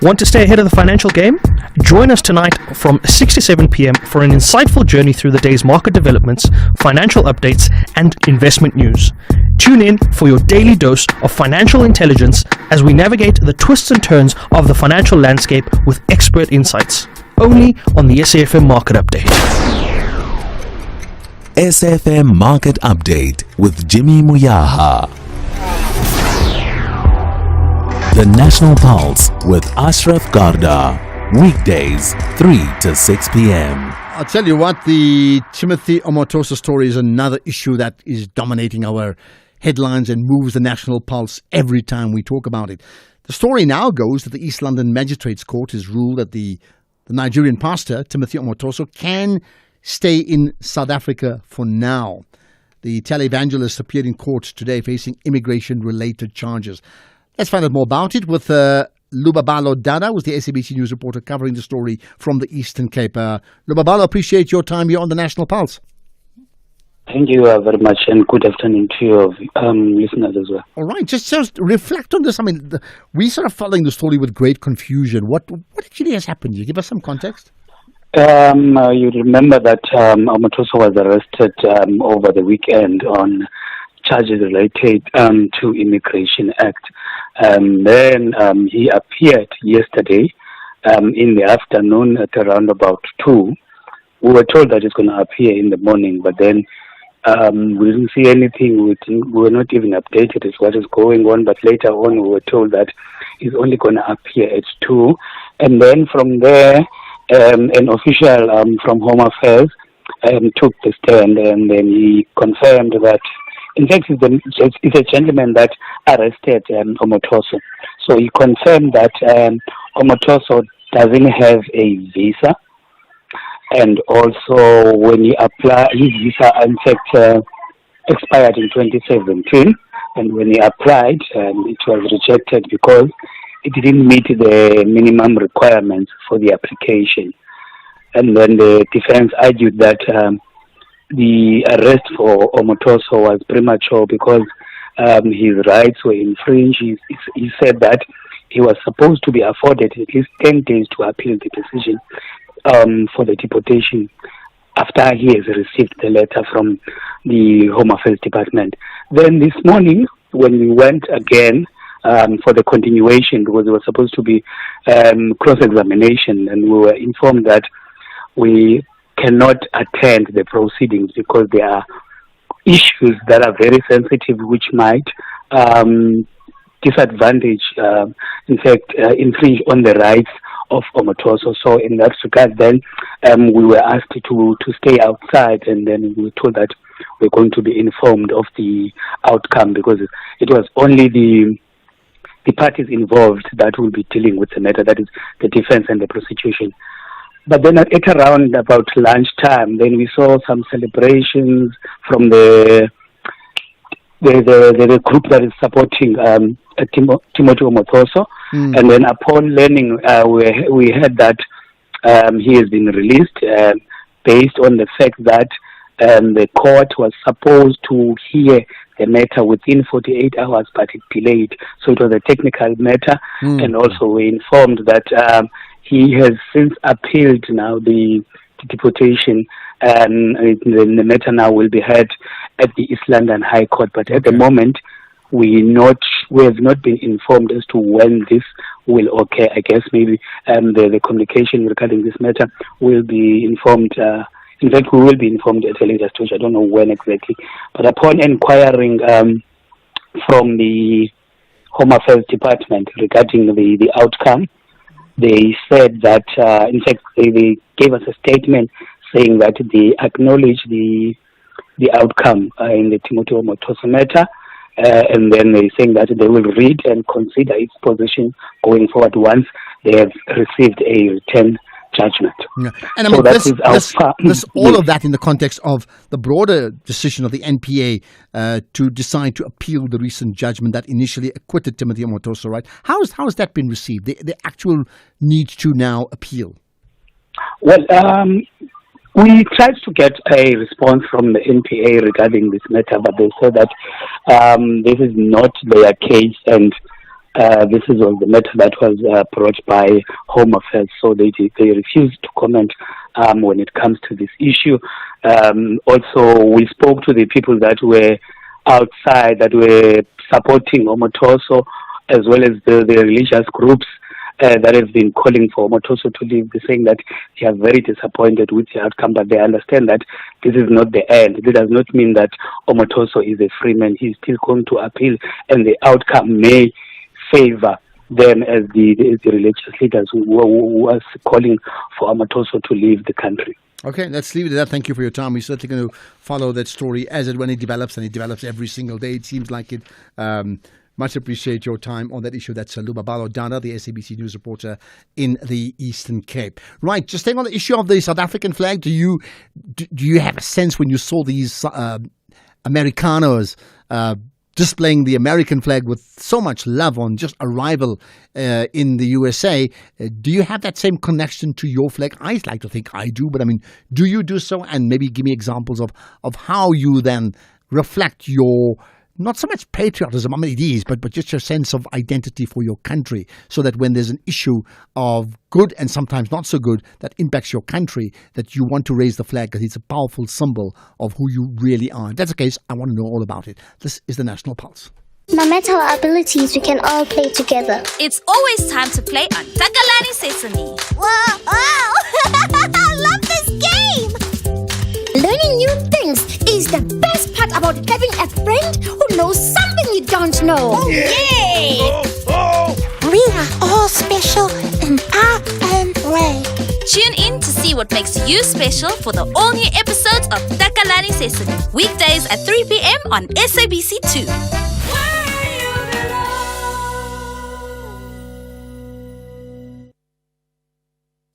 Want to stay ahead of the financial game? Join us tonight from 6 to 7 p.m. for an insightful journey through the day's market developments, financial updates, and investment news. Tune in for your daily dose of financial intelligence as we navigate the twists and turns of the financial landscape with expert insights. Only on the SAFM Market Update. SAFM Market Update with Jimmy Muyaha. The National Pulse with Ashraf Garda. Weekdays, 3 to 6 p.m. I'll tell you what, the Timothy Omotoso story is another issue that is dominating our headlines and moves the National Pulse every time we talk about it. The story now goes that the East London Magistrates Court has ruled that the Nigerian pastor, Timothy Omotoso, can stay in South Africa for now. The televangelist appeared in court today facing immigration-related charges. Let's find out more about it with Lubabalo Dada, who's the SABC News reporter covering the story from the Eastern Cape. Lubabalo, appreciate your time here on the National Pulse. Thank you very much, and good afternoon to your listeners as well. All right, just reflect on this. I mean, we sort of following the story with great confusion. What actually has happened? You give us some context. You remember that Omotoso was arrested over the weekend on charges related to Immigration Act. Then he appeared yesterday in the afternoon at around about 2. We were told that he's going to appear in the morning, but then we didn't see anything. We were not even updated as what is going on, but later on we were told that he's only going to appear at 2. And then from there, an official from Home Affairs took the stand, and then he confirmed that, in fact, it's a gentleman that arrested Omotoso. So he confirmed that Omotoso doesn't have a visa, and also when he applied, his visa in fact expired in 2017, and when he applied, it was rejected because it didn't meet the minimum requirements for the application. And then the defense argued that the arrest for Omotoso was premature because his rights were infringed. He said that he was supposed to be afforded at least 10 days to appeal the decision for the deportation after he has received the letter from the Home Affairs Department. Then this morning, when we went again for the continuation, because it was supposed to be cross-examination, and we were informed that we cannot attend the proceedings because there are issues that are very sensitive which might disadvantage, infringe on the rights of Omotoso. So in that regard, then we were asked to stay outside, and then we were told that we're going to be informed of the outcome, because it was only the parties involved that will be dealing with the matter, that is the defense and the prosecution. But then at around about lunchtime, then we saw some celebrations from the group that is supporting Timothy Omotoso. And then upon learning, we heard that he has been released based on the fact that the court was supposed to hear the matter within 48 hours, but it delayed. So it was a technical matter. And also we informed that he has since appealed now the deportation, and the matter now will be heard at the East London High Court. But at the moment, we have not been informed as to when this will occur. I guess maybe the communication regarding this matter will be informed. In fact, we will be informed at a later stage. I don't know when exactly. But upon inquiring from the Home Affairs Department regarding the outcome, they said that, in fact, they gave us a statement saying that they acknowledge the outcome in the Timothy Omotoso matter, and then they're saying that they will read and consider its position going forward once they have received a written judgment. Yeah. And I So mean, that this all of that in the context of the broader decision of the NPA to decide to appeal the recent judgment that initially acquitted Timothy Omotoso, right? How has that been received? The actual need to now appeal. Well, we tried to get a response from the NPA regarding this matter, but they said that this is not their case, and this is the matter that was brought by Home Affairs, so they refused to comment when it comes to this issue. Also, we spoke to the people that were outside, that were supporting Omotoso, as well as the religious groups that have been calling for Omotoso to leave. They're saying that they are very disappointed with the outcome, but they understand that this is not the end. It does not mean that Omotoso is a free man. He's still going to appeal, and the outcome may favor them as the religious leaders who was calling for Omotoso to leave the country. Okay, let's leave it at that. Thank you for your time. We're certainly going to follow that story when it develops, and it develops every single day. It seems like it. Much appreciate your time on that issue. That's Lubabalo Dana, the SABC News reporter in the Eastern Cape. Right, just staying on the issue of the South African flag, do you have a sense when you saw these Americanos displaying the American flag with so much love on just arrival in the USA, do you have that same connection to your flag? I like to think I do, but I mean, do you do so? And maybe give me examples of how you then reflect your, not so much patriotism, I mean it is, but just your sense of identity for your country, so that when there's an issue of good and sometimes not so good that impacts your country, that you want to raise the flag because it's a powerful symbol of who you really are. If that's the case, I want to know all about it. This is the National Pulse. No matter our abilities, we can all play together. It's always time to play on Takalani Sesame. Wow! I love this game! Learning new things is the best part about having a friend who knows something you don't know. Oh, yay! We are all special in our own way. Tune in to see what makes you special for the all-new episodes of Takalani Sesame. Weekdays at 3 p.m. on SABC 2.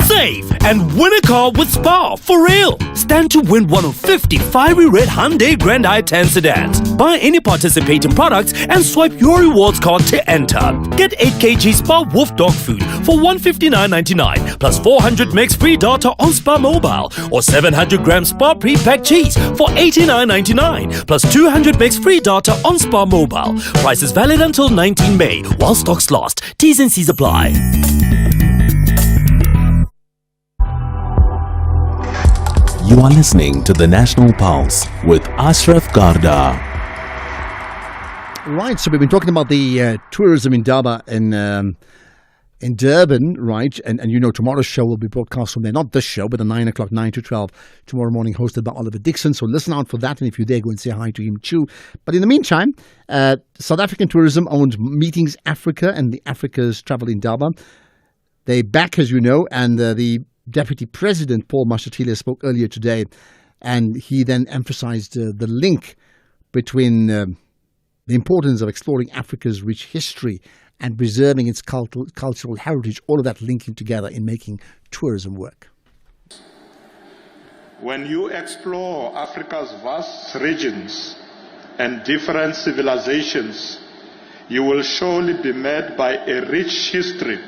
Save and win a car with Spar for real. Stand to win one of 50 fiery red Hyundai Grand i10 sedans. Buy any participating products and swipe your rewards card to enter. Get 8 kg Spar Wolf dog food for $159.99 plus 400 megs free data on Spar Mobile, or 700 grams Spar pre-packed cheese for $89.99 plus 200 megs free data on Spar Mobile. Price is valid until 19 May while stocks last. T's and C's apply. You are listening to the National Pulse with Ashraf Garda. Right, so we've been talking about the tourism in Durban, in Durban, right? And you know, tomorrow's show will be broadcast from there. Not this show, but the 9 o'clock, 9 to 12, tomorrow morning, hosted by Oliver Dixon. So listen out for that. And if you're there, go and say hi to him too. But in the meantime, South African Tourism owned Meetings Africa and the Africa's Travel in Durban. They're back, as you know, and the Deputy President, Paul Mashatile, spoke earlier today. And he then emphasized the link between the importance of exploring Africa's rich history and preserving its cultural heritage, all of that linking together in making tourism work. When you explore Africa's vast regions and different civilizations, you will surely be met by a rich history,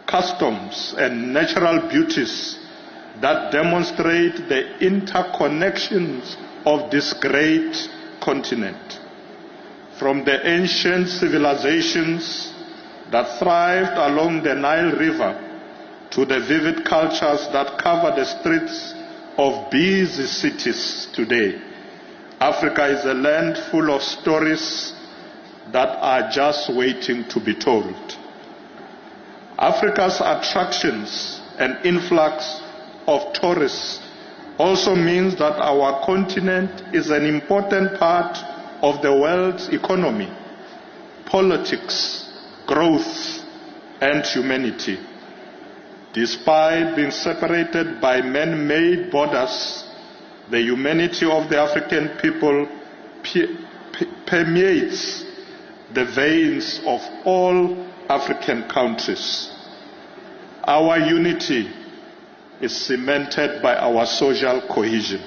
customs, and natural beauties that demonstrate the interconnections of this great continent. From the ancient civilizations that thrived along the Nile River to the vivid cultures that cover the streets of busy cities today, Africa is a land full of stories that are just waiting to be told. Africa's attractions and influx of tourists also means that our continent is an important part of the world's economy, politics, growth, and humanity. Despite being separated by man-made borders, the humanity of the African people permeates the veins of all African countries. Our unity is cemented by our social cohesion.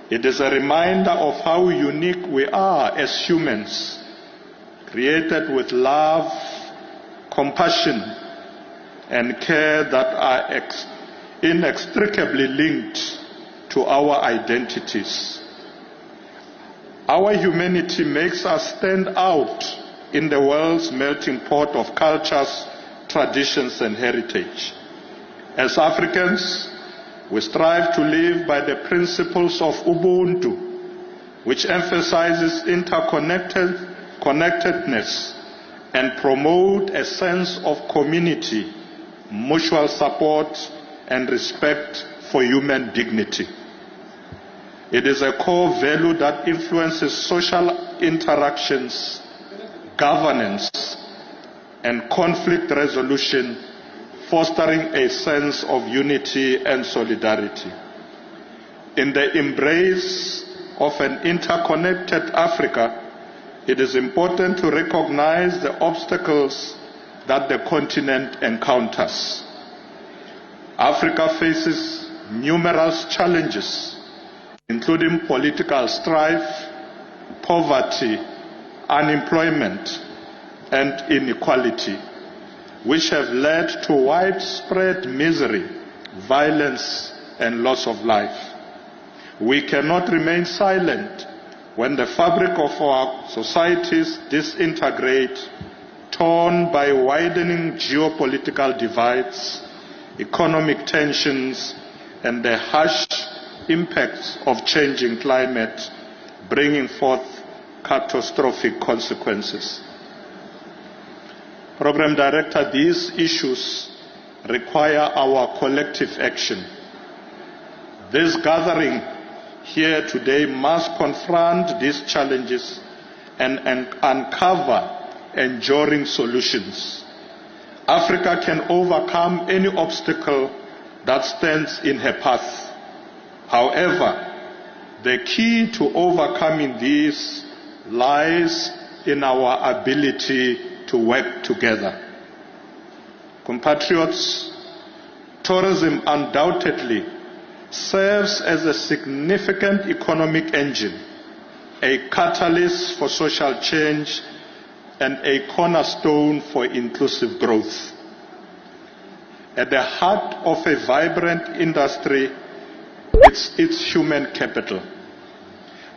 It is a reminder of how unique we are as humans, created with love, compassion, and care that are inextricably linked to our identities. Our humanity makes us stand out in the world's melting pot of cultures, traditions, and heritage. As Africans, we strive to live by the principles of Ubuntu, which emphasizes interconnectedness and promote a sense of community, mutual support, and respect for human dignity. It is a core value that influences social interactions, governance, and conflict resolution, fostering a sense of unity and solidarity. In the embrace of an interconnected Africa, it is important to recognize the obstacles that the continent encounters. Africa faces numerous challenges, including political strife, poverty, unemployment, and inequality, which have led to widespread misery, violence, and loss of life. We cannot remain silent when the fabric of our societies disintegrate, torn by widening geopolitical divides, economic tensions, and the harsh impacts of changing climate, bringing forth catastrophic consequences. Program Director, these issues require our collective action. This gathering here today must confront these challenges and uncover enduring solutions. Africa can overcome any obstacle that stands in her path. However, the key to overcoming these lies in our ability to work together. Compatriots, tourism undoubtedly serves as a significant economic engine, a catalyst for social change, and a cornerstone for inclusive growth. At the heart of a vibrant industry, it's human capital.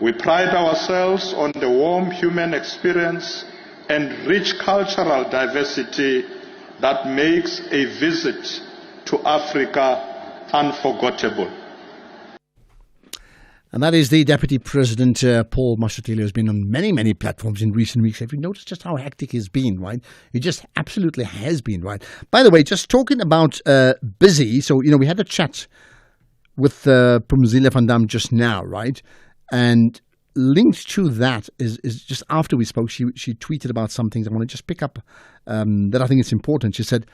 We pride ourselves on the warm human experience and rich cultural diversity that makes a visit to Africa unforgettable. And that is the Deputy President, Paul Mashatile, who's been on many, many platforms in recent weeks. Have you noticed just how hectic he's been, right? He just absolutely has been, right? By the way, just talking about busy, so, we had a chat with Phumzile van Dam just now, right? And linked to that is just after we spoke, she tweeted about some things I want to just pick up that I think is important. She said,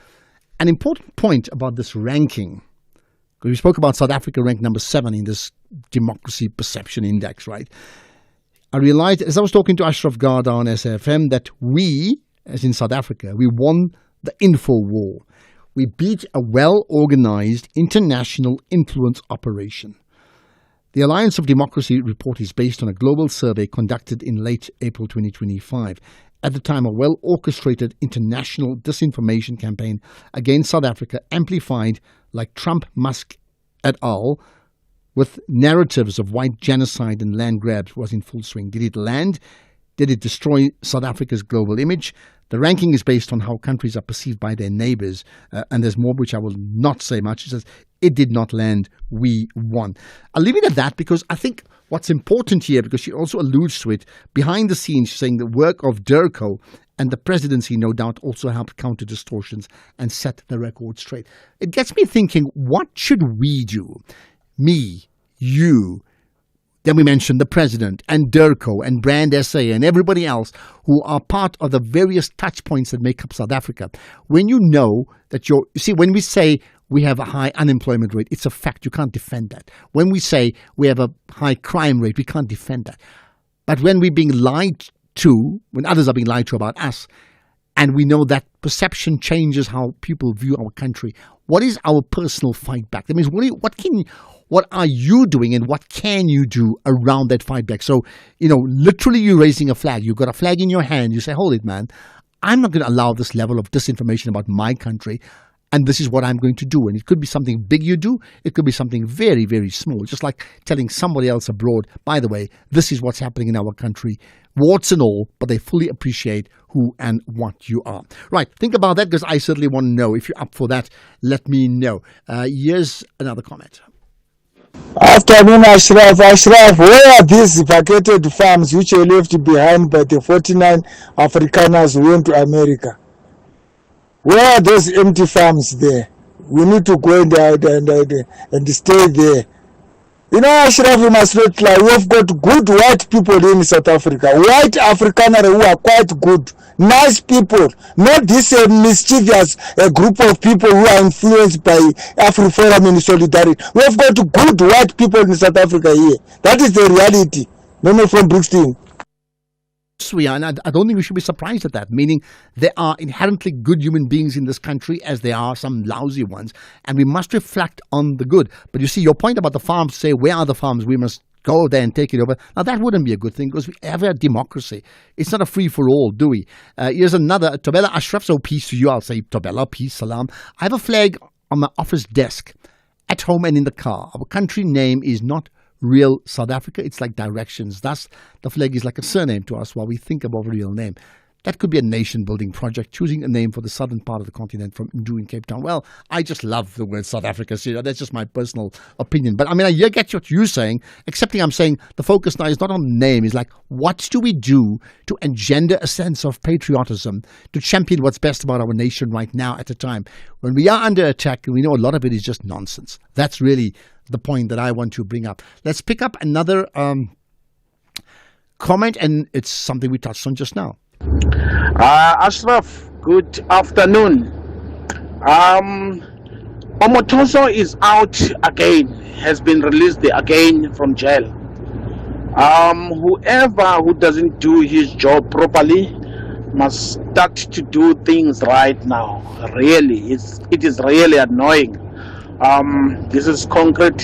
an important point about this ranking, because we spoke about South Africa ranked number 7 in this democracy perception index, right? I realized as I was talking to Ashraf Garda on SAFM that we, as in South Africa, we won the info war. We beat a well-organized international influence operation. The Alliance of Democracy report is based on a global survey conducted in late April 2025. At the time, a well-orchestrated international disinformation campaign against South Africa, amplified like Trump, Musk et al., with narratives of white genocide and land grabs, was in full swing. Did it land? Did it destroy South Africa's global image? The ranking is based on how countries are perceived by their neighbors, and there's more which I will not say much. It says, it did not land, we won. I'll leave it at that because I think what's important here, because she also alludes to it, behind the scenes, she's saying the work of DIRCO and the presidency no doubt also helped counter distortions and set the record straight. It gets me thinking, what should we do? Me, you, then we mentioned the president and DIRCO and Brand SA and everybody else who are part of the various touch points that make up South Africa. When you know that you see, when we say we have a high unemployment rate, it's a fact. You can't defend that. When we say we have a high crime rate, we can't defend that. But when we're being lied to, when others are being lied to about us, and we know that perception changes how people view our country, what is our personal fight back? That means what are you doing and what can you do around that fight back? So, literally you're raising a flag. You've got a flag in your hand. You say, hold it, man. I'm not going to allow this level of disinformation about my country. And this is what I'm going to do. And it could be something big you do. It could be something very, very small. Just like telling somebody else abroad, by the way, this is what's happening in our country. Warts and all, but they fully appreciate who and what you are. Right, think about that because I certainly want to know. If you're up for that, let me know. Here's another comment. Afternoon, Ashraf. Ashraf, where are these vacated farms which were left behind by the 49 Afrikaners who went to America? Where are those empty farms there? We need to go and stay there. Ashraf, you must not lie. We have got good white people in South Africa. White Afrikaners who are quite good. Nice people. Not this mischievous group of people who are influenced by AfriForum and Solidarity. We have got good white people in South Africa here. That is the reality. Memo from Brixton. We are, and I don't think we should be surprised at that, meaning there are inherently good human beings in this country as there are some lousy ones, and we must reflect on the good. But you see, your point about the farms, say, where are the farms? We must go there and take it over. Now, that wouldn't be a good thing because we have a democracy. It's not a free-for-all, do we? Here's another, Tobela Ashraf, so peace to you. I'll say Tobela, peace, salam. I have a flag on my office desk, at home and in the car. Our country name is not real South Africa. It's like directions. Thus, the flag is like a surname to us while we think about a real name. That could be a nation-building project, choosing a name for the southern part of the continent from Ndu in Cape Town. Well, I just love the word South Africa. So that's just my personal opinion. But I mean, I get what you're saying, excepting I'm saying the focus now is not on the name. It's like, what do we do to engender a sense of patriotism, to champion what's best about our nation right now at a time when we are under attack and we know a lot of it is just nonsense. That's really the point that I want to bring up. Let's pick up another comment, and it's something we touched on just now. Ashraf, good afternoon. Omotoso is out again, has been released again from jail. Whoever who doesn't do his job properly must start to do things right now. Really, it is really annoying. This is Concrete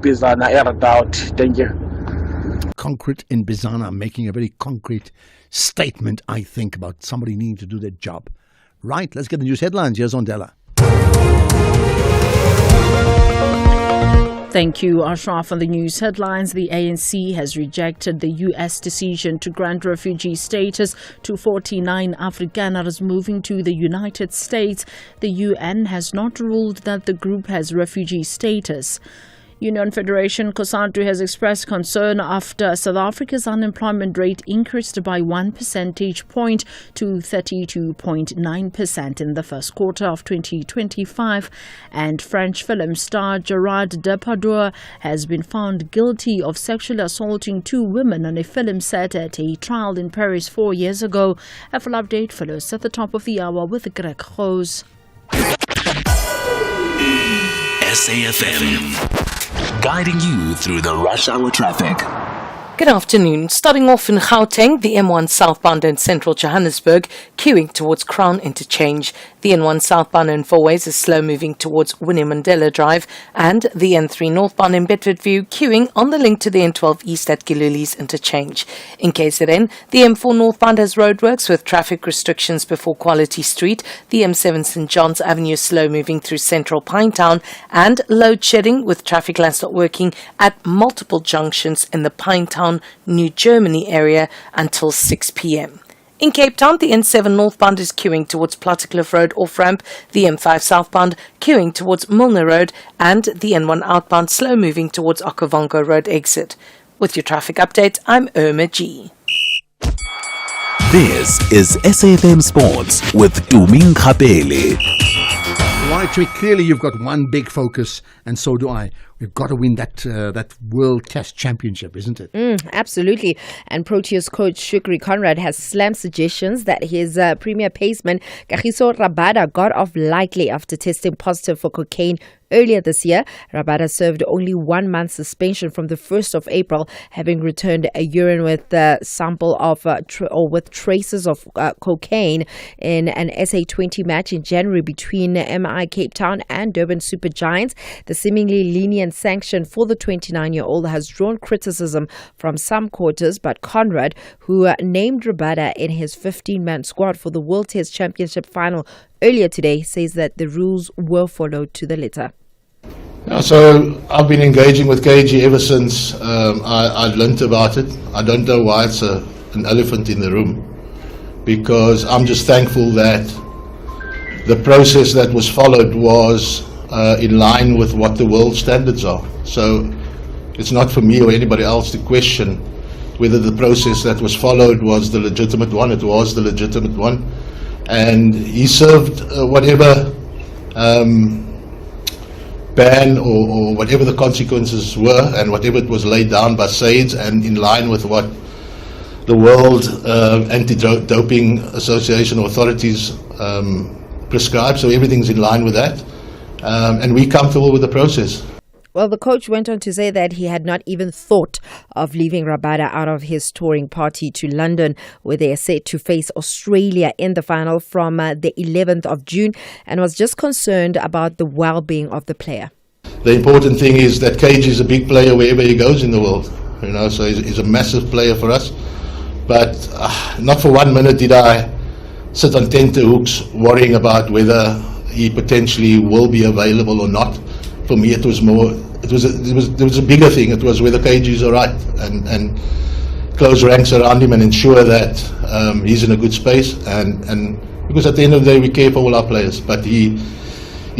Bizana Erdout. Thank you. Concrete in Bizana making a very concrete statement, I think, about somebody needing to do their job. Right, let's get the news headlines. Here's Ondela. Thank you, Ashraf. On the news headlines, the ANC has rejected the U.S. decision to grant refugee status to 49 Afrikaners moving to the United States. The UN has not ruled that the group has refugee status. Union Federation COSATU has expressed concern after South Africa's unemployment rate increased by 1 percentage point to 32.9% in the first quarter of 2025. And French film star Gerard Depardieu has been found guilty of sexually assaulting 2 women on a film set at a trial in Paris 4 years ago. A full update follows at the top of the hour with Greg Rose. SAFM, guiding you through the rush hour traffic. Good afternoon. Starting off in Gauteng, the M1 southbound in central Johannesburg, queuing towards Crown Interchange. The N1 southbound in Fourways is slow moving towards Winnie Mandela Drive, and the N3 northbound in Bedfordview, queuing on the link to the N12 east at Giluli's Interchange. In KZN, the M4 northbound has roadworks with traffic restrictions before Quality Street. The M7 St. John's Avenue is slow moving through central Pinetown, and load shedding with traffic lights not working at multiple junctions in the Pinetown, New Germany area until 6 p.m. In Cape Town, the N7 northbound is queuing towards Plattekloof Road off-ramp, the M5 southbound queuing towards Milner Road, and the N1 outbound slow moving towards Okavango Road exit. With your traffic update, I'm Irma G. This is SAFM Sports with Tumi Nkgapele. Right, Trick, clearly you've got one big focus, and so do I. We've got to win that World Test Championship, isn't it? Absolutely. And Proteas coach Shukri Conrad has slammed suggestions that his premier paceman, Kagiso Rabada, got off lightly after testing positive for cocaine earlier this year. Rabada served only 1 month suspension from the 1st of April, having returned a urine with a sample of with traces of cocaine in an SA20 match in January between MI Cape Town and Durban Super Giants. The seemingly lenient sanction for the 29-year-old has drawn criticism from some quarters, but Conrad, who named Rabada in his 15-man squad for the World Test Championship final earlier today, says that the rules were followed to the letter. Yeah, so I've been engaging with KG ever since I learnt about it. I don't know why it's an elephant in the room, because I'm just thankful that the process that was followed was in line with what the world standards are. So it's not for me or anybody else to question whether the process that was followed was the legitimate one. It was the legitimate one. And he served whatever ban or whatever the consequences were, and whatever it was laid down by SAIDS and in line with what the World Anti-Doping Association authorities prescribed. So everything's in line with that. And we're comfortable with the process. Well, the coach went on to say that he had not even thought of leaving Rabada out of his touring party to London, where they are set to face Australia in the final from the 11th of June, and was just concerned about the well-being of the player. The important thing is that KG is a big player wherever he goes in the world. You know, so he's a massive player for us. But not for 1 minute did I sit on tenterhooks worrying about whether he potentially will be available or not. For me, it was more. There was a bigger thing. It was whether KG is all right, and close ranks around him and ensure that he's in a good space. And because at the end of the day, we care for all our players. But he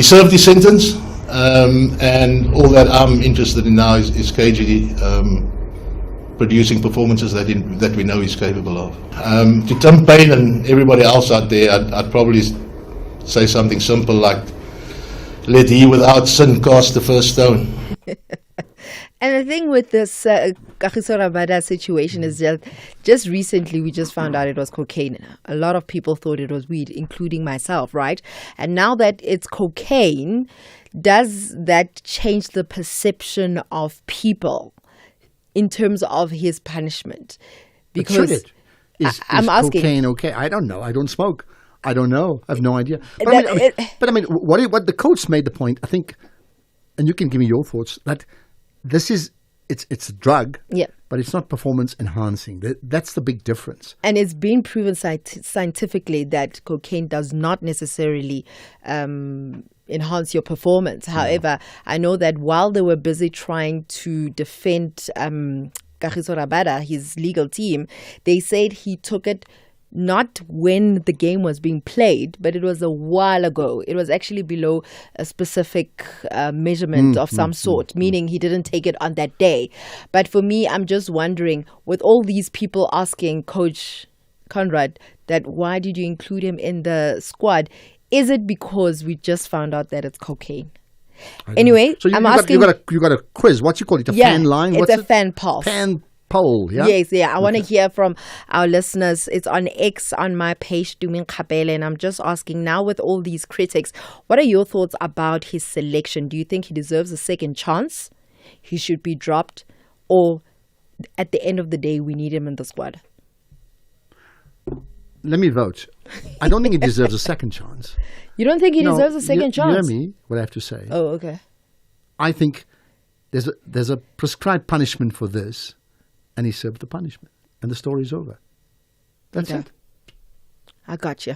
served his sentence, and all that I'm interested in now is KG producing performances that we know he's capable of. To Tim Payne and everybody else out there, I'd probably say something simple like, let he without sin cast the first stone. And the thing with this Kagiso Rabada situation is just recently we just found out it was cocaine. A lot of people thought it was weed, including myself, right? And now that it's cocaine, does that change the perception of people in terms of his punishment? Because I'm asking, cocaine okay? I don't know. I don't smoke. I don't know. I have no idea. But I mean, what the coach made the point, I think, and you can give me your thoughts, that this is it's a drug, but it's not performance enhancing. That's the big difference. And it's been proven scientifically that cocaine does not necessarily enhance your performance. However, I know that while they were busy trying to defend Kagiso Rabada, his legal team, they said he took it not when the game was being played, but it was a while ago. It was actually below a specific measurement of some sort, meaning he didn't take it on that day. But for me, I'm just wondering, with all these people asking Coach Conrad that why did you include him in the squad, is it because we just found out that it's cocaine? Anyway, so I'm asking. You got a quiz. What you call it? A fan line? It's a fan pulse. Fan poll. Yeah. Yes. I want to hear from our listeners. It's on X on my page, Dumin Kapele, and I'm just asking now, with all these critics, what are your thoughts about his selection? Do you think he deserves a second chance? He should be dropped, or at the end of the day, we need him in the squad? Let me vote. I don't think he deserves a second chance. You don't think he deserves a second chance? You hear me, what I have to say. Oh, okay. I think there's a prescribed punishment for this, and he served the punishment, and the story's over. That's it. I got you.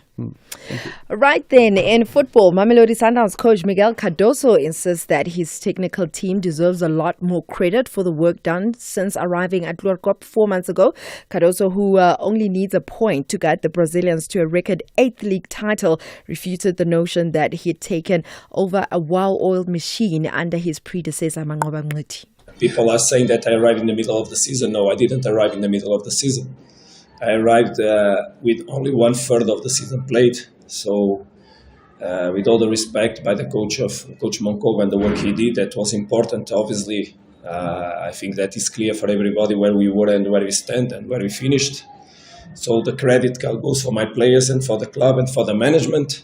Right then, in football, Mamelodi Sundowns coach Miguel Cardoso insists that his technical team deserves a lot more credit for the work done since arriving at Lorkop 4 months ago. Cardoso, who only needs a point to guide the Brazilians to a record 8th league title, refuted the notion that he'd taken over a well-oiled machine under his predecessor, Manqoba Mngqithi. People are saying that I arrived in the middle of the season. No, I didn't arrive in the middle of the season. I arrived with only 1/3 of the season played. So, with all the respect by the Coach Manqoba and the work he did, that was important. Obviously, I think that is clear for everybody where we were and where we stand and where we finished. So the credit goes for my players and for the club and for the management.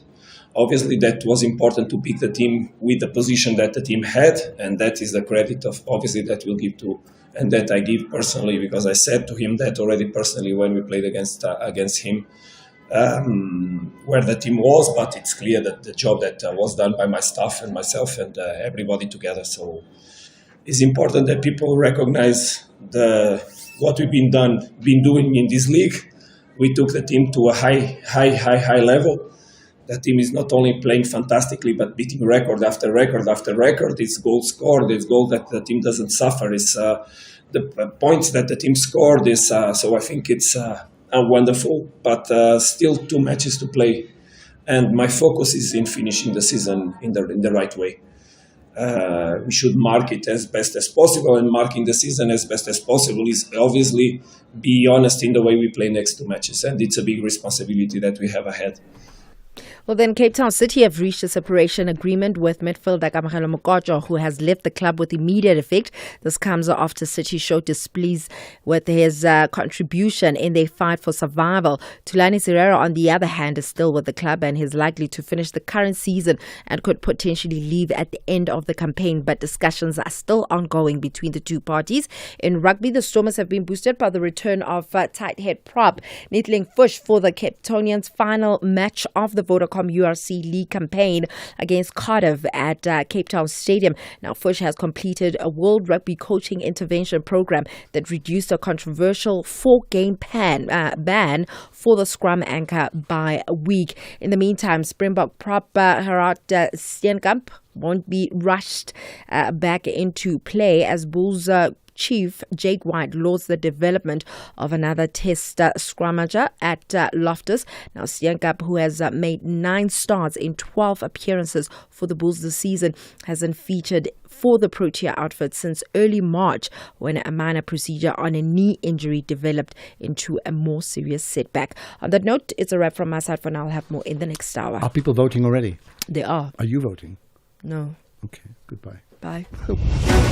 Obviously, that was important to pick the team with the position that the team had, and that is the credit of obviously that we'll give to. And that I give personally, because I said to him that already personally when we played against him, where the team was. But it's clear that the job that was done by my staff and myself and everybody together. So it's important that people recognize what we've been doing in this league. We took the team to a high level. The team is not only playing fantastically, but beating record after record after record. It's goals scored. It's goal that the team doesn't suffer. It's the points that the team scored. So I think it's wonderful, but still 2 matches to play. And my focus is in finishing the season in the right way. We should mark it as best as possible, and marking the season as best as possible is obviously be honest in the way we play next 2 matches. And it's a big responsibility that we have ahead. Well, then Cape Town City have reached a separation agreement with midfielder Kamohelo Mokotjo, who has left the club with immediate effect. This comes after City showed displeased with his contribution in their fight for survival. Thulani Serero, on the other hand, is still with the club and is likely to finish the current season and could potentially leave at the end of the campaign. But discussions are still ongoing between the two parties. In rugby, the Stormers have been boosted by the return of tight head prop Neetling Fush for the Cape Townians' final match of the Vodacom URC League campaign against Cardiff at Cape Town Stadium. Now, Fush has completed a World Rugby Coaching Intervention Program that reduced a controversial 4-game ban for the scrum anchor by a week. In the meantime, Springbok prop Gerard Steenkamp won't be rushed back into play as Bulls Chief Jake White lauds the development of another test scrummager at Loftus. Now, Steenkamp, who has made 9 starts in 12 appearances for the Bulls this season, hasn't featured for the Protea outfit since early March, when a minor procedure on a knee injury developed into a more serious setback. On that note, it's a wrap from my side for now. I'll have more in the next hour. Are people voting already? They are. Are you voting? No. Okay, goodbye. Bye.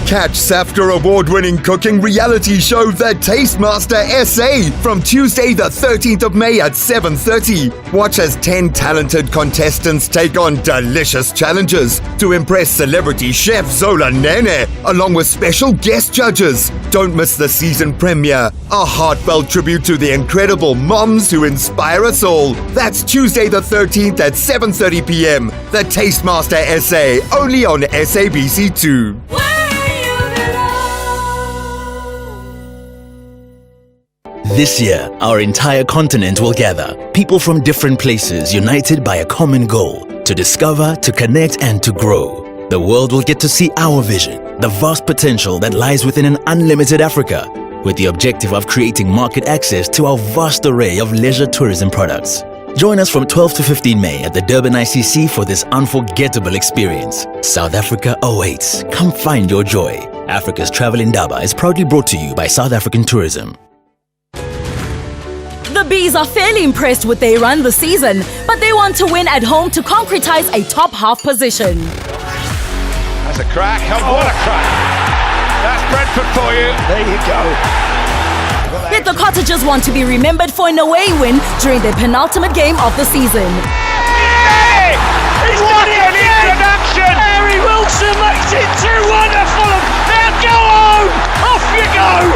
Catch SAFTA award-winning cooking reality show The Tastemaster SA from Tuesday the 13th of May at 7:30. Watch as 10 talented contestants take on delicious challenges to impress celebrity chef Zola Nene, along with special guest judges. Don't miss the season premiere, a heartfelt tribute to the incredible moms who inspire us all. That's Tuesday the 13th at 7:30 p.m. The Tastemaster SA, only on SABC2. This year, our entire continent will gather. People from different places united by a common goal. To discover, to connect, and to grow. The world will get to see our vision, the vast potential that lies within an unlimited Africa, with the objective of creating market access to our vast array of leisure tourism products. Join us from 12 to 15 May at the Durban ICC for this unforgettable experience. South Africa awaits. Come find your joy. Africa's Travel Indaba is proudly brought to you by South African Tourism. The Bees are fairly impressed with their run this season, but they want to win at home to concretize a top half position. That's a crack. Oh, what a crack. That's Brentford for you. There you go. Yet the Cottagers want to be remembered for an away win during their penultimate game of the season. Hey! He's what an introduction! Harry Wilson makes it 2-1 to Fulham. Now go home! Off you go!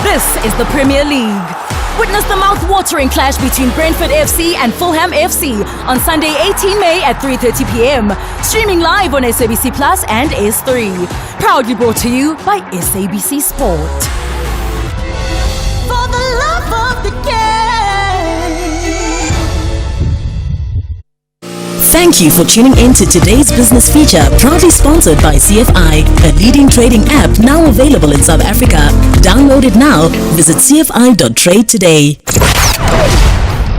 This is the Premier League. Witness the mouth-watering clash between Brentford FC and Fulham FC on Sunday 18 May at 3:30 p.m. Streaming live on SABC Plus and S3. Proudly brought to you by SABC Sport. For the love of the game. Thank you for tuning in to today's business feature, proudly sponsored by CFI, a leading trading app now available in South Africa. Download it now. Visit cfi.trade today.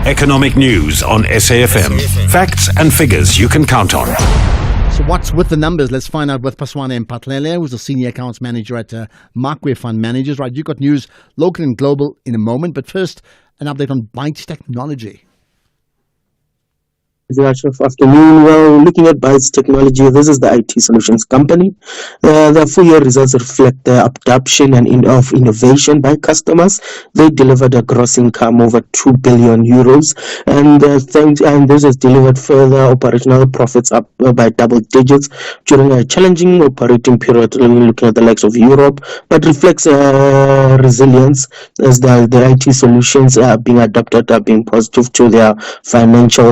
Economic news on SAFM. Facts and figures you can count on. So what's with the numbers? Let's find out with Paswane Mpatlele, who's the Senior Accounts Manager at Markway Fund Managers. Right, you've got news local and global in a moment, but first, an update on Bytes Technology. Good afternoon. Well, looking at Bytes Technology, this is the IT solutions company. The full year results reflect the adoption and of innovation by customers. They delivered a gross income over 2 billion euros, and this has delivered further operational profits up by double digits during a challenging operating period. Looking at the likes of Europe, but reflects resilience as the IT solutions are being adopted, are being positive to their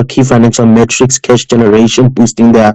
key financial metrics, cash generation, boosting their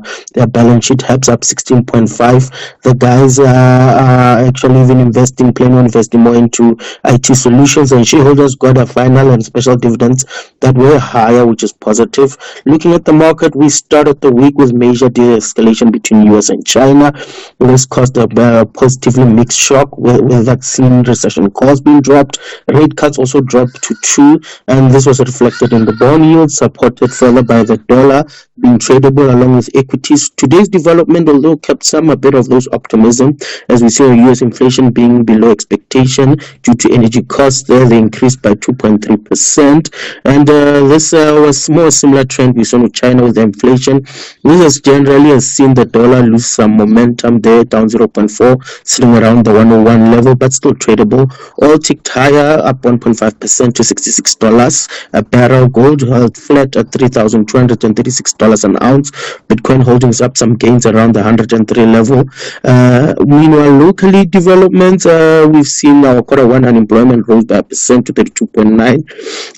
balance sheet. HEPS up 16.5. The guys are actually even planning on investing more into IT solutions, and shareholders got a final and special dividends that were higher, which is positive. Looking at the market, we started the week with major de-escalation between US and China. This caused a positively mixed shock with vaccine recession calls being dropped. Rate cuts also dropped to 2, and this was reflected in the bond yield, supported further by the dollar being tradable along with equities. Today's development, although, kept a bit of those optimism, as we see US inflation being below expectation due to energy costs. They increased by 2.3%, and this was more similar trend we saw with China with the inflation. This has generally seen the dollar lose some momentum there, down 0.4, sitting around the 101 level, but still tradable. Oil ticked higher, up 1.5% to $66 a barrel. Gold held flat at $3,236 an ounce. Bitcoin holdings up some gains around the 103 level. Meanwhile, locally developments, we've seen our Q1 unemployment rose by 1% to 32.9,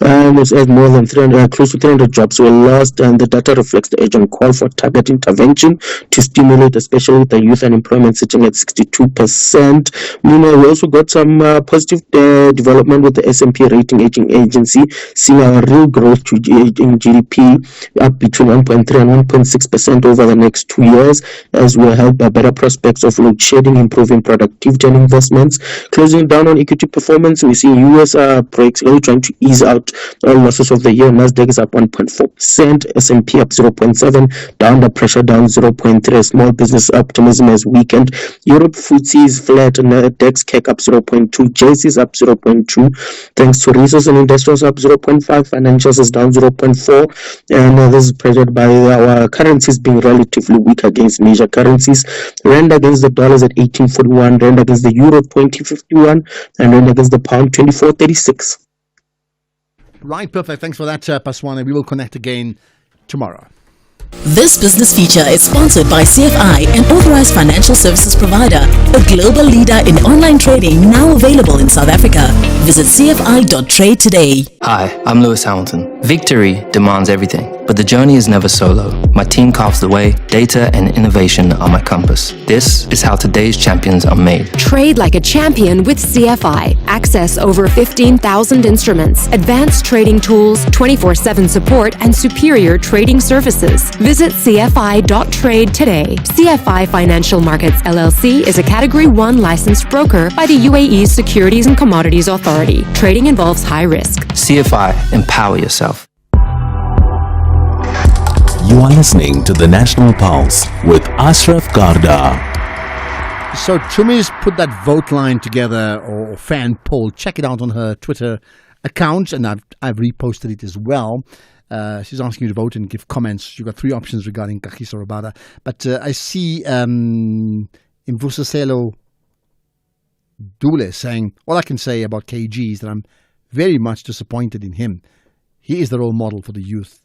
and as more than close to 300 jobs were lost, and the data reflects the urgent call for target intervention to stimulate, especially the youth unemployment sitting at 62%. Meanwhile, we also got some positive development with the S&P rating agency, seeing our real growth in GDP up between 1.3 and 1.6% over the next 2 years, as we're helped by better prospects of load shedding, improving productivity and investments. Closing down on equity performance, we see US breaks really trying to ease out all losses of the year. Nasdaq is up 1.4%, S&P up 0.7%, down the pressure down 0.3%. Small business optimism has weakened. Europe FTSE is flat, and DAX CAC up 0.2%, JSE is up 0.2%, thanks to resources and industrials up 0.5%, financials is down 0.4%, and this is pressured by our currencies being relatively weak against major currencies. Rand against the dollar is at 18.41, Rand against the euro 20.51, and Rand against the pound 24.36. Right, perfect. Thanks for that, Paswane. We will connect again tomorrow. This business feature is sponsored by CFI, an authorized financial services provider, a global leader in online trading now available in South Africa. Visit cfi.trade today. Hi, I'm Lewis Hamilton. Victory demands everything. But the journey is never solo. My team carves the way, data and innovation are my compass. This is how today's champions are made. Trade like a champion with CFI. Access over 15,000 instruments, advanced trading tools, 24/7 support, and superior trading services. Visit CFI.trade today. CFI Financial Markets LLC is a Category 1 licensed broker by the UAE Securities and Commodities Authority. Trading involves high risk. CFI, empower yourself. You are listening to the National Pulse with Ashraf Garda. So Chumi's put that vote line together, or fan poll. Check it out on her Twitter account, and I've reposted it as well. She's asking you to vote and give comments. You've got 3 options regarding Kagiso Rabada. But I see Mvusiselo Dule saying, all I can say about KG is that I'm very much disappointed in him. He is the role model for the youth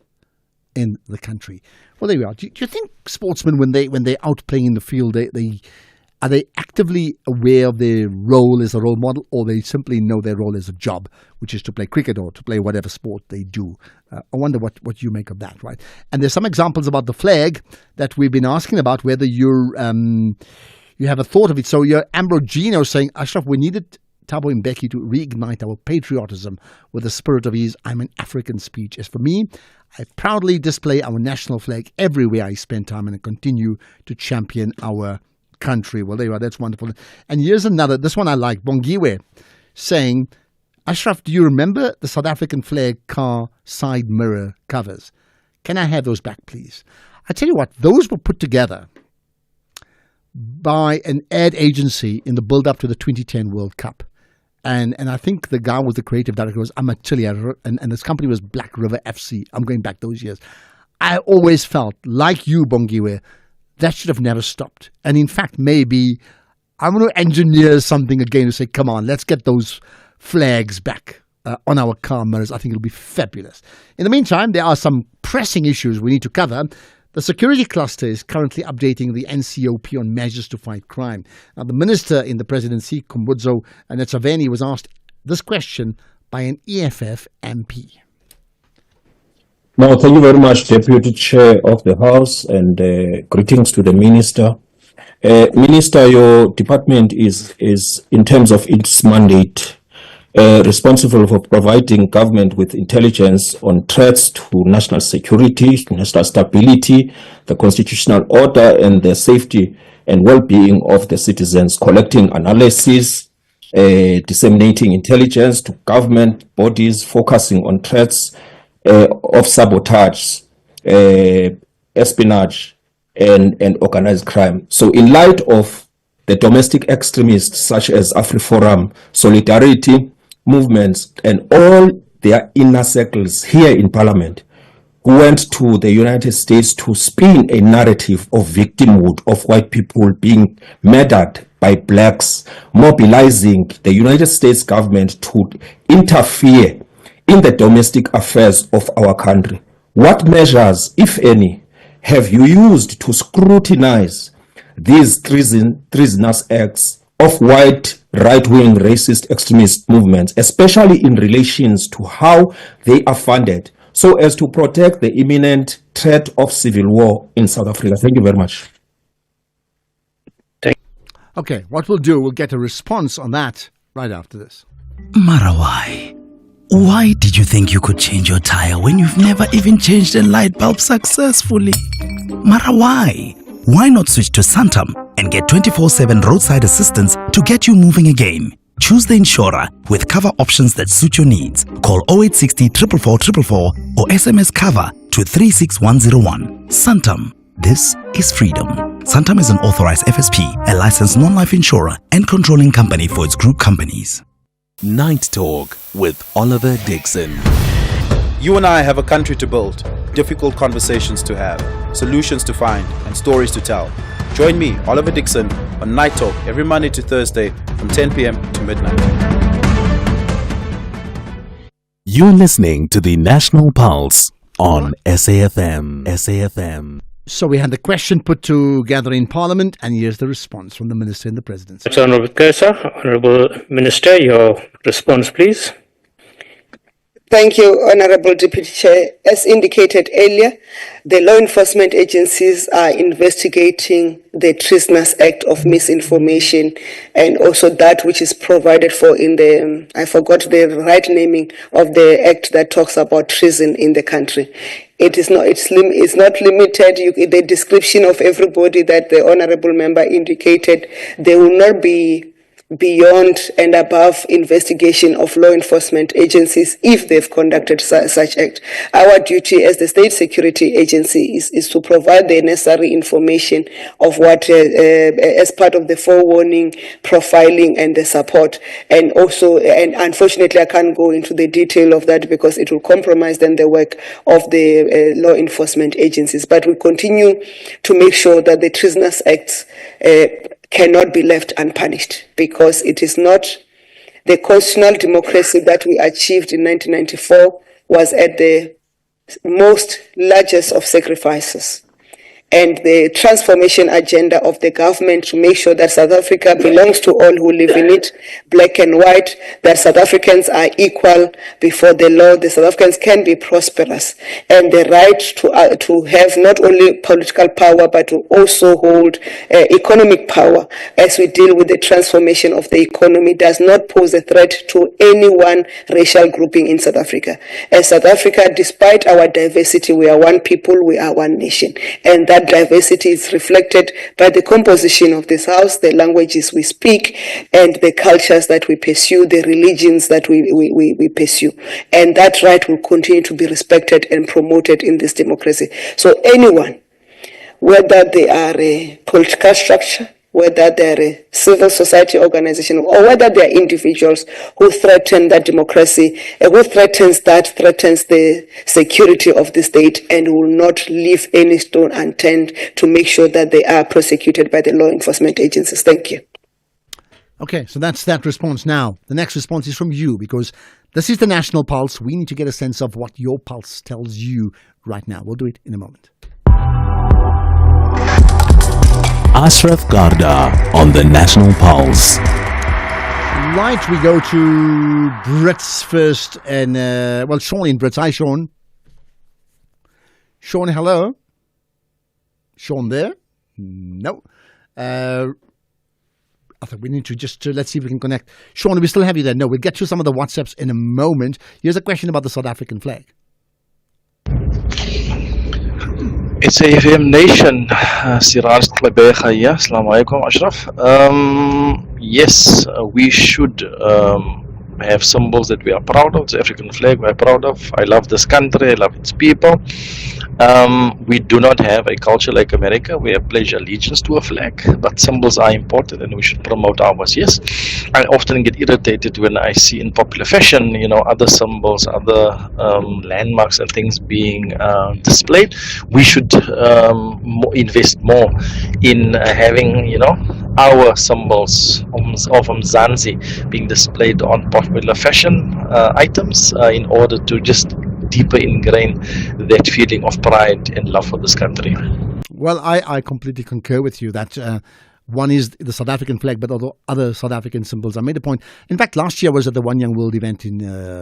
in the country. Well, there we are. Do you think sportsmen, when they're out playing in the field, are they actively aware of their role as a role model, or they simply know their role as a job, which is to play cricket or to play whatever sport they do? I wonder what you make of that, right? And there's some examples about the flag that we've been asking about, whether you have a thought of it. So you're Ambrogino saying, Ashraf, we needed Thabo Mbeki to reignite our patriotism with the spirit of his I'm an African speech. As for me, I proudly display our national flag everywhere I spend time, and I continue to champion our country. Well, there you are. That's wonderful. And here's another. This one I like. Bongiwe saying, Ashraf, do you remember the South African flag car side mirror covers? Can I have those back, please? I tell you what, those were put together by an ad agency in the build-up to the 2010 World Cup. And I think the guy was the creative director, was Amatilia, and this company was Black River FC. I'm going back those years. I always felt, like you, Bongiwe, that should have never stopped. And in fact, maybe I'm going to engineer something again to say, come on, let's get those flags back on our car mirrors. I think it'll be fabulous. In the meantime, there are some pressing issues we need to cover. The security cluster is currently updating the NCOP on measures to fight crime. Now, the minister in the presidency, Khumbudzo Netshavheni, was asked this question by an EFF MP. No, thank you very much, Deputy Chair of the House, and greetings to the Minister. Minister, your department is in terms of its mandate, responsible for providing government with intelligence on threats to national security, national stability, the constitutional order, and the safety and well-being of the citizens, collecting analysis, disseminating intelligence to government bodies, focusing on threats of sabotage, espionage, and organized crime. So in light of the domestic extremists such as AfriForum, Solidarity, movements, and all their inner circles here in Parliament, who went to the United States to spin a narrative of victimhood, of white people being murdered by blacks, mobilizing the United States government to interfere in the domestic affairs of our country. What measures, if any, have you used to scrutinize these treasonous acts of white right-wing racist extremist movements, especially in relations to how they are funded, so as to protect the imminent threat of civil war in South Africa? Thank you very much. Okay, what we'll do, we'll get a response on that right after this. Marawai, why did you think you could change your tire when you've never even changed a light bulb successfully? Marawai, why not switch to Santam and get 24/7 roadside assistance to get you moving again? Choose the insurer with cover options that suit your needs. Call 0860 444 444 or SMS cover to 36101. Santam. This is freedom. Santam is an authorized FSP, a licensed non-life insurer and controlling company for its group companies. Night Talk with Oliver Dixon. You and I have a country to build, difficult conversations to have, solutions to find, and stories to tell. Join me, Oliver Dixon, on Night Talk every Monday to Thursday from 10 p.m. to midnight. You're listening to the National Pulse on SAFM. SAFM. So we had the question put together in Parliament, and here's the response from the Minister in the Presidency. Honourable Minister, your response, please. Thank you, Honorable Deputy Chair. As indicated earlier, the law enforcement agencies are investigating the Treasonous Act of misinformation and also that which is provided for in the, I forgot the right naming of the act that talks about treason in the country. It is not, it's not limited. The description of everybody that the Honorable Member indicated, there will not be beyond and above investigation of law enforcement agencies if they've conducted such act. Our duty as the State Security Agency is to provide the necessary information of what, as part of the forewarning, profiling, and the support. And also, and unfortunately, I can't go into the detail of that because it will compromise then the work of the law enforcement agencies. But we continue to make sure that the Treasonous Acts cannot be left unpunished, because it is not the constitutional democracy that we achieved in 1994 was at the most largest of sacrifices. And the transformation agenda of the government to make sure that South Africa belongs to all who live in it, black and white, that South Africans are equal before the law, the South Africans can be prosperous, and the right to have not only political power but to also hold economic power as we deal with the transformation of the economy does not pose a threat to any one racial grouping in South Africa. As South Africa, despite our diversity, we are one people, we are one nation, and that diversity is reflected by the composition of this house, the languages we speak, and the cultures that we pursue, the religions that we pursue. And that right will continue to be respected and promoted in this democracy. So anyone, whether they are a political structure, whether they're a civil society organization, or whether they're individuals who threaten that democracy, who threatens the security of the state, and will not leave any stone unturned to make sure that they are prosecuted by the law enforcement agencies. Thank you. Okay, so that's that response. Now, the next response is from you, because this is the National Pulse. We need to get a sense of what your pulse tells you right now. We'll do it in a moment. Ashraf Garda on the National Pulse. Right, we go to Brits first, and Sean in Brits. Hi, Sean. Sean, hello. Sean there? No. I think we need to just let's see if we can connect. Sean, do we still have you there? No, we'll get to some of the WhatsApps in a moment. Here's a question about the South African flag. SAFM Nation, Siraj Klebecha here. Assalamu alaikum, Ashraf. Yes, we should have symbols that we are proud of. The African flag we are proud of. I love this country, I love its people. We do not have a culture like America. We have pledged allegiance to a flag, but symbols are important and we should promote ours. Yes, I often get irritated when I see in popular fashion, other symbols, other landmarks and things being displayed. We should invest more in having, our symbols of Mzansi being displayed on popular fashion items in order to just deeper ingrain that feeling of pride and love for this country. Well, I completely concur with you that one is the South African flag, but other South African symbols. I made a point. In fact, last year I was at the One Young World event in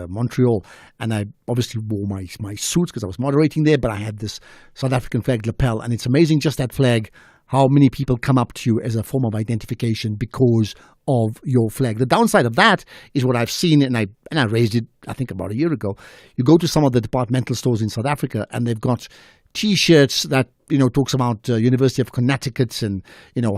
Montreal, and I obviously wore my suits because I was moderating there, but I had this South African flag lapel, and it's amazing just that flag, how many people come up to you as a form of identification because of your flag. The downside of that is what I've seen, and I raised it, I think, about a year ago. You go to some of the departmental stores in South Africa, and they've got T-shirts that, talks about University of Connecticut and,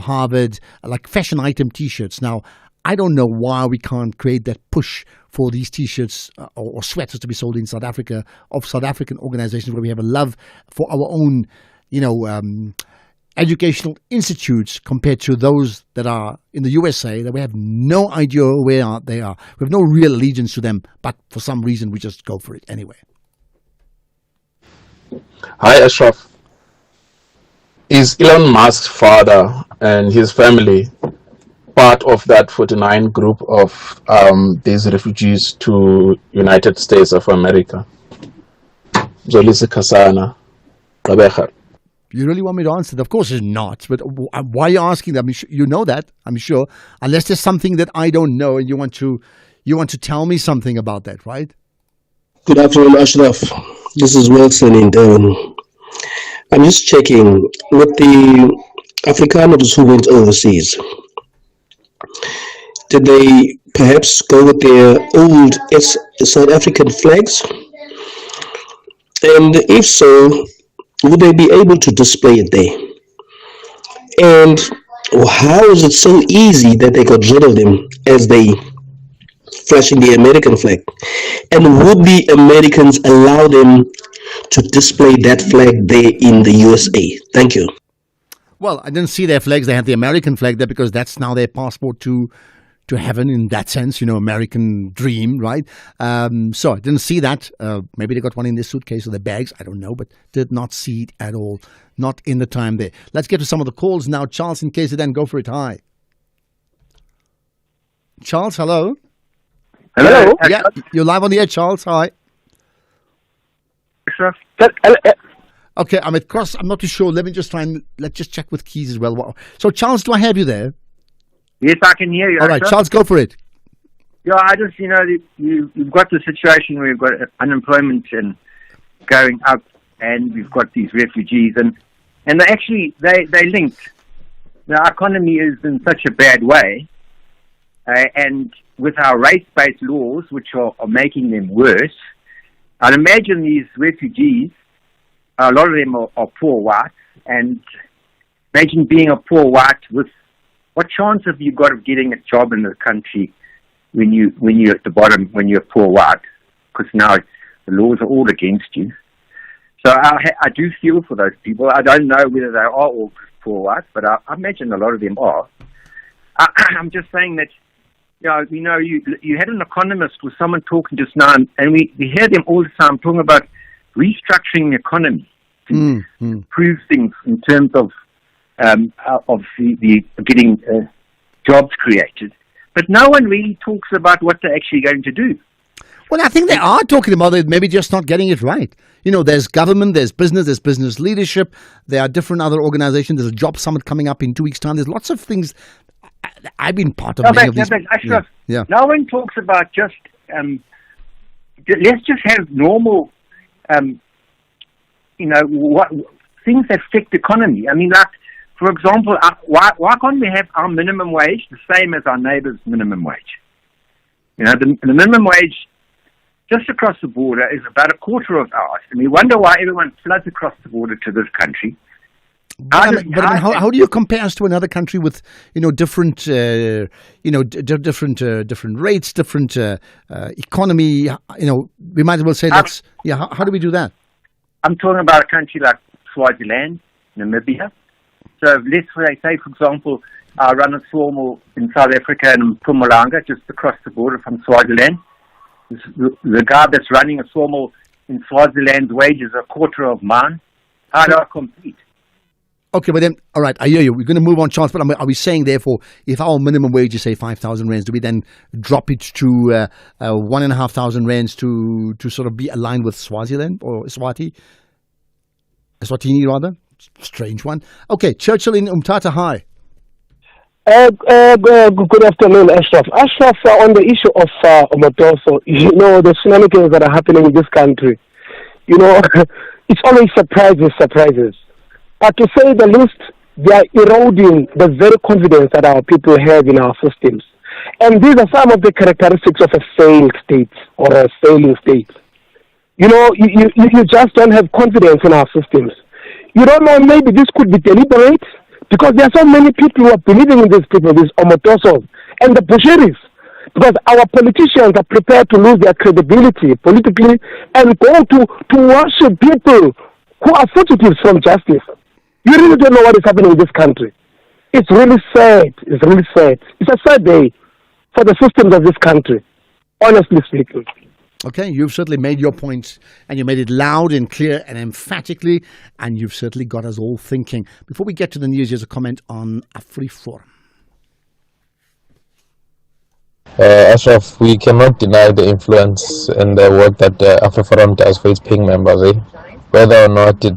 Harvard, like fashion item T-shirts. Now, I don't know why we can't create that push for these T-shirts or sweaters to be sold in South Africa of South African organizations where we have a love for our own, educational institutes compared to those that are in the USA that we have no idea where they are. We have no real allegiance to them, but for some reason we just go for it anyway. Hi, Ashraf. Is Elon Musk's father and his family part of that 49 group of these refugees to United States of America? Zolisa Kasana, Rabecha. You really want me to answer that? Of course it's not. But why are you asking that? I mean, you know that, I'm sure. Unless there's something that I don't know and you want to tell me something about that, right? Good afternoon, Ashraf. This is Wilson in Devon. I'm just checking with the Afrikaners who went overseas. Did they perhaps go with their old South African flags? And if so, would they be able to display it there? And how is it so easy that they got rid of them as they flashing the American flag? And would the Americans allow them to display that flag there in the USA? Thank you. Well, I didn't see their flags. They had the American flag there because that's now their passport to heaven in that sense, American dream, right? So I didn't see that. Maybe they got one in their suitcase or their bags. I don't know, but did not see it at all. Not in the time there. Let's get to some of the calls now. Charles in KZN, go for it. Hi. Charles, hello. Hello. Yeah, you're live on the air, Charles. Hi. Okay, I'm at cross. I'm not too sure. Let's just check with Keys as well. So, Charles, do I have you there? Yes, I can hear you. All right, Charles, go for it. Yeah, I just, you've got the situation where you've got unemployment and going up, and we've got these refugees, and they actually, they linked. The economy is in such a bad way, and with our race-based laws, which are making them worse, I'd imagine these refugees, a lot of them are poor whites, and imagine being a poor white with, what chance have you got of getting a job in the country when you're at the bottom, when you're poor white? Because now the laws are all against you. So I do feel for those people. I don't know whether they are all poor whites, but I imagine a lot of them are. I'm just saying that, you had an economist with someone talking just now, and we hear them all the time talking about restructuring the economy to improve things in terms of the getting jobs created. But no one really talks about what they're actually going to do. Well, I think they are talking about it, maybe just not getting it right. There's government, there's business leadership, there are different other organizations, there's a job summit coming up in 2 weeks' time. There's lots of things. I've been part of many of these. Ashraf, no one talks about just, let's just have normal, what things that affect the economy. I mean, like, for example, why can't we have our minimum wage the same as our neighbour's minimum wage? The minimum wage just across the border is about a quarter of ours, and we wonder why everyone floods across the border to this country. How do you compare us to another country with different different rates, different economy? We might as well say that's How do we do that? I'm talking about a country like Swaziland, Namibia. So let's say, for example, I run a sawmill in South Africa in Mpumalanga, just across the border from Swaziland. The guy that's running a sawmill in Swaziland's wages are a quarter of mine. How do I compete? Okay, but then, all right, I hear you. We're going to move on, Charles, but are we saying, therefore, if our minimum wage is, say, 5,000 rands, do we then drop it to 1,500 rands to sort of be aligned with Swaziland or Eswatini, rather? Strange one. Okay, Churchill in Umtata, hi. Good afternoon, Ashraf. Ashraf, on the issue of Omotoso, the shenanigans that are happening in this country, it's always surprises. But to say the least, they are eroding the very confidence that our people have in our systems. And these are some of the characteristics of a failed state or a failing state. You just don't have confidence in our systems. You don't know, maybe this could be deliberate, because there are so many people who are believing in these people, these Omotosos and the Busheris, because our politicians are prepared to lose their credibility politically and go to worship people who are fugitives from justice. You really don't know what is happening in this country. It's really sad. It's really sad. It's a sad day for the systems of this country, honestly speaking. Okay, you've certainly made your point, and you made it loud and clear and emphatically, and you've certainly got us all thinking. Before we get to the news, here's a comment on AfriForum. Ashraf, we cannot deny the influence and the work that AfriForum does for its paying members, whether or not it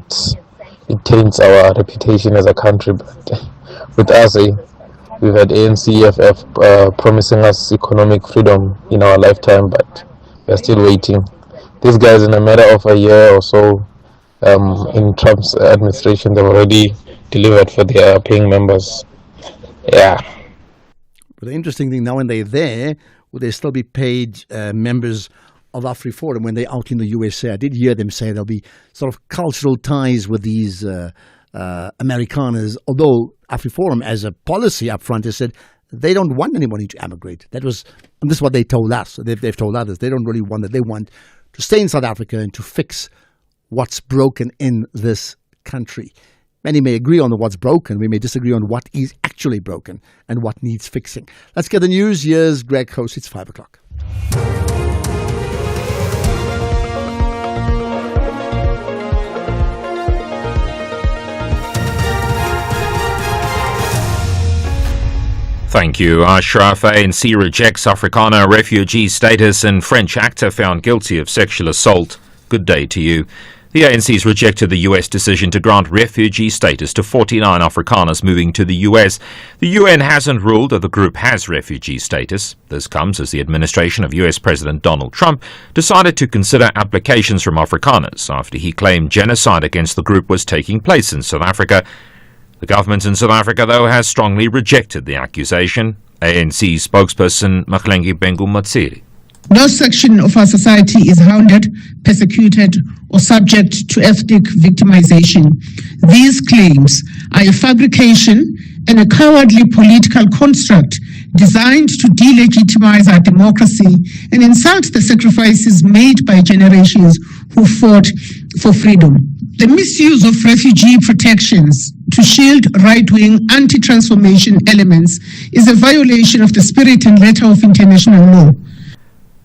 taints our reputation as a country. But with us, we've had ANC, EFF promising us economic freedom in our lifetime, but we're still waiting. these guys, in a matter of a year or so, in Trump's administration, they've already delivered for their paying members. Yeah. But the interesting thing, now when they're there, will they still be paid members of AfriForum when they're out in the USA? I did hear them say there'll be sort of cultural ties with these Amerikaners, although AfriForum, as a policy up front, has said they don't want anybody to emigrate. This is what they told us. They've told others. They don't really want that. They want to stay in South Africa and to fix what's broken in this country. Many may agree on what's broken. We may disagree on what is actually broken and what needs fixing. Let's get the news. Here's Greg Host. It's 5 o'clock. Thank you, Ashraf. ANC rejects Afrikaner refugee status and French actor found guilty of sexual assault. Good day to you. The ANC's rejected the US decision to grant refugee status to 49 Afrikaners moving to the US. The UN hasn't ruled that the group has refugee status. This comes as the administration of US President Donald Trump decided to consider applications from Afrikaners after he claimed genocide against the group was taking place in South Africa. The government in South Africa, though, has strongly rejected the accusation. ANC spokesperson Mahlengi Bengu Matsiri. No section of our society is hounded, persecuted, or subject to ethnic victimization. These claims are a fabrication and a cowardly political construct designed to delegitimize our democracy and insult the sacrifices made by generations who fought for freedom. The misuse of refugee protections to shield right-wing anti-transformation elements is a violation of the spirit and letter of international law.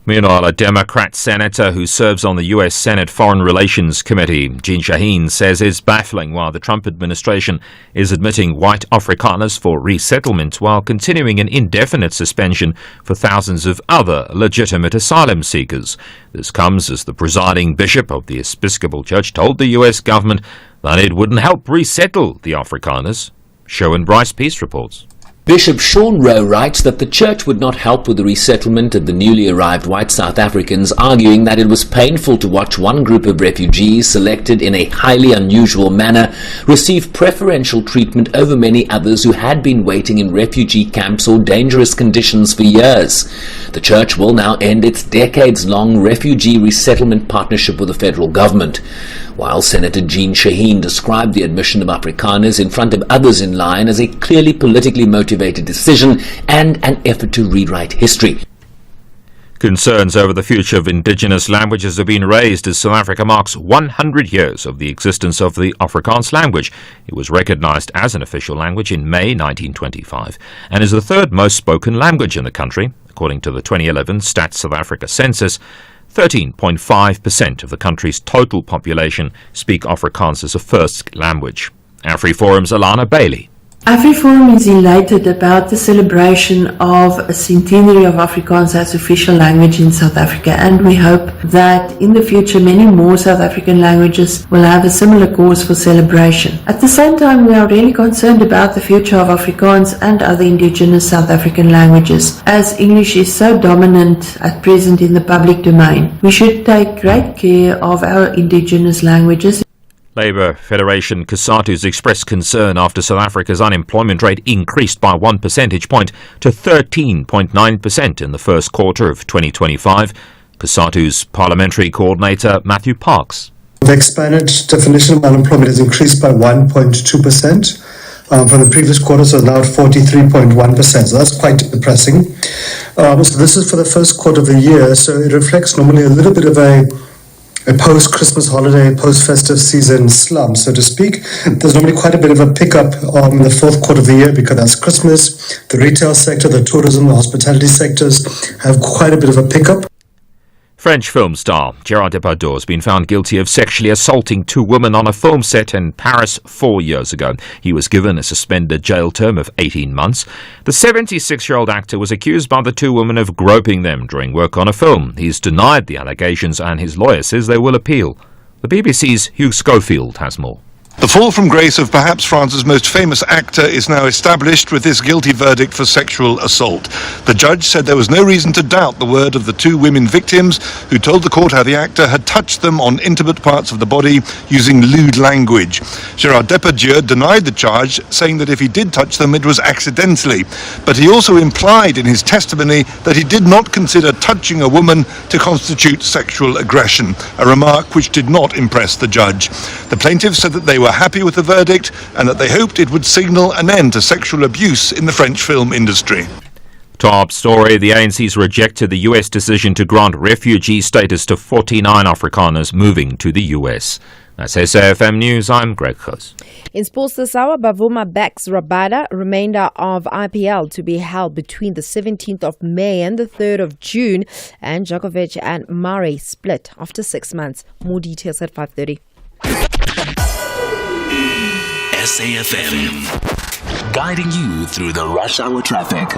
Meanwhile, a Democrat senator who serves on the U.S. Senate Foreign Relations Committee, Jean Shaheen, says it's baffling why the Trump administration is admitting white Afrikaners for resettlement while continuing an indefinite suspension for thousands of other legitimate asylum seekers. This comes as the presiding bishop of the Episcopal Church told the U.S. government that it wouldn't help resettle the Afrikaners. Sherwin Bryce Peace reports. Bishop Sean Rowe writes that the church would not help with the resettlement of the newly arrived white South Africans, arguing that it was painful to watch one group of refugees selected in a highly unusual manner receive preferential treatment over many others who had been waiting in refugee camps or dangerous conditions for years. The church will now end its decades-long refugee resettlement partnership with the federal government. While Senator Jean Shaheen described the admission of Afrikaners in front of others in line as a clearly politically motivated decision and an effort to rewrite history. Concerns over the future of indigenous languages have been raised as South Africa marks 100 years of the existence of the Afrikaans language. It was recognized as an official language in May 1925 and is the third most spoken language in the country. According to the 2011 Stats South Africa census, 13.5% of the country's total population speak Afrikaans as a first language. AfriForum's Alana Bailey. AfriForum is elated about the celebration of a centenary of Afrikaans as official language in South Africa, and we hope that in the future many more South African languages will have a similar cause for celebration. At the same time, we are really concerned about the future of Afrikaans and other indigenous South African languages, as English is so dominant at present in the public domain. We should take great care of our indigenous languages. Labour Federation COSATU's expressed concern after South Africa's unemployment rate increased by 1 percentage point to 13.9% in the first quarter of 2025. COSATU's parliamentary coordinator Matthew Parks. The expanded definition of unemployment has increased by 1.2% from the previous quarter, so now at 43.1%. So that's quite depressing. So this is for the first quarter of the year, so it reflects normally a little bit of a post-Christmas holiday, post-festive season slump, so to speak. There's normally quite a bit of a pickup in the fourth quarter of the year because that's Christmas. The retail sector, the tourism, the hospitality sectors have quite a bit of a pickup. French film star Gerard Depardieu has been found guilty of sexually assaulting 2 women on a film set in Paris 4 years ago. He was given a suspended jail term of 18 months. The 76-year-old actor was accused by the 2 women of groping them during work on a film. He's denied the allegations and his lawyer says they will appeal. The BBC's Hugh Schofield has more. The fall from grace of perhaps France's most famous actor is now established with this guilty verdict for sexual assault. The judge said there was no reason to doubt the word of the two women victims who told the court how the actor had touched them on intimate parts of the body using lewd language. Gérard Depardieu denied the charge, saying that if he did touch them, it was accidentally. But he also implied in his testimony that he did not consider touching a woman to constitute sexual aggression, a remark which did not impress the judge. The plaintiffs said that they were happy with the verdict and that they hoped it would signal an end to sexual abuse in the French film industry. Top story, the ANC's rejected the US decision to grant refugee status to 49 Afrikaners moving to the US. That's SAFM News, I'm Greg Khos. In sports this hour, Bavuma backs Rabada, remainder of IPL to be held between the 17th of May and the 3rd of June, and Djokovic and Murray split after 6 months. More details at 5:30. SAFM, guiding you through the rush hour traffic.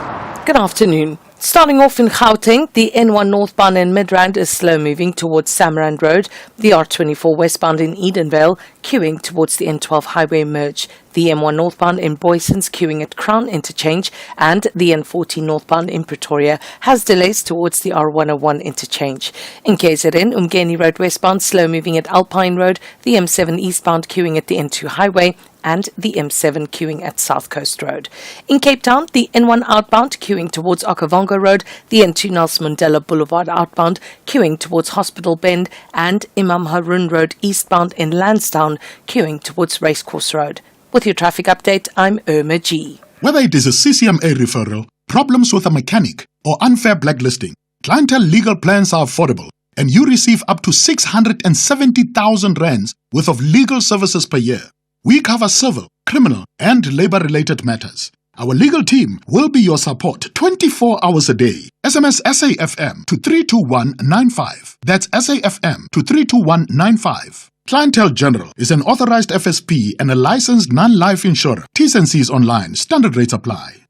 Good afternoon. Starting off in Gauteng, the N1 northbound in Midrand is slow moving towards Samrand Road, the R24 westbound in Edenvale queuing towards the N12 highway merge, the M1 northbound in Boysons queuing at Crown Interchange, and the N14 northbound in Pretoria has delays towards the R101 interchange. In KZN, Umgeni Road westbound slow moving at Alpine Road, the M7 eastbound queuing at the N2 highway, and the M7 queuing at South Coast Road. In Cape Town, the N1 outbound queuing towards Okavango Road, the N2 Nelson Mandela Boulevard outbound queuing towards Hospital Bend, and Imam Harun Road eastbound in Lansdowne queuing towards Racecourse Road. With your traffic update, I'm Irma G. Whether it is a CCMA referral, problems with a mechanic, or unfair blacklisting, Clientele legal plans are affordable, and you receive up to 670,000 rands worth of legal services per year. We cover civil, criminal, and labor-related matters. Our legal team will be your support 24 hours a day. SMS SAFM to 32195. That's SAFM to 32195. Clientele General is an authorized FSP and a licensed non-life insurer. T's and C's online. Standard rates apply.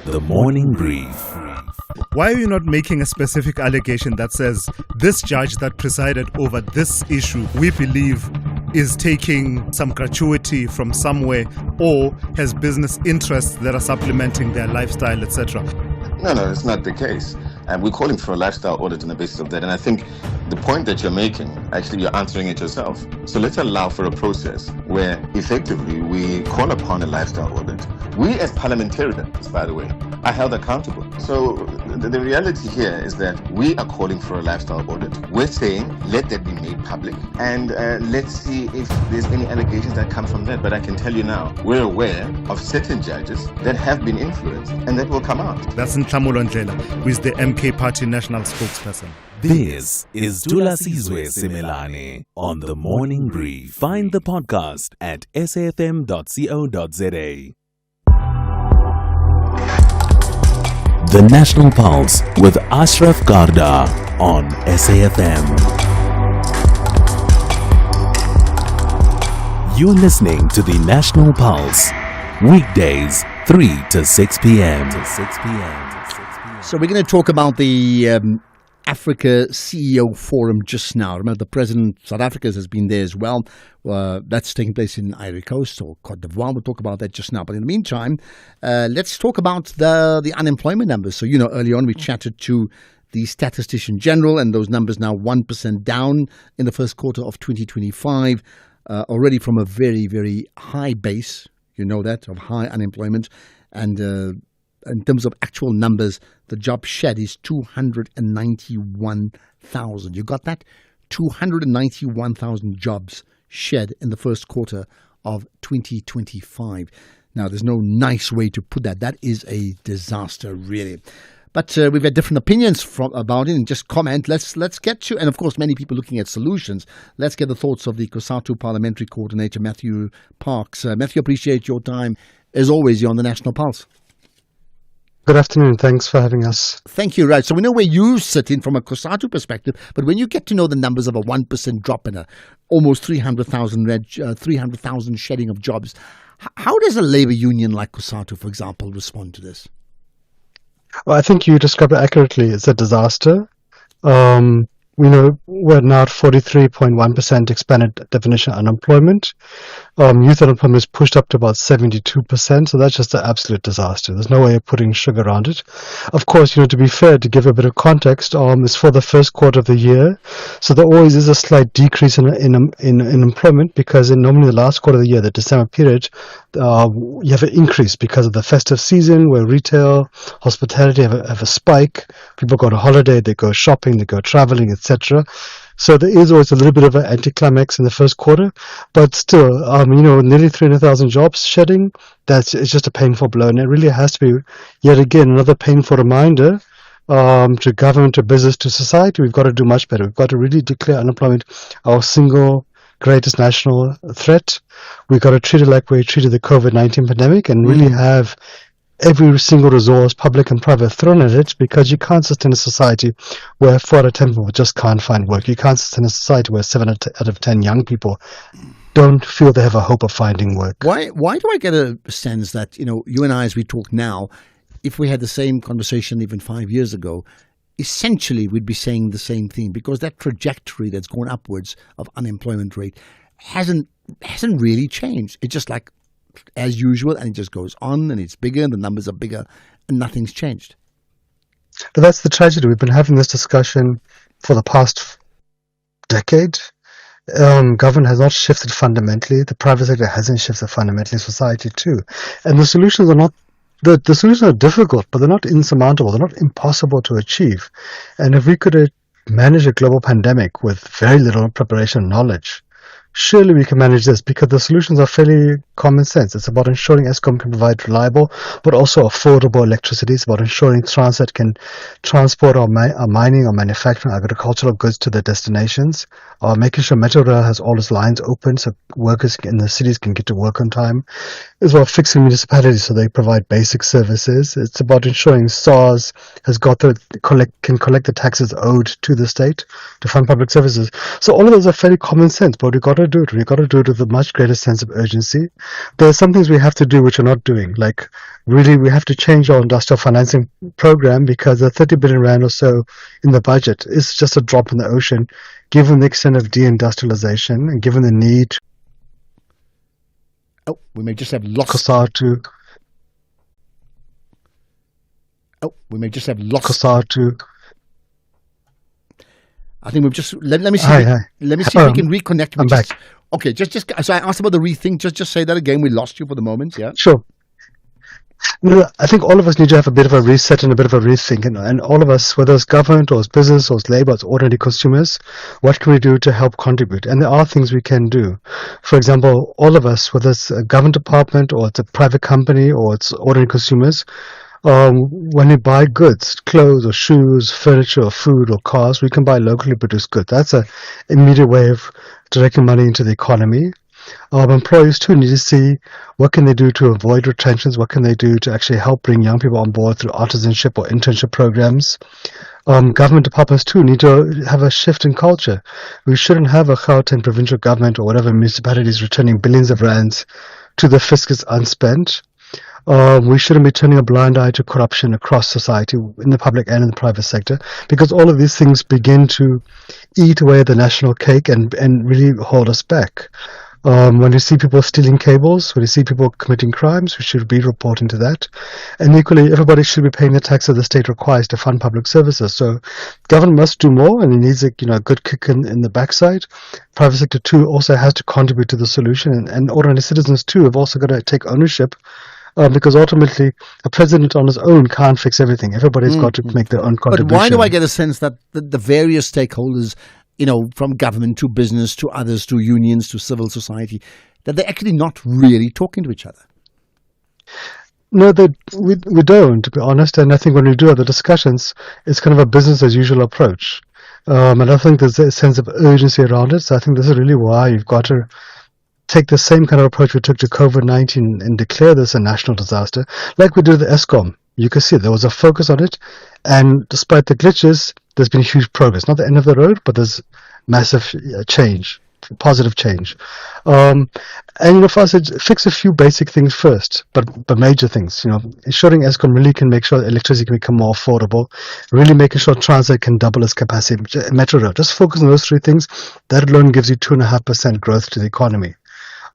The Morning Brief. Why are you not making a specific allegation that says this judge that presided over this issue, we believe, is taking some gratuity from somewhere or has business interests that are supplementing their lifestyle, etc.? No, it's not the case. And we're calling for a lifestyle audit on the basis of that. And I think the point that you're making, actually, you're answering it yourself. So let's allow for a process where effectively we call upon a lifestyle audit. We as parliamentarians, by the way, are held accountable. So the reality here is that we are calling for a lifestyle audit. We're saying let that be made public and let's see if there's any allegations that come from that. But I can tell you now, we're aware of certain judges that have been influenced and that will come out. That's Nhlamulo Ndlela, who is the MK Party national spokesperson. This is Dula Sizwe Simelane on The Morning Brief. Find the podcast at safm.co.za. The National Pulse with Ashraf Garda on SAFM. You're listening to the National Pulse, weekdays 3 to 6 p.m. So we're going to talk about the Africa CEO Forum just now. Remember, the President of South Africa has been there as well. That's taking place in Ivory Coast or Cote d'Ivoire. We'll talk about that just now. But in the meantime, let's talk about the unemployment numbers. So, early on we chatted to the Statistician General, and those numbers now 1% down in the first quarter of 2025, already from a very, very high base, of high unemployment. And in terms of actual numbers, the job shed is 291,000. You got that? 291,000 jobs shed in the first quarter of 2025. Now, there's no nice way to put that. That is a disaster, really. But we've had different opinions about it, and just comment. Let's get to, and of course, many people looking at solutions. Let's get the thoughts of the COSATU Parliamentary Coordinator, Matthew Parks. Matthew, appreciate your time. As always, you're on the National Pulse. Good afternoon. Thanks for having us. Thank you. Right. So we know where you sit in from a COSATU perspective, but when you get to know the numbers of a 1% drop in almost 300,000 shedding of jobs, how does a labor union like COSATU, for example, respond to this? Well, I think you described it accurately. It's a disaster. we know we're now at 43.1% expanded definition unemployment. Youth unemployment is pushed up to about 72%, so that's just an absolute disaster. There's no way of putting sugar around it. Of course, to be fair, to give a bit of context, it's for the first quarter of the year, so there always is a slight decrease in employment, because normally the last quarter of the year, the December period, you have an increase because of the festive season, where retail, hospitality have a spike. People go on holiday, they go shopping, they go traveling, etc. So there is always a little bit of an anticlimax in the first quarter, but still, nearly 300,000 jobs shedding, it's just a painful blow, and it really has to be, yet again, another painful reminder to government, to business, to society. We've got to do much better. We've got to really declare unemployment our single greatest national threat. We've got to treat it like we treated the COVID-19 pandemic, and really have every single resource, public and private, thrown at it, because you can't sustain a society where 4 out of 10 people just can't find work. You can't sustain a society where 7 out of 10 young people don't feel they have a hope of finding work. Why do I get a sense that, you and I, as we talk now, if we had the same conversation even 5 years ago, essentially we'd be saying the same thing, because that trajectory that's going upwards of unemployment rate hasn't really changed. It's just like as usual, and it just goes on, and it's bigger, and the numbers are bigger, and nothing's changed. But that's the tragedy. We've been having this discussion for the past decade. Government has not shifted fundamentally. The private sector hasn't shifted fundamentally. Society too. And the solutions are not. The solutions are difficult, but they're not insurmountable. They're not impossible to achieve. And if we could manage a global pandemic with very little preparation and knowledge, surely we can manage this, because the solutions are fairly common sense. It's about ensuring Eskom can provide reliable but also affordable electricity. It's about ensuring Transnet can transport our mining, our manufacturing, agricultural goods to their destinations. Making sure Metro Rail has all its lines open so workers in the cities can get to work on time. It's about fixing municipalities so they provide basic services. It's about ensuring SARS has can collect the taxes owed to the state to fund public services. So all of those are fairly common sense, but we've got to do it. We've got to do it with a much greater sense of urgency. There are some things we have to do which we're not doing. Like, really, we have to change our industrial financing program, because the 30 billion rand or so in the budget is just a drop in the ocean, given the extent of deindustrialization and given the need. Oh, we may just have lost. COSATU. Oh, we may just have lost. COSATU. I think we've just let me see. Hi. Let me see if we can reconnect. I'm back. Okay, just so I asked about the rethink. Just say that again. We lost you for the moment. Yeah. Sure. No, I think all of us need to have a bit of a reset and a bit of a rethink, and all of us, whether it's government or it's business or it's labor, it's ordinary consumers, what can we do to help contribute? And there are things we can do. For example, all of us, whether it's a government department or it's a private company or it's ordinary consumers, when we buy goods, clothes or shoes, furniture or food or cars, we can buy locally produced goods. That's an immediate way of directing money into the economy. Employers too need to see what can they do to avoid retentions, what can they do to actually help bring young people on board through artisanship or internship programs. Government departments too need to have a shift in culture. We shouldn't have a Gauteng provincial government or whatever municipalities returning billions of rands to the fiscus unspent. We shouldn't be turning a blind eye to corruption across society, in the public and in the private sector, because all of these things begin to eat away at the national cake and really hold us back. When you see people stealing cables, when you see people committing crimes, we should be reporting to that. And equally, everybody should be paying the tax that the state requires to fund public services. So government must do more, and it needs a good kick in the backside. Private sector too also has to contribute to the solution, and ordinary citizens too have also got to take ownership. Because ultimately, a president on his own can't fix everything. Everybody's got to make their own contribution. But why do I get a sense that the various stakeholders, from government to business to others to unions to civil society, that they're actually not really talking to each other? No, we don't, to be honest. And I think when we do have the discussions, it's kind of a business as usual approach. And I think there's a sense of urgency around it. So I think this is really why you've got to take the same kind of approach we took to COVID-19 and declare this a national disaster, like we did with Eskom. You can see there was a focus on it, and despite the glitches, there's been huge progress. Not the end of the road, but there's massive change. positive change. And for us, it's fix a few basic things first, but major things. Ensuring Eskom really can make sure electricity can become more affordable, really making sure Transnet can double its capacity, Metro Rail. Just focus on those three things. That alone gives you 2.5% growth to the economy.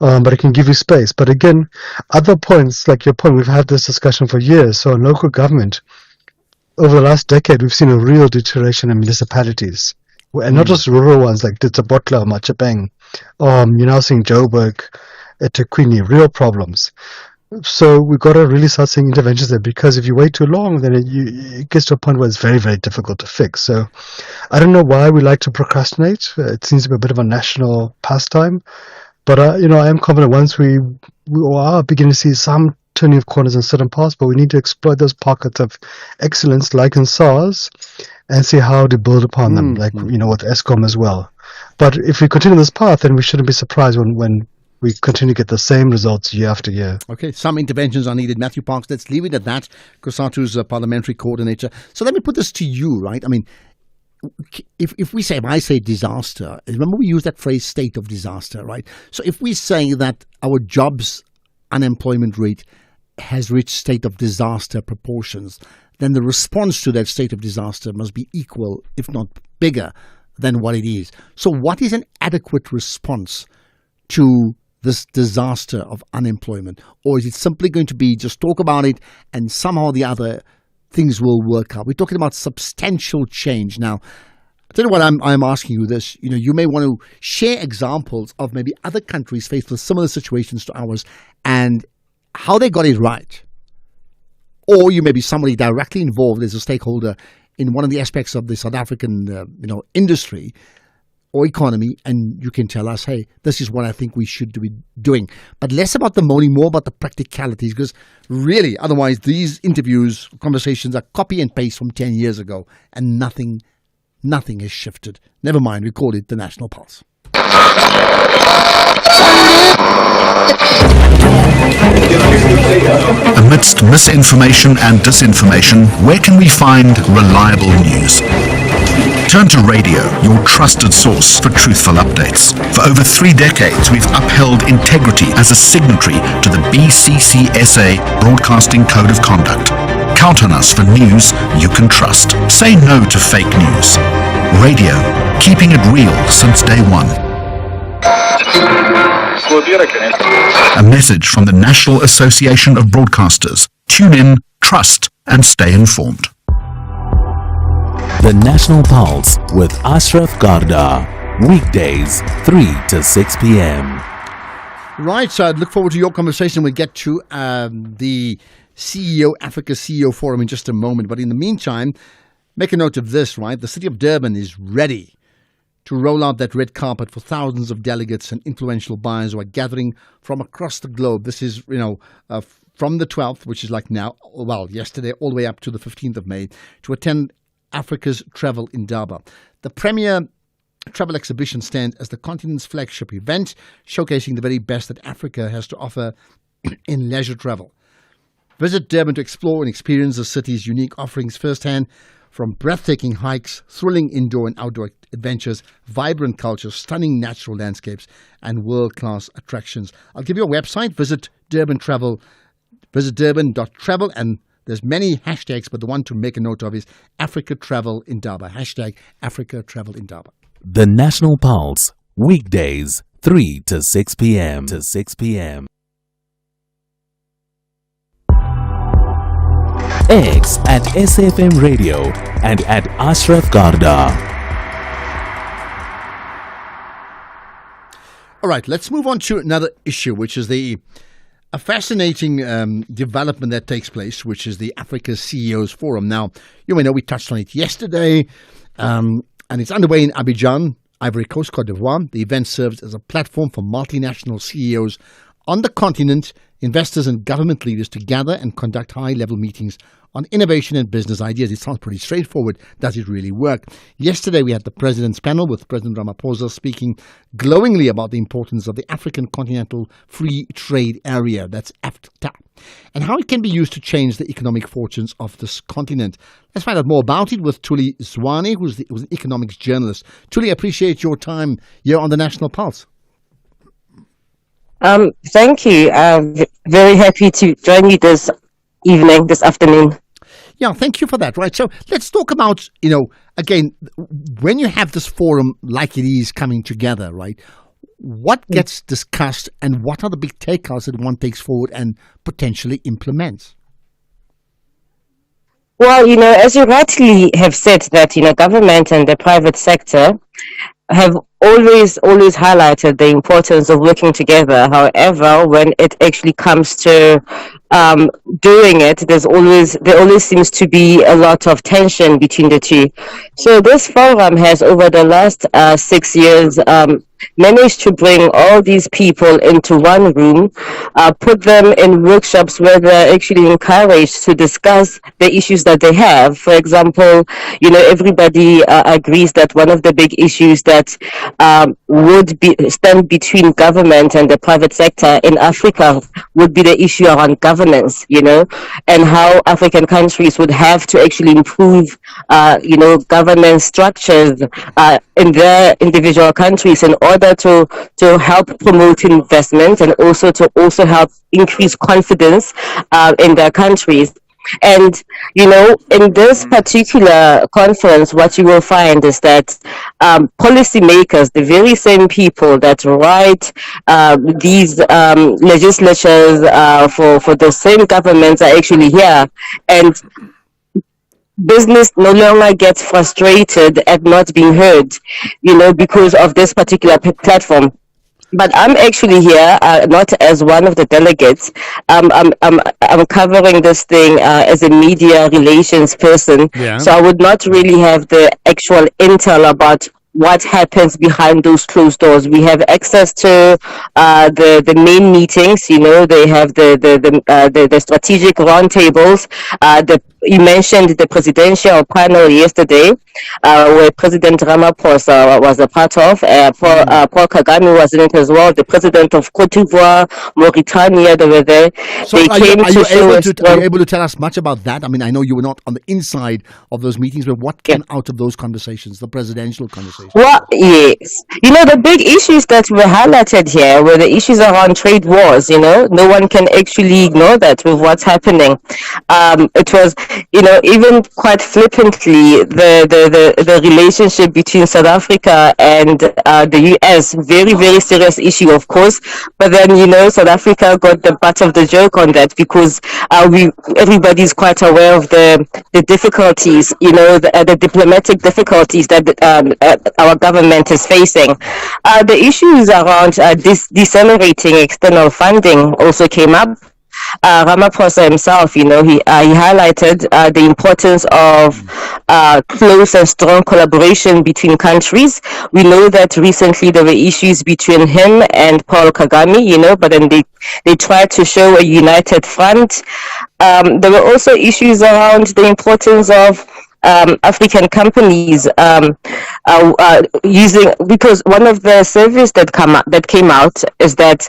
But it can give you space. But again, other points, like your point, we've had this discussion for years. So in local government, over the last decade, we've seen a real deterioration in municipalities. And not just rural ones like Ditsobotla or Machapeng. You're now seeing Joburg, eThekwini, real problems. So we've got to really start seeing interventions there, because if you wait too long, then it gets to a point where it's very, very difficult to fix. So I don't know why we like to procrastinate. It seems to be a bit of a national pastime. But, I am confident once we are beginning to see some turning of corners in certain parts, but we need to exploit those pockets of excellence, like in SARS, and see how to build upon them, with Eskom as well. But if we continue this path, then we shouldn't be surprised when we continue to get the same results year after year. Okay, some interventions are needed. Matthew Parks, let's leave it at that. COSATU's parliamentary coordinator. So let me put this to you, right? I mean, if I say disaster, remember we use that phrase state of disaster, right? So if we say that our jobs unemployment rate has reached state of disaster proportions, then the response to that state of disaster must be equal, if not bigger, than what it is. So what is an adequate response to this disaster of unemployment? Or is it simply going to be just talk about it and somehow or the other things will work out? We're talking about substantial change. Now, I tell you what, I'm asking you this. You may want to share examples of maybe other countries faced with similar situations to ours and how they got it right. Or you may be somebody directly involved as a stakeholder in one of the aspects of the South African, industry or economy, and you can tell us, hey, this is what I think we should be doing. But less about the money, more about the practicalities, because really, otherwise, these interviews, conversations are copy and paste from 10 years ago, and nothing has shifted. Never mind, we call it the National Pulse. Amidst misinformation and disinformation, where can we find reliable news? Turn to radio, your trusted source for truthful updates. For over 3 decades, we've upheld integrity as a signatory to the BCCSA Broadcasting Code of Conduct. Count on us for news you can trust. Say no to fake news. Radio, keeping it real since day one. A message from the National Association of Broadcasters. Tune in, trust, and stay informed. The National Pulse with Ashraf Garda. Weekdays, 3 to 6 p.m. Right, so I look forward to your conversation. We'll get to the Africa CEO Forum in just a moment. But in the meantime, make a note of this, right? The city of Durban is ready to roll out that red carpet for thousands of delegates and influential buyers who are gathering from across the globe. This is, from the 12th, which is like now, yesterday, all the way up to the 15th of May, to attend Africa's Travel Indaba. The premier travel exhibition stands as the continent's flagship event, showcasing the very best that Africa has to offer in leisure travel. Visit Durban to explore and experience the city's unique offerings firsthand, from breathtaking hikes, thrilling indoor and outdoor adventures, vibrant culture, stunning natural landscapes, and world-class attractions. I'll give you a website. Visit Durban.travel, and there's many hashtags, but the one to make a note of is Africa Travel Indaba. Hashtag Africa Travel Indaba. The National Pulse, weekdays, 3 to 6 p.m. X at SAFM Radio and at Ashraf Garda. All right, let's move on to another issue, which is a fascinating development that takes place, which is the Africa CEOs Forum. Now, you may know we touched on it yesterday, and it's underway in Abidjan, Ivory Coast, Cote d'Ivoire. The event serves as a platform for multinational CEOs on the continent, investors and government leaders to gather and conduct high-level meetings on innovation and business ideas. It sounds pretty straightforward. Does it really work? Yesterday, we had the President's panel with President Ramaphosa speaking glowingly about the importance of the African Continental Free Trade Area, that's AfCFTA. and how it can be used to change the economic fortunes of this continent. Let's find out more about it with Thuli Zwane, who's an economics journalist. Thuli, appreciate your time here on the National Pulse. Thank you. Very happy to join you this afternoon. Yeah, thank you for that. Right. So let's talk about, again, when you have this forum like it is coming together, right? What gets discussed and what are the big takeouts that one takes forward and potentially implements? Well, as you rightly have said that, government and the private sector have always highlighted the importance of working together. However, when it actually comes to doing it, there always seems to be a lot of tension between the two. So this forum has, over the last 6 years, managed to bring all these people into one room, put them in workshops where they're actually encouraged to discuss the issues that they have. For example, everybody agrees that one of the big issues that would stand between government and the private sector in Africa would be the issue around governance, and how African countries would have to actually improve, governance structures in their individual countries in order to help promote investment and also to help increase confidence in their countries. And, in this particular conference, what you will find is that policymakers, the very same people that write these legislatures for the same governments are actually here. And business no longer gets frustrated at not being heard, because of this particular platform. But I'm actually here not as one of the delegates. I'm covering this thing as a media relations person. Yeah. So I would not really have the actual intel about what happens behind those closed doors. We have access to the main meetings. They have the strategic roundtables. You mentioned the presidential panel yesterday, where President Ramaphosa was a part of. Paul Kagame was in it as well. The president of Cote d'Ivoire, Mauritania, they were there. So are you able to tell us much about that? I mean, I know you were not on the inside of those meetings, but what came out of those conversations, the presidential conversations? Well, yes. The big issues that were highlighted here were the issues around trade wars. No one can actually ignore that with what's happening. It was, even quite flippantly, the relationship between South Africa and the US, very, very serious issue, of course. But then, South Africa got the butt of the joke on that because everybody's quite aware of the difficulties, the diplomatic difficulties that our government is facing. The issues around decelerating external funding also came up. Ramaphosa himself, he highlighted the importance of close and strong collaboration between countries. We know that recently there were issues between him and Paul Kagame, but then they tried to show a united front. There were also issues around the importance of African companies because one of the surveys that came out is that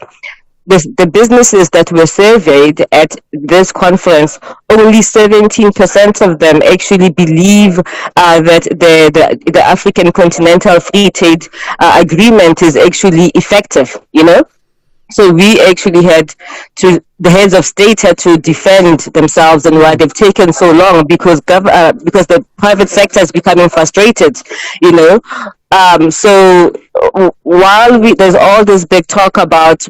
the businesses that were surveyed at this conference, only 17% of them actually believe that the African Continental Free Trade Agreement is effective, So we actually the heads of state had to defend themselves and why they've taken so long because the private sector is becoming frustrated, So while there's all this big talk about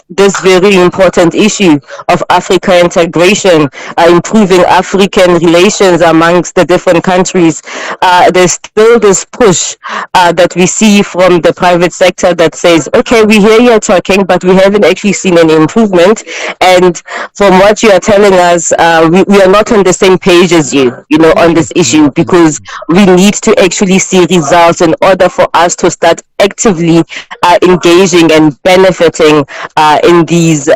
this very important issue of Africa integration, improving African relations amongst the different countries, there's still this push that we see from the private sector that says, okay, we hear you're talking, but we haven't actually seen any improvement. And from what you are telling us, we are not on the same page as you, on this issue, because we need to actually see results in order for us to start actively engaging and benefiting in these,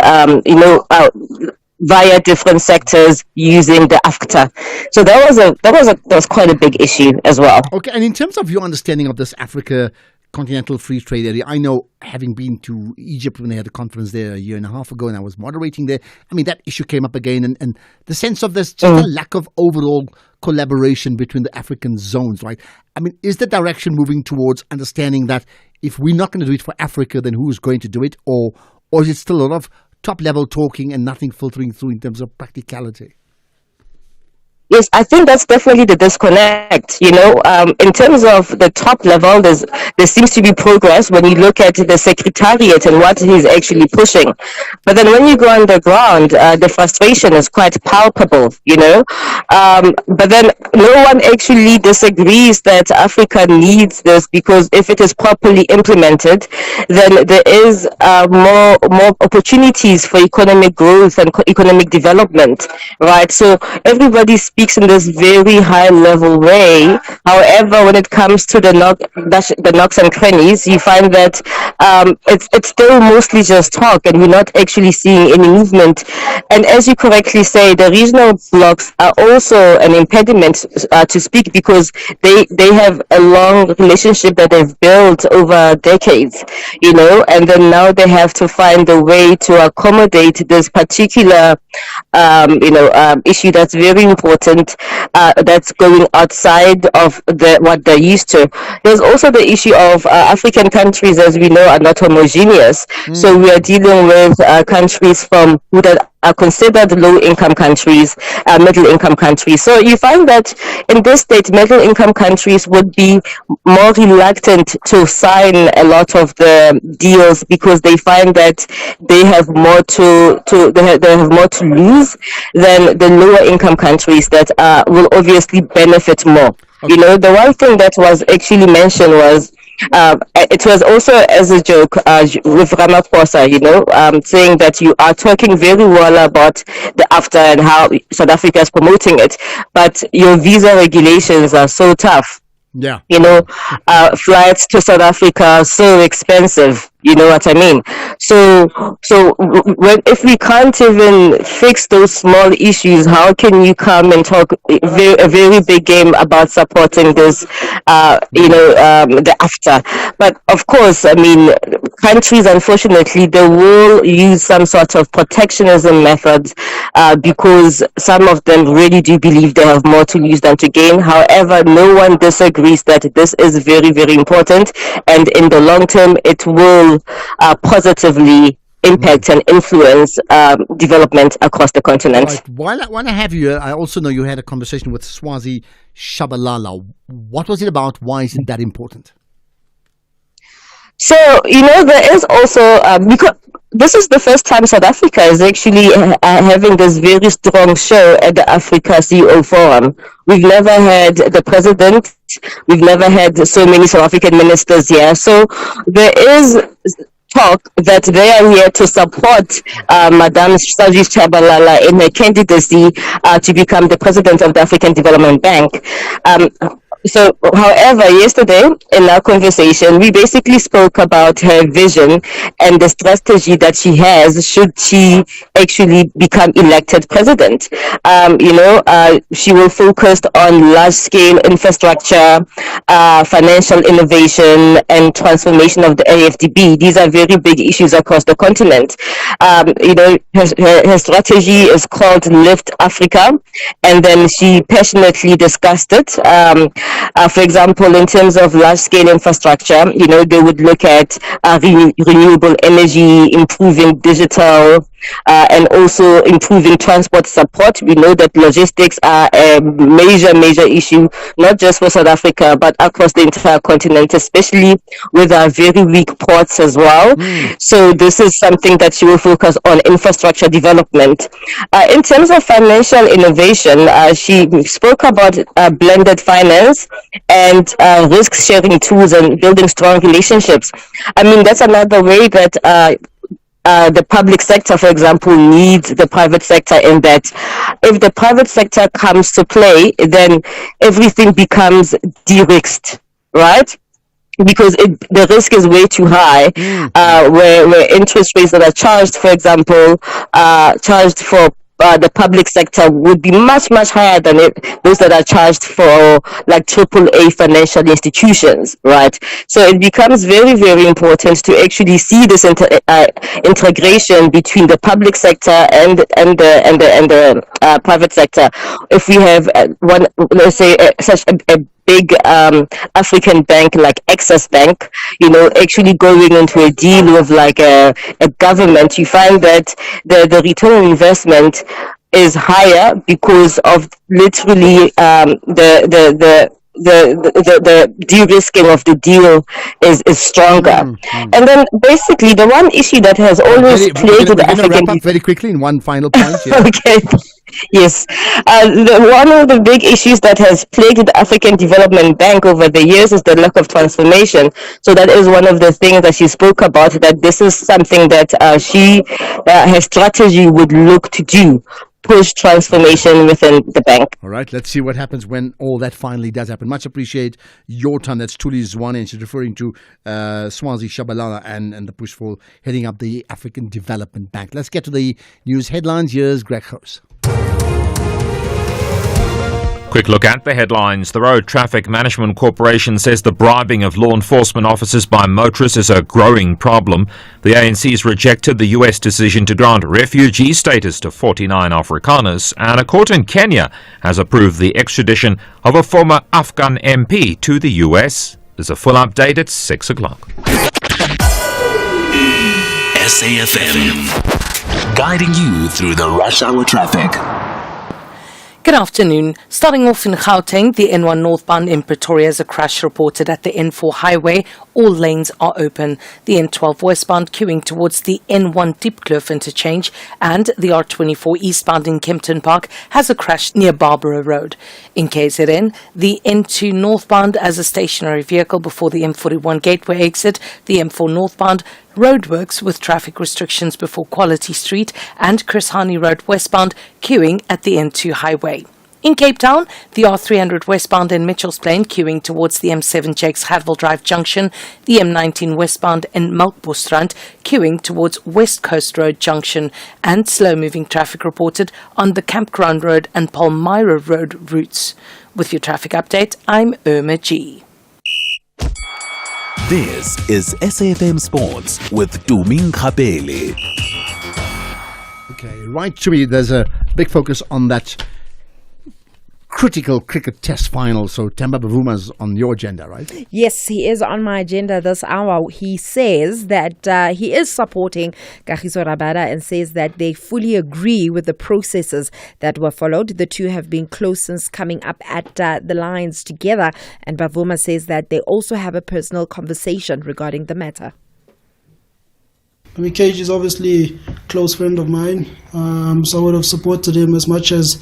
via different sectors using the AfCFTA. So that was quite a big issue as well. Okay, and in terms of your understanding of this Africa continental free trade area. I know, having been to Egypt when they had a conference there a year and a half ago, and I was moderating there, I mean, that issue came up again, and the sense of there's just a lack of overall collaboration between the African zones, right? I mean, is the direction moving towards understanding that if we're not going to do it for Africa, then who's going to do it? Or is it still a lot of top-level talking and nothing filtering through in terms of practicality? Yes, I think that's definitely the disconnect. In terms of the top level, there seems to be progress when you look at the secretariat and what he's actually pushing. But then when you go on the ground, the frustration is quite palpable, But then no one actually disagrees that Africa needs this, because if it is properly implemented, then there is more opportunities for economic growth and economic development, right? So everybody speaks in this very high level way. However, when it comes to the knocks and crannies, you find that it's still mostly just talk, and we're not actually seeing any movement. And as you correctly say, the regional blocks are also an impediment to speak, because they have a long relationship that they've built over decades, and then now they have to find a way to accommodate this particular issue that's very important, that's going outside of what they're used to. There's also the issue of African countries, as we know, are not homogeneous. So we are dealing with countries that are considered low-income countries, middle-income countries. So you find that in this state, middle-income countries would be more reluctant to sign a lot of the deals, because they find that they have more they have more to lose than the lower-income countries that will obviously benefit more. Okay. The one thing that was actually mentioned was, it was also as a joke with Ramaphosa, saying that you are talking very well about the AfTA and how South Africa is promoting it, but your visa regulations are so tough. Yeah. Flights to South Africa are so expensive. You know what I mean? So if we can't even fix those small issues, how can you come and talk a very big game about supporting this, the AfTA? But of course, I mean, countries, unfortunately, they will use some sort of protectionism methods, because some of them really do believe they have more to lose than to gain. However, no one disagrees that this is very, very important, and in the long term, it will positively impact and influence development across the continent. Right. While I have you, I also know you had a conversation with Swazi Shabalala. What was it about? Why is it that important? So, there is also, because this is the first time South Africa is actually having this very strong show at the Africa CEO Forum. We've never had the president, we've never had so many South African ministers here. So there is talk that they are here to support Madame Swazi Shabalala in her candidacy to become the president of the African Development Bank. So, however, yesterday in our conversation, we basically spoke about her vision and the strategy that she has should she actually become elected president. She will focus on large-scale infrastructure, financial innovation, and transformation of the AFDB. These are very big issues across the continent. Her strategy is called Lift Africa, and then she passionately discussed it. For example, in terms of large-scale infrastructure, they would look at renewable energy, improving digital, and also improving transport support. We know that logistics are a major issue, not just for South Africa, but across the entire continent, especially with our very weak ports as well. So this is something that she will focus on, infrastructure development. In terms of financial innovation, she spoke about blended finance and risk-sharing tools and building strong relationships. I mean, that's another way that the public sector, for example, needs the private sector, in that if the private sector comes to play, then everything becomes de-risked, right? Because the risk is way too high, where interest rates that are charged, for example, charged for the public sector would be much, much higher than those that are charged for like AAA financial institutions, right? So it becomes very, very important to actually see this integration between the public sector and the private sector. If we have such a big African bank like Access Bank, actually going into a deal with like a government, you find that the return on investment is higher because of literally the de-risking of the deal is stronger. And then basically the one issue that has always plagued the African... wrap up very quickly in one final point. Yeah. Okay. Yes. One of the big issues that has plagued the African Development Bank over the years is the lack of transformation. So that is one of the things that she spoke about, that this is something that her strategy would look to do. Push transformation within the bank. All right, let's see what happens when all that finally does happen. Much appreciate your time. That's Thuli Zwane, and she's referring to Swazi Shabalala and the push for heading up the African Development Bank. Let's get to the news headlines. Here's Greg House. Quick look at the headlines. The Road Traffic Management Corporation says the bribing of law enforcement officers by motorists is a growing problem. The ANC's rejected the US decision to grant refugee status to 49 Afrikaners, and a court in Kenya has approved the extradition of a former Afghan MP to the US. There's a full update at 6 o'clock. SAFM, guiding you through the rush hour traffic. Good afternoon. Starting off in Gauteng, the N1 northbound in Pretoria is a crash reported at the N4 highway. All lanes are open. The N12 westbound queuing towards the N1 Diepkloof interchange, and the R24 eastbound in Kempton Park has a crash near Barbara Road. In KZN, the N2 northbound as a stationary vehicle before the M41 gateway exit, the M4 northbound roadworks with traffic restrictions before Quality Street, and Chris Hani Road westbound queuing at the N2 highway. In Cape Town, the R300 westbound in Mitchells Plain queuing towards the M7 Jakes Hadwell Drive junction, the M19 westbound in Melkbosstrand queuing towards West Coast Road junction, and slow-moving traffic reported on the Campground Road and Palmyra Road routes. With your traffic update, I'm Irma G. This is SAFM Sports with Tumi Nkgapele. Okay, right, Tumi, there's a big focus on that critical cricket test final. So Temba Bavuma's on your agenda, right? Yes, he is on my agenda this hour. He says that he is supporting Kagiso Rabada and says that they fully agree with the processes that were followed. The two have been close since coming up at the lines together. And Bavuma says that they also have a personal conversation regarding the matter. Cage is obviously a close friend of mine, so I would have supported him as much as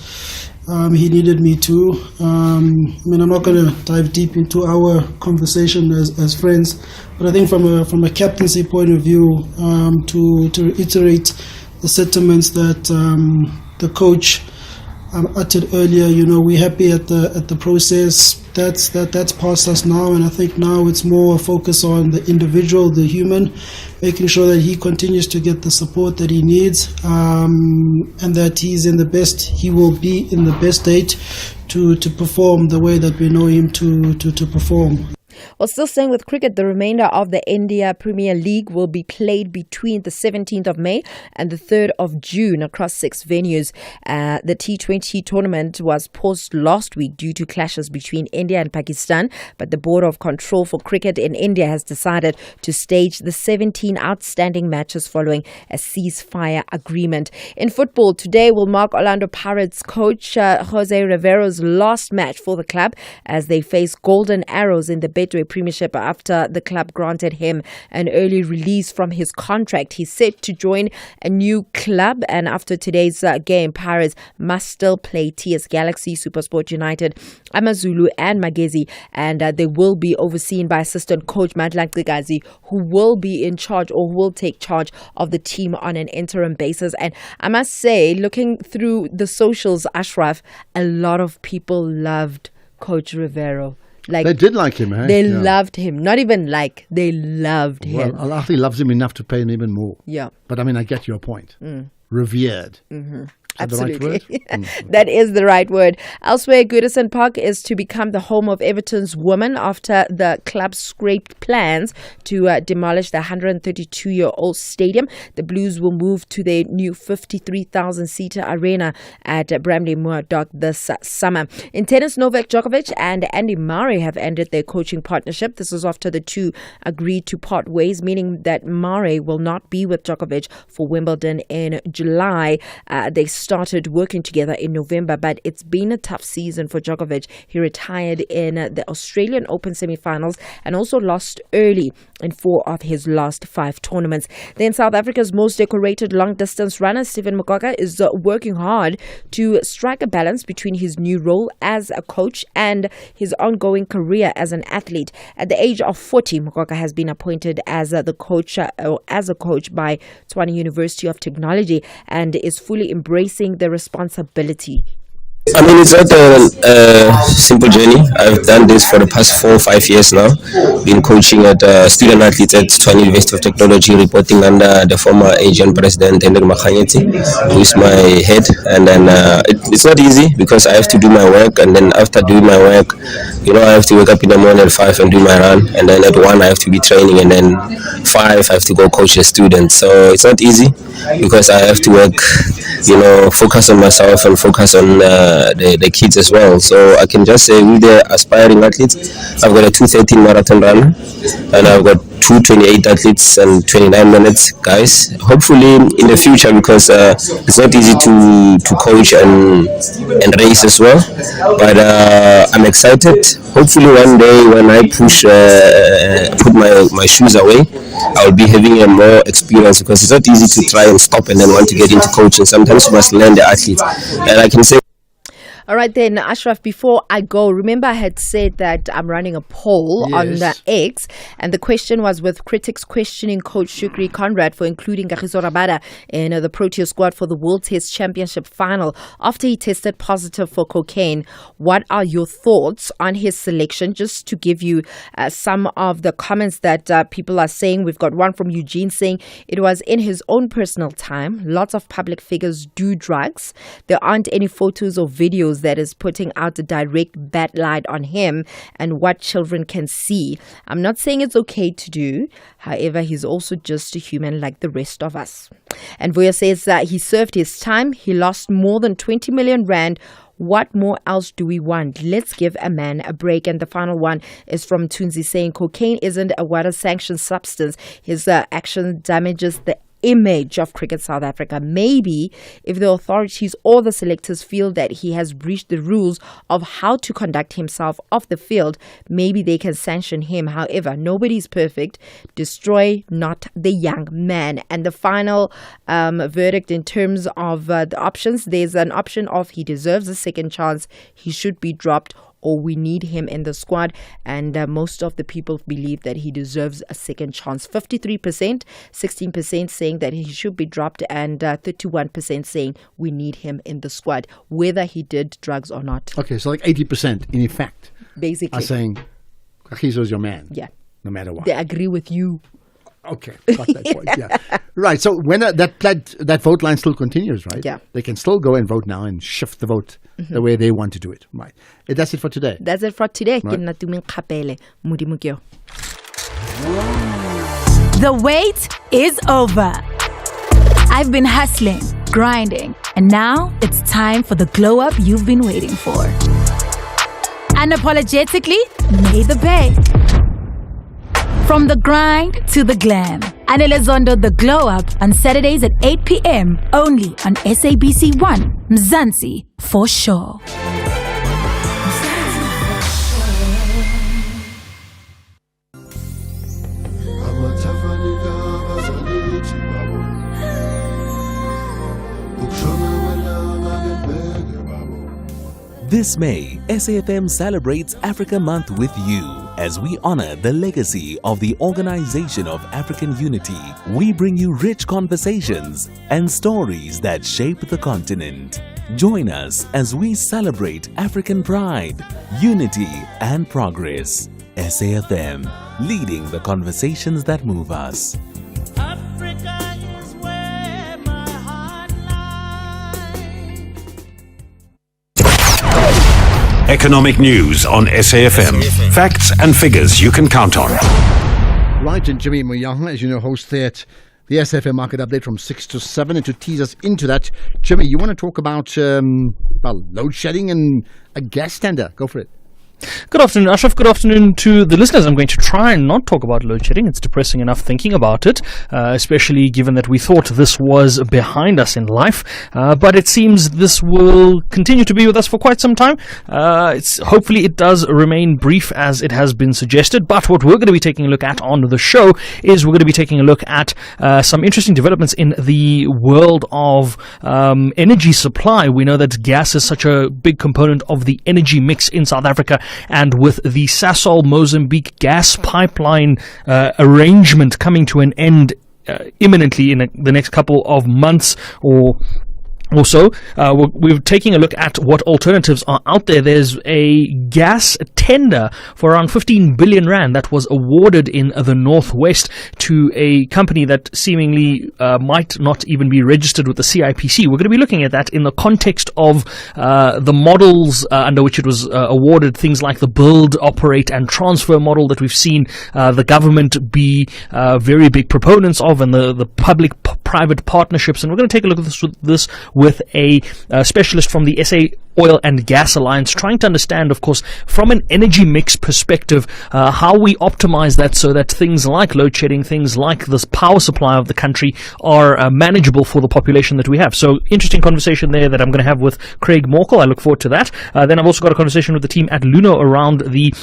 he needed me to. I'm not going to dive deep into our conversation as friends, but I think from a captaincy point of view, to reiterate the sentiments that the coach uttered earlier, we're happy at the process. That's past us now, and I think now it's more a focus on the individual, the human, making sure that he continues to get the support that he needs, and that he will be in the best state to perform the way that we know him to perform. Well, still staying with cricket, the remainder of the India Premier League will be played between the 17th of May and the 3rd of June across 6 venues. The T20 tournament was paused last week due to clashes between India and Pakistan, but the Board of Control for Cricket in India has decided to stage the 17 outstanding matches following a ceasefire agreement. In football, today will mark Orlando Pirates coach Jose Rivero's last match for the club as they face Golden Arrows in the Betway Premiership after the club granted him an early release from his contract. He's set to join a new club, and after today's game, Pirates must still play TS Galaxy, SuperSport United, Amazulu and Magezi, and they will be overseen by assistant coach Madlang Tsigazi, who will be in charge or who will take charge of the team on an interim basis. And I must say, looking through the socials, Ashraf, a lot of people loved Coach Rivero. They did like him, eh? They loved him. Not even they loved him. Well, Al Ahly loves him enough to pay him even more. Yeah. But I get your point. Revered. Mm-hmm. Absolutely. That is the right word. Elsewhere, Goodison Park is to become the home of Everton's women after the club scraped plans to demolish the 132-year-old stadium. The Blues will move to their new 53,000-seater arena at Bramley Moor Dock this summer. In tennis, Novak Djokovic and Andy Murray have ended their coaching partnership. This was after the two agreed to part ways, meaning that Murray will not be with Djokovic for Wimbledon in July. They started working together in November, but it's been a tough season for Djokovic. He retired in the Australian Open semi-finals and also lost early in 4 of his last 5 tournaments. Then South Africa's most decorated long-distance runner, Stephen Mokoka, is working hard to strike a balance between his new role as a coach and his ongoing career as an athlete. At the age of 40, Mokoka has been appointed as a coach by Tshwane University of Technology and is fully embracing the responsibility. I mean, it's not a simple journey. I've done this for the past 4 or 5 years now. Been coaching at student athletes at Tshwane University of Technology, reporting under the former Asian president, Hendrik Makhanyeti, who is my head. And then it's not easy because I have to do my work. And then after doing my work, I have to wake up in the morning at 5 and do my run. And then at 1, I have to be training. And then 5, I have to go coach the students. So it's not easy because I have to work, focus on myself and focus on the kids as well. So I can just say with the aspiring athletes, I've got a 2:13 marathon runner and I've got 2:28 athletes and 29 minutes guys. Hopefully in the future, because it's not easy to coach and race as well, but I'm excited. Hopefully one day when I put my shoes away, I'll be having a more experience, because it's not easy to try and stop and then want to get into coaching. Sometimes you must learn the athlete. And I can say, all right then, Ashraf, before I go, remember I had said that I'm running a poll on the X, and the question was, with critics questioning coach Shukri Conrad for including Kagiso Rabada in the Protea squad for the World Test Championship final after he tested positive for cocaine. What are your thoughts on his selection? Just to give you some of the comments that people are saying. We've got one from Eugene saying it was in his own personal time. Lots of public figures do drugs. There aren't any photos or videos that is putting out a direct bad light on him and what children can see. I'm not saying it's okay to do. However, he's also just a human like the rest of us. And Vuya says that he served his time. He lost more than 20 million rand. What more else do we want? Let's give a man a break. And the final one is from Tunzi saying cocaine isn't a water-sanctioned substance. His action damages the image of Cricket South Africa. Maybe if the authorities or the selectors feel that he has breached the rules of how to conduct himself off the field, maybe they can sanction him. However, nobody's perfect. Destroy not the young man. And the final verdict in terms of the options, there's an option of he deserves a second chance, he should be dropped, or we need him in the squad. And most of the people believe that he deserves a second chance. 53%, 16% saying that he should be dropped, and 31% saying we need him in the squad, whether he did drugs or not. Okay, so like 80% in effect basically are saying Kagiso's your man. Yeah. No matter what. They agree with you. Okay, got that point. Yeah, right. So when that vote line still continues, right? Yeah, they can still go and vote now and shift the vote the way they want to do it. Right. That's it for today. That's it for today. Right. The wait is over. I've been hustling, grinding, and now it's time for the glow up you've been waiting for. Unapologetically, May the Bay. From the grind to the glam. Anele Zondo The Glow Up on Saturdays at 8 p.m. only on SABC 1, Mzansi for sure. This May, SAFM celebrates Africa Month with you as we honor the legacy of the Organization of African Unity. We bring you rich conversations and stories that shape the continent. Join us as we celebrate African pride, unity, and progress. SAFM, leading the conversations that move us. Africa is where my heart lies. Economic news on SAFM. Facts and figures you can count on. Right, and Jimmy Moyang, as you know, hosts the SFM Market Update from 6 to 7. And to tease us into that, Jimmy, you want to talk about load shedding and a gas tender. Go for it. Good afternoon, Ashraf. Good afternoon to the listeners. I'm going to try and not talk about load shedding. It's depressing enough thinking about it, especially given that we thought this was behind us in life. But it seems this will continue to be with us for quite some time. Hopefully it does remain brief as it has been suggested. But what we're going to be taking a look at on the show is we're going to be taking a look at some interesting developments in the world of energy supply. We know that gas is such a big component of the energy mix in South Africa. And with the Sasol Mozambique gas pipeline arrangement coming to an end imminently in the next couple of months or so, we're taking a look at what alternatives are out there. There's a gas tender for around 15 billion rand that was awarded in the Northwest to a company that seemingly might not even be registered with the CIPC. We're going to be looking at that in the context of the models under which it was awarded, things like the build, operate and transfer model that we've seen the government be very big proponents of, and the public-private partnerships. And we're going to take a look at this with a specialist from the SA Oil and Gas Alliance, trying to understand, of course, from an energy mix perspective, how we optimize that so that things like load shedding, things like this power supply of the country are manageable for the population that we have. So, interesting conversation there that I'm going to have with Craig Morkel. I look forward to that. Then I've also got a conversation with the team at Luno around the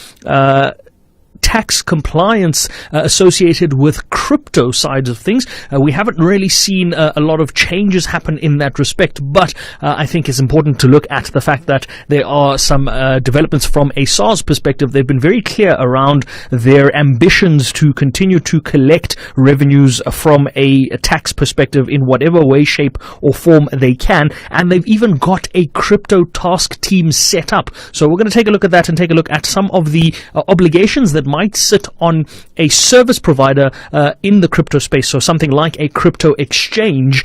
tax compliance associated with crypto sides of things. We haven't really seen a lot of changes happen in that respect, but I think it's important to look at the fact that there are some developments from a SARS perspective. They've been very clear around their ambitions to continue to collect revenues from a tax perspective in whatever way, shape or form they can, and they've even got a crypto task team set up. So we're going to take a look at that and take a look at some of the obligations that might sit on a service provider in the crypto space, so something like a crypto exchange,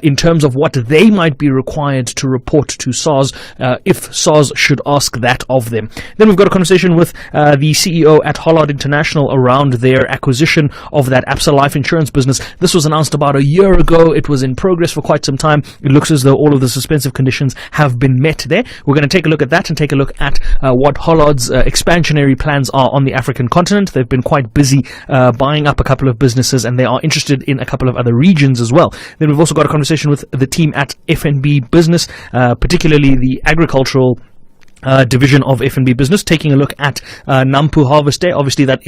in terms of what they might be required to report to SARS if SARS should ask that of them. Then we've got a conversation with the CEO at Hollard International around their acquisition of that Absa Life Insurance business. This was announced about a year ago. It was in progress for quite some time. It looks as though all of the suspensive conditions have been met there. We're going to take a look at that and take a look at what Hollard's expansionary plans are on the African continent. They've been quite busy buying up a couple of businesses, and they are interested in a couple of other regions as well. Then we've also got a conversation with the team at FNB Business, particularly the agricultural division of FNB Business, taking a look at Nampo Harvest Day. Obviously, that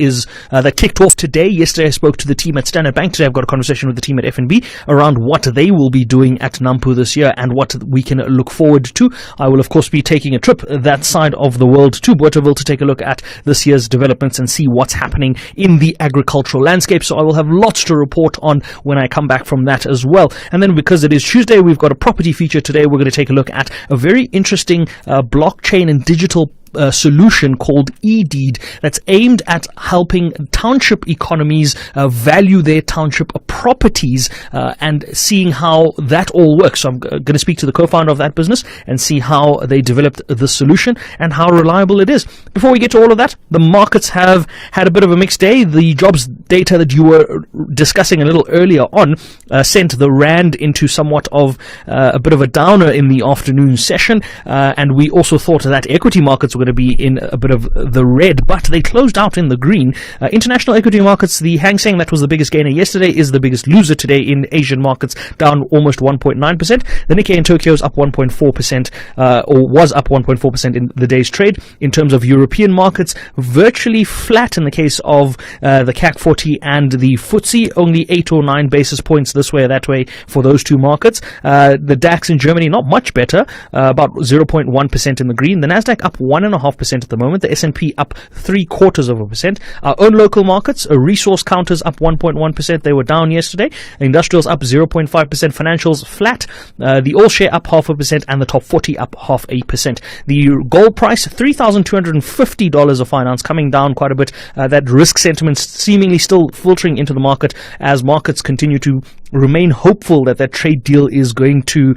kicked off today. Yesterday, I spoke to the team at Standard Bank. Today, I've got a conversation with the team at FNB around what they will be doing at Nampo this year and what we can look forward to. I will, of course, be taking a trip that side of the world to Bothaville to take a look at this year's developments and see what's happening in the agricultural landscape. So I will have lots to report on when I come back from that as well. And then, because it is Tuesday, we've got a property feature today. We're going to take a look at a very interesting blockchain and digital solution called eDeed that's aimed at helping township economies value their township properties and seeing how that all works. So I'm going to speak to the co-founder of that business and see how they developed the solution and how reliable it is. Before we get to all of that, the markets have had a bit of a mixed day. The jobs data that you were discussing a little earlier on sent the rand into somewhat of a bit of a downer in the afternoon session, and we also thought that equity markets were going to be in a bit of the red, but they closed out in the green. International equity markets, the Hang Seng, that was the biggest gainer yesterday, is the biggest loser today in Asian markets, down almost 1.9%. The Nikkei in Tokyo is up 1.4%, or was up 1.4% in the day's trade. In terms of European markets, virtually flat in the case of the CAC 40 and the FTSE, only 8 or 9 basis points this way or that way for those two markets. The DAX in Germany, not much better, about 0.1% in the green. The Nasdaq up 1.5% at the moment. The S&P up 0.75%. Our own local markets, resource counters up 1.1%. They were down yesterday. Industrials up 0.5%. Financials flat. The all share up 0.5%, and the top 40 up 0.5%. The gold price, $3,250 a fine ounce, coming down quite a bit. That risk sentiment seemingly still filtering into the market as markets continue to remain hopeful that that trade deal is going to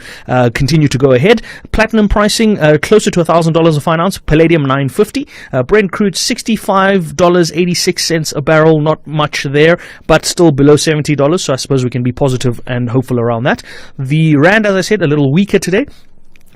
continue to go ahead. Platinum pricing closer to $1,000 a fine ounce. Palladium $950. Brent crude $65.86 a barrel. Not much there, but still below $70. So I suppose we can be positive and hopeful around that. The rand, as I said, a little weaker today.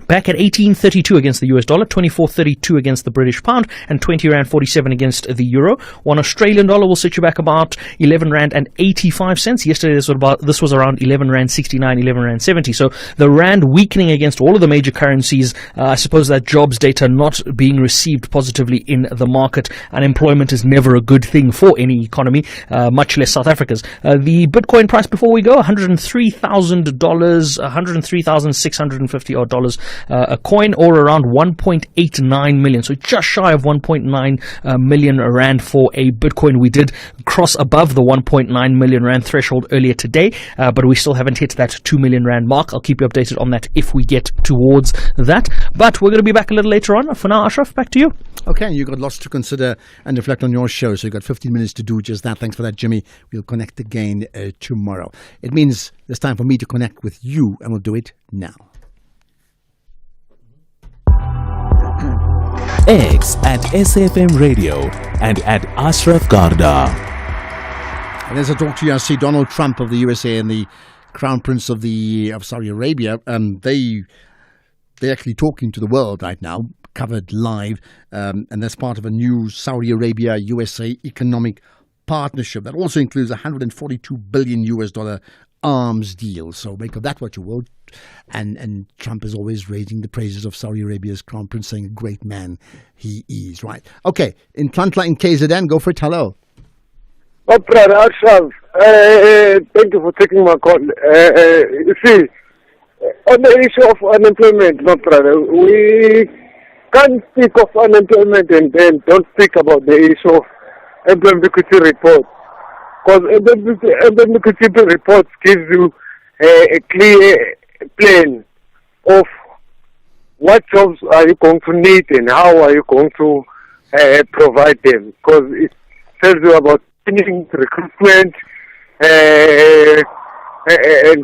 Back at 18.32 against the US dollar, 24.32 against the British pound, and 20 rand 47 against the euro. One Australian dollar will sit you back about 11 rand and 85 cents. Yesterday this was around 11 rand 69, 11 rand 70. So the rand weakening against all of the major currencies. I suppose that jobs data not being received positively in the market. Unemployment is never a good thing for any economy, much less South Africa's. The Bitcoin price before we go, $103,000, $103,650 odd dollars. A coin, or around 1.89 million, so just shy of 1.9 million rand for a Bitcoin. We did cross above the 1.9 million rand threshold earlier today, but we still haven't hit that 2 million rand mark. I'll keep you updated on that if we get towards that, but we're going to be back a little later on. For now, Ashraf, back to you. Okay, you've got lots to consider and reflect on your show, so you've got 15 minutes to do just that. Thanks for that, Jimmy. We'll connect again tomorrow. It means it's time for me to connect with you, and we'll do it now. X at SAFM Radio and at Ashraf Garda. And as I talk to you, I see Donald Trump of the USA and the Crown Prince of Saudi Arabia. They're actually talking to the world right now, covered live, and that's part of a new Saudi Arabia USA economic partnership that also includes $142 billion arms deal. So make of that what you will. And Trump is always raising the praises of Saudi Arabia's Crown Prince, saying a great man he is. Right. Okay. In Tlantla, in KZN, go for it. Hello. Oh, brother Ashraf, thank you for taking my call. You see, on the issue of unemployment, no, brother, we can't speak of unemployment and then don't speak about the issue of employment equity report. Because employment equity report gives you a clear plan of what jobs are you going to need and how are you going to provide them. Because it tells you about recruitment and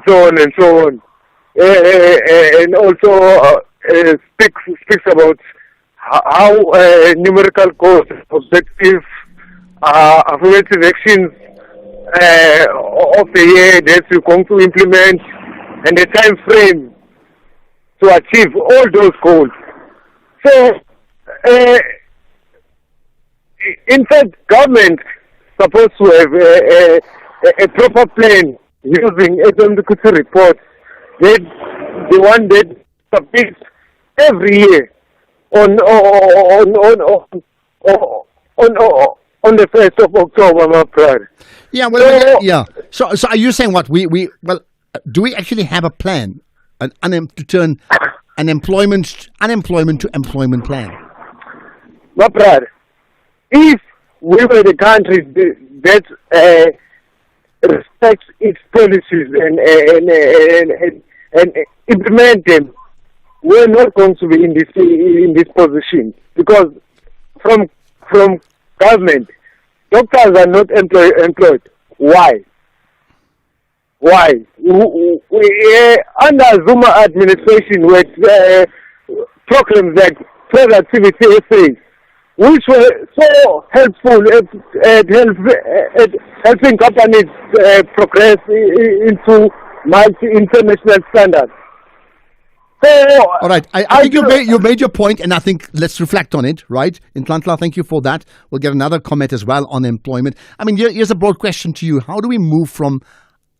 so on and so on. And also speaks about how numerical goals, objective, affirmative actions of the year that you're going to implement, and the time frame to achieve all those goals. So, in fact, government supposed to have a proper plan using economic report, that the one that submits every year on the 1st of October, my brother. Yeah, well, yeah. So are you saying what do we actually have a plan, to turn unemployment to employment plan? My brother, if we were the country that respects its policies and implement them, we're not going to be in this position, because from government, doctors are not employed. Why? Under Zuma administration, with programs like productivity essays, which were so helpful at helping companies progress into multi-international standards. All right. I think you made your point, and I think let's reflect on it, right? In Tlantla, thank you for that. We'll get another comment as well on employment. I mean, here's a broad question to you. How do we move from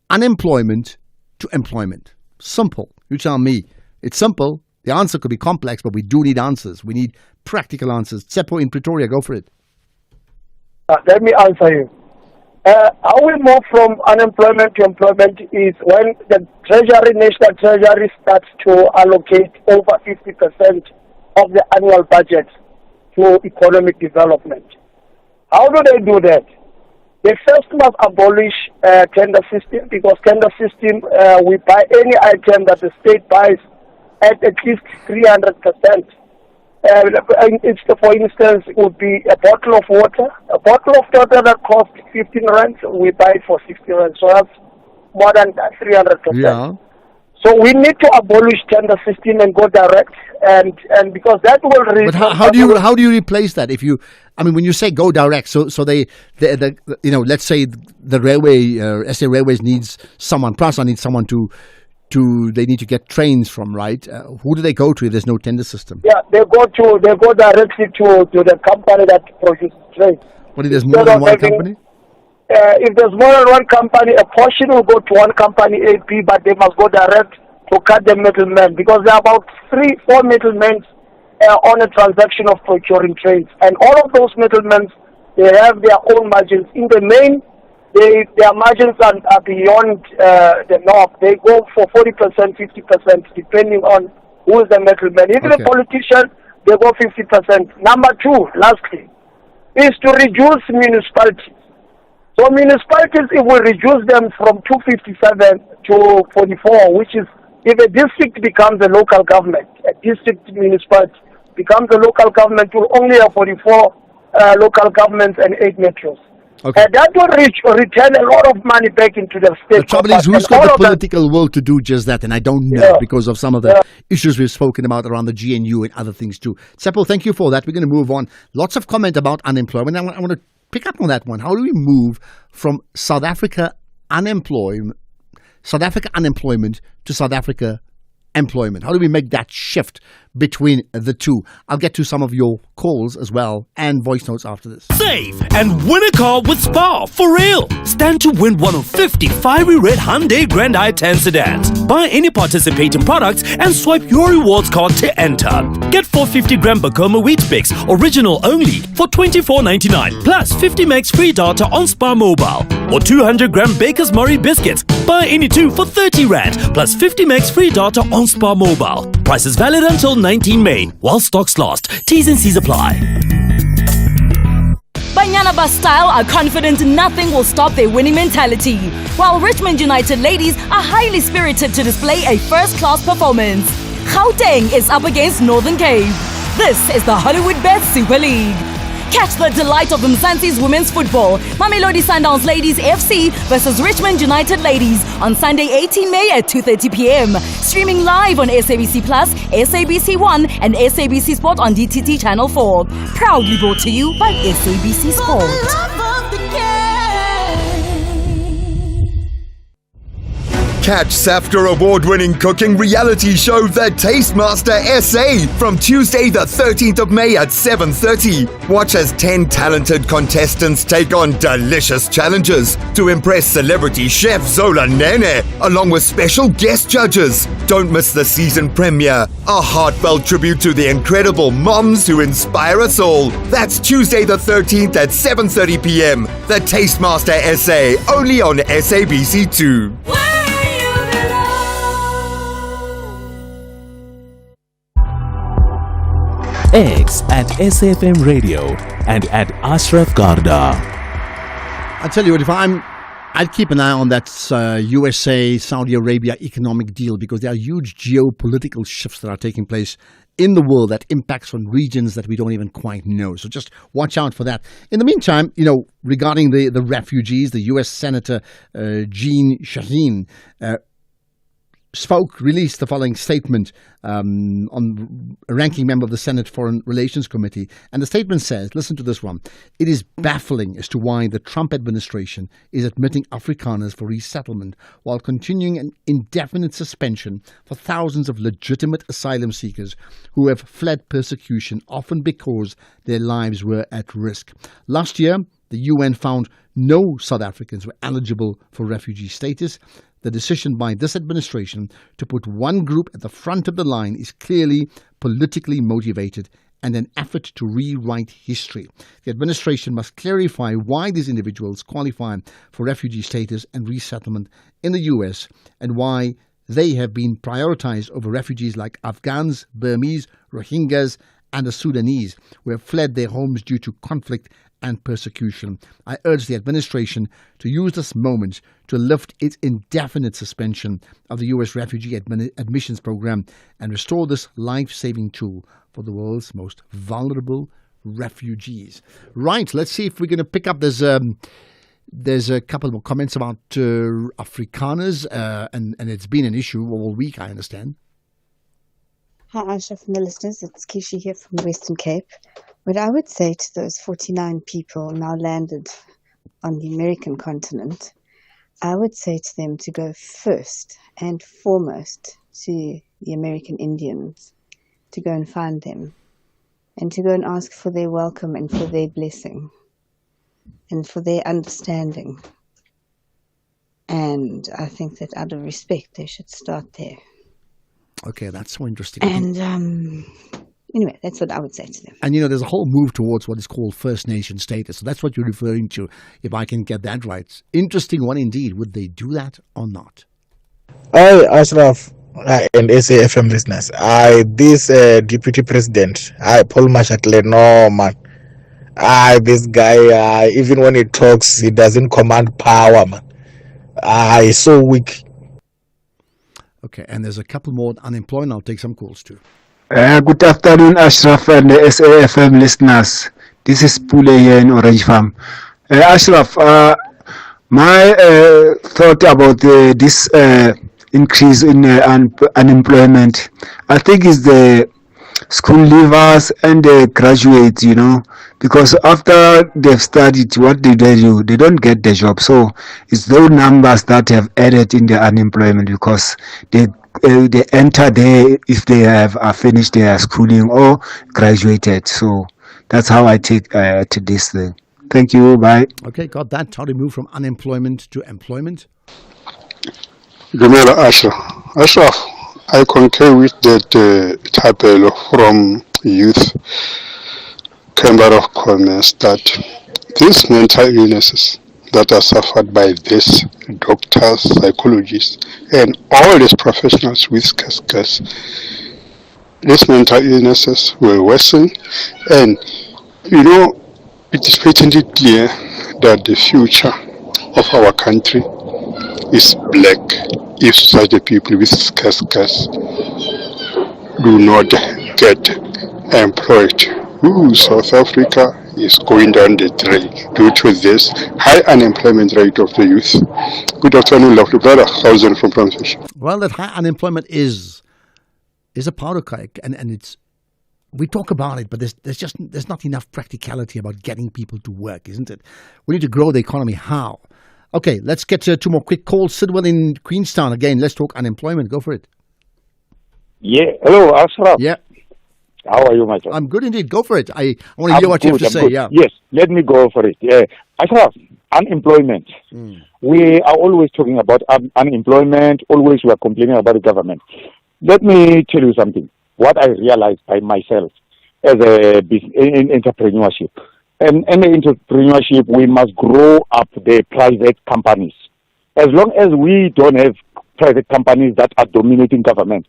unemployment to employment? Simple. You tell me. It's simple. The answer could be complex, but we do need answers. We need practical answers. Tsepo in Pretoria, go for it. Let me answer you. How we move from unemployment to employment is when the National Treasury starts to allocate over 50% of the annual budget to economic development. How do they do that? They first must abolish tender system, because tender system, we buy any item that the state buys at least 300%. It's for instance, it would be a bottle of water. A bottle of water that costs 15 rand, we buy it for 60 rand. So that's more than 300%. Yeah. So we need to abolish tender system and go direct, and because that will. But how do you replace that? If you, I mean, when you say go direct, so they you know, let's say the railway, SA Railways needs someone, PRASA needs someone to they need to get trains from, right? Who do they go to if there's no tender system? Yeah, they go directly to the company that produces trains. But if there's more than one company? If there's more than one company, a portion will go to one company, AP, but they must go direct to cut the middlemen, because there are about 3-4 middlemen on a transaction of procuring trains. And all of those middlemen, they have their own margins. In the main, their margins are beyond the norm. They go for 40%, 50%, depending on who is the middleman. Even a politician, they go 50%. Number two, lastly, is to reduce municipalities. So municipalities, it will reduce them from 257 to 44, which is, if a district becomes a local government, a district municipality becomes a local government, will only have 44 local governments and 8 metros. Okay. And that will return a lot of money back into the state. The trouble is, who's got the political will to do just that? And I don't know, because of some of the issues we've spoken about around the GNU and other things too. Seppo, thank you for that. We're going to move on. Lots of comment about unemployment. I want to pick up on that one. How do we move from South Africa unemployment to South Africa employment? How do we make that shift between the two? I'll get to some of your calls as well and voice notes after this. Save and win a car with Spar, for real. Stand to win one of 50 fiery red Hyundai Grand i10 sedans. Buy any participating products and swipe your rewards card to enter. Get 450 gram Bacoma Wheat Bix, original only, for $24.99, plus 50 megs free data on Spar Mobile. Or 200 gram Baker's Murray biscuits. Buy any two for 30 Rand, plus 50 megs free data on Spar Mobile. Price is valid until 19 May, while stocks last. T's and C's apply. Banyana Bus Style are confident nothing will stop their winning mentality, while Richmond United ladies are highly spirited to display a first-class performance. Gauteng is up against Northern Cape. This is the Hollywood Bet Super League. Catch the delight of Mzansi's women's football, Mamelodi Sundowns Ladies FC versus Richmond United Ladies on Sunday 18 May at 2:30 p.m. Streaming live on SABC Plus, SABC One and SABC Sport on DTT Channel 4. Proudly brought to you by SABC Sport. Catch SAFTA award-winning cooking reality show The Tastemaster SA from Tuesday the 13th of May at 7:30. Watch as 10 talented contestants take on delicious challenges to impress celebrity chef Zola Nene, along with special guest judges. Don't miss the season premiere, a heartfelt tribute to the incredible moms who inspire us all. That's Tuesday the 13th at 7:30 p.m. The Tastemaster SA, only on SABC2. X at SAFM Radio and at Ashraf Garda. I'll tell you what, I'd keep an eye on that USA-Saudi Arabia economic deal, because there are huge geopolitical shifts that are taking place in the world that impacts on regions that we don't even quite know. So just watch out for that. In the meantime, regarding the refugees, the US Senator Jeanne Shaheen released the following statement on a ranking member of the Senate Foreign Relations Committee. And the statement says, listen to this one, "It is baffling as to why the Trump administration is admitting Afrikaners for resettlement while continuing an indefinite suspension for thousands of legitimate asylum seekers who have fled persecution, often because their lives were at risk." Last year, the UN found no South Africans were eligible for refugee status. The decision by this administration to put one group at the front of the line is clearly politically motivated and an effort to rewrite history. The administration must clarify why these individuals qualify for refugee status and resettlement in the US, and why they have been prioritized over refugees like Afghans, Burmese, Rohingyas, and the Sudanese, who have fled their homes due to conflict and persecution. I urge the administration to use this moment to lift its indefinite suspension of the U.S. refugee admissions program and restore this life-saving tool for the world's most vulnerable refugees. Right, let's see if we're going to pick up this There's a couple more comments about Afrikaners, and it's been an issue all week, I understand. Hi, Ashraf and the listeners. It's Kishi here from the Western Cape. What I would say to those 49 people now landed on the American continent, I would say to them to go first and foremost to the American Indians, to go and find them, and to go and ask for their welcome and for their blessing and for their understanding. And I think that out of respect, they should start there. Okay, that's so interesting. And anyway, that's what I would say to them. And, there's a whole move towards what is called First Nation status. So that's what you're referring to, if I can get that right. Interesting one indeed. Would they do that or not? Hi, Ashraf and SAFM listeners. This Deputy President, Paul Mashatile, no, man. This guy, even when he talks, he doesn't command power, man. He's so weak. Okay, and there's a couple more unemployed. I'll take some calls too. Good afternoon, Ashraf and the SAFM listeners. This is Pule here in Orange Farm. Ashraf, my thought about this increase in unemployment, I think is the school leavers and the graduates, because after they've studied, what do? They don't get the job. So it's those numbers that have added in the unemployment, because they enter there if they have finished their schooling or graduated. So that's how I take to this thing. Thank you. Bye. Okay, got that. How to move from unemployment to employment? Gumela Ashraf, I concur with that tabel from Youth Chamber of Commerce that these mental illnesses that are suffered by these doctors, psychologists, and all these professionals with cascades, these mental illnesses will worsen. And, it is patently clear that the future of our country is black if such a people with cascades do not get employed. South Africa is going down the drain due to this high unemployment rate of the youth. Good afternoon, lovely brother. Thousand from Pronunciation. Well, that high unemployment is a powder keg, and it's, we talk about it, but there's not enough practicality about getting people to work, isn't it? We need to grow the economy. How? Okay, let's get to two more quick calls. Sidwell in Queenstown again. Let's talk unemployment. Go for it. Yeah. Hello, Ashraf. Yeah. How are you, my friend? I'm good indeed. Go for it. I want to hear what you have to say. Good. Yeah. Yes, let me go for it. Ashraf, unemployment. We are always talking about unemployment. Always we are complaining about the government. Let me tell you something. What I realized by myself as in entrepreneurship. And in entrepreneurship, we must grow up the private companies. As long as we don't have private companies that are dominating government,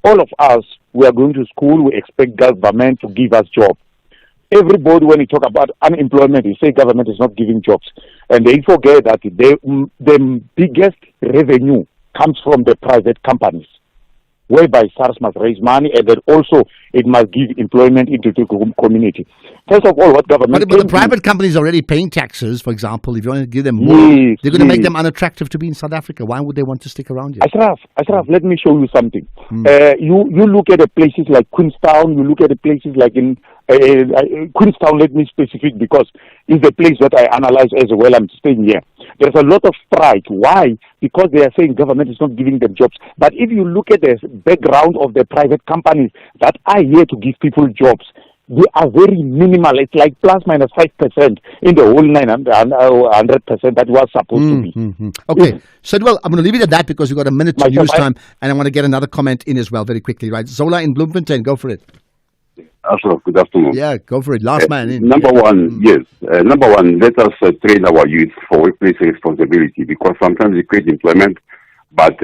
all of us, we are going to school, we expect government to give us jobs. Everybody, when you talk about unemployment, you say government is not giving jobs. And they forget that the biggest revenue comes from the private companies, whereby SARS must raise money, and then also it must give employment into the community. First of all, what government... But the private companies are already paying taxes, for example. If you want to give them more, they're going to make them unattractive to be in South Africa. Why would they want to stick around here? Ashraf, let me show you something. You look at the places like Queenstown, you look at the places like in... Queenstown, let me specific, because it's the place that I analyze as well. I'm staying here. There's a lot of pride. Why? Because they are saying government is not giving them jobs. But if you look at the background of the private companies that are here to give people jobs, they are very minimal. It's like plus minus 5% in the whole 100% that was supposed to be. Okay. So, well, I'm going to leave it at that because we've got a minute to news time, and I want to get another comment in as well very quickly, right? Zola in Bloemfontein, go for it. Ashraf, good afternoon. Yeah, go for it. Last man in. Number one, let us train our youth for workplace responsibility, because sometimes they create employment, but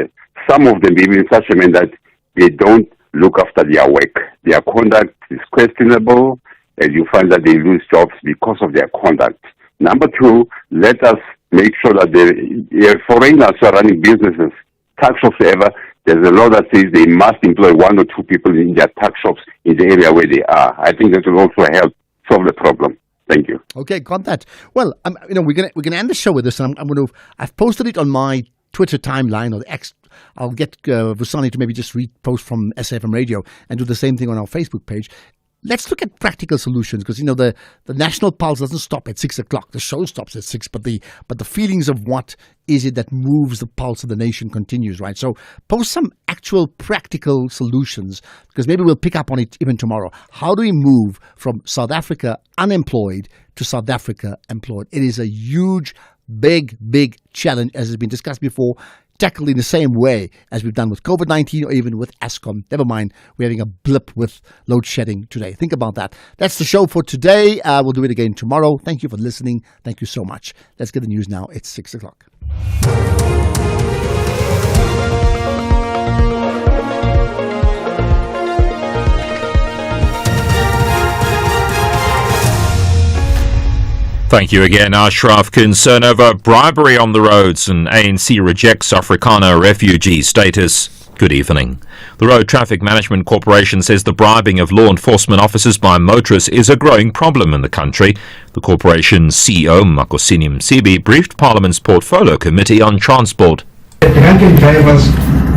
some of them maybe in such a manner that they don't look after their work. Their conduct is questionable, and you find that they lose jobs because of their conduct. Number two, let us make sure that the foreigners who are running businesses, tax shops, whatever, there's a law that says they must employ 1 or 2 people in their tax shops in the area where they are. I think that will also help solve the problem. Thank you. Okay, got that. Well, we're gonna end the show with this. And I've posted it on my Twitter timeline or the X. I'll get Vusani to maybe just repost from SAFM Radio and do the same thing on our Facebook page. Let's look at practical solutions because the national pulse doesn't stop at 6 o'clock. The show stops at 6, but the feelings of what is it that moves the pulse of the nation continues, right? So post some actual practical solutions because maybe we'll pick up on it even tomorrow. How do we move from South Africa unemployed to South Africa employed? It is a huge, big challenge, as has been discussed before. Tackled in the same way as we've done with COVID-19 or even with Eskom. Never mind, we're having a blip with load shedding today. Think about that. That's the show for today. We'll do it again tomorrow. Thank you for listening. Thank you so much. Let's get the news now. It's 6 o'clock. Thank you again, Ashraf. Concern over bribery on the roads and ANC rejects Afrikaner refugee status. Good evening. The Road Traffic Management Corporation says the bribing of law enforcement officers by motorists is a growing problem in the country. The corporation's CEO, Makosini Msibi, briefed Parliament's Portfolio Committee on Transport. The drunken drivers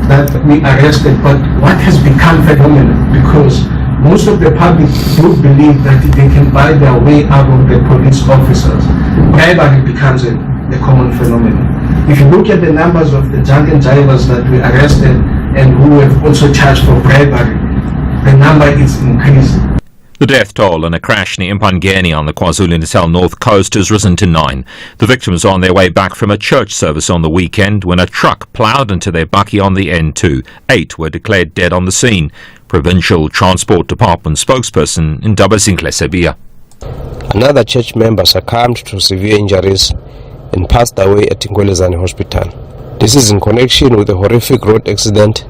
that we arrested, but what has become phenomenal because most of the public do believe that they can buy their way out of the police officers. Bribery becomes a common phenomenon. If you look at the numbers of the drunken drivers that we arrested and who have also charged for bribery, the number is increasing. The death toll in a crash near Impangeni on the KwaZulu-Natal North Coast has risen to 9. The victims are on their way back from a church service on the weekend when a truck ploughed into their bakkie on the N2. 8 were declared dead on the scene. Provincial Transport Department spokesperson Ndabazinhle Sebia. Another church member succumbed to severe injuries and passed away at Ngolezane Hospital. This is in connection with a horrific road accident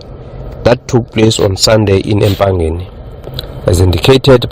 that took place on Sunday in Empangeni. As indicated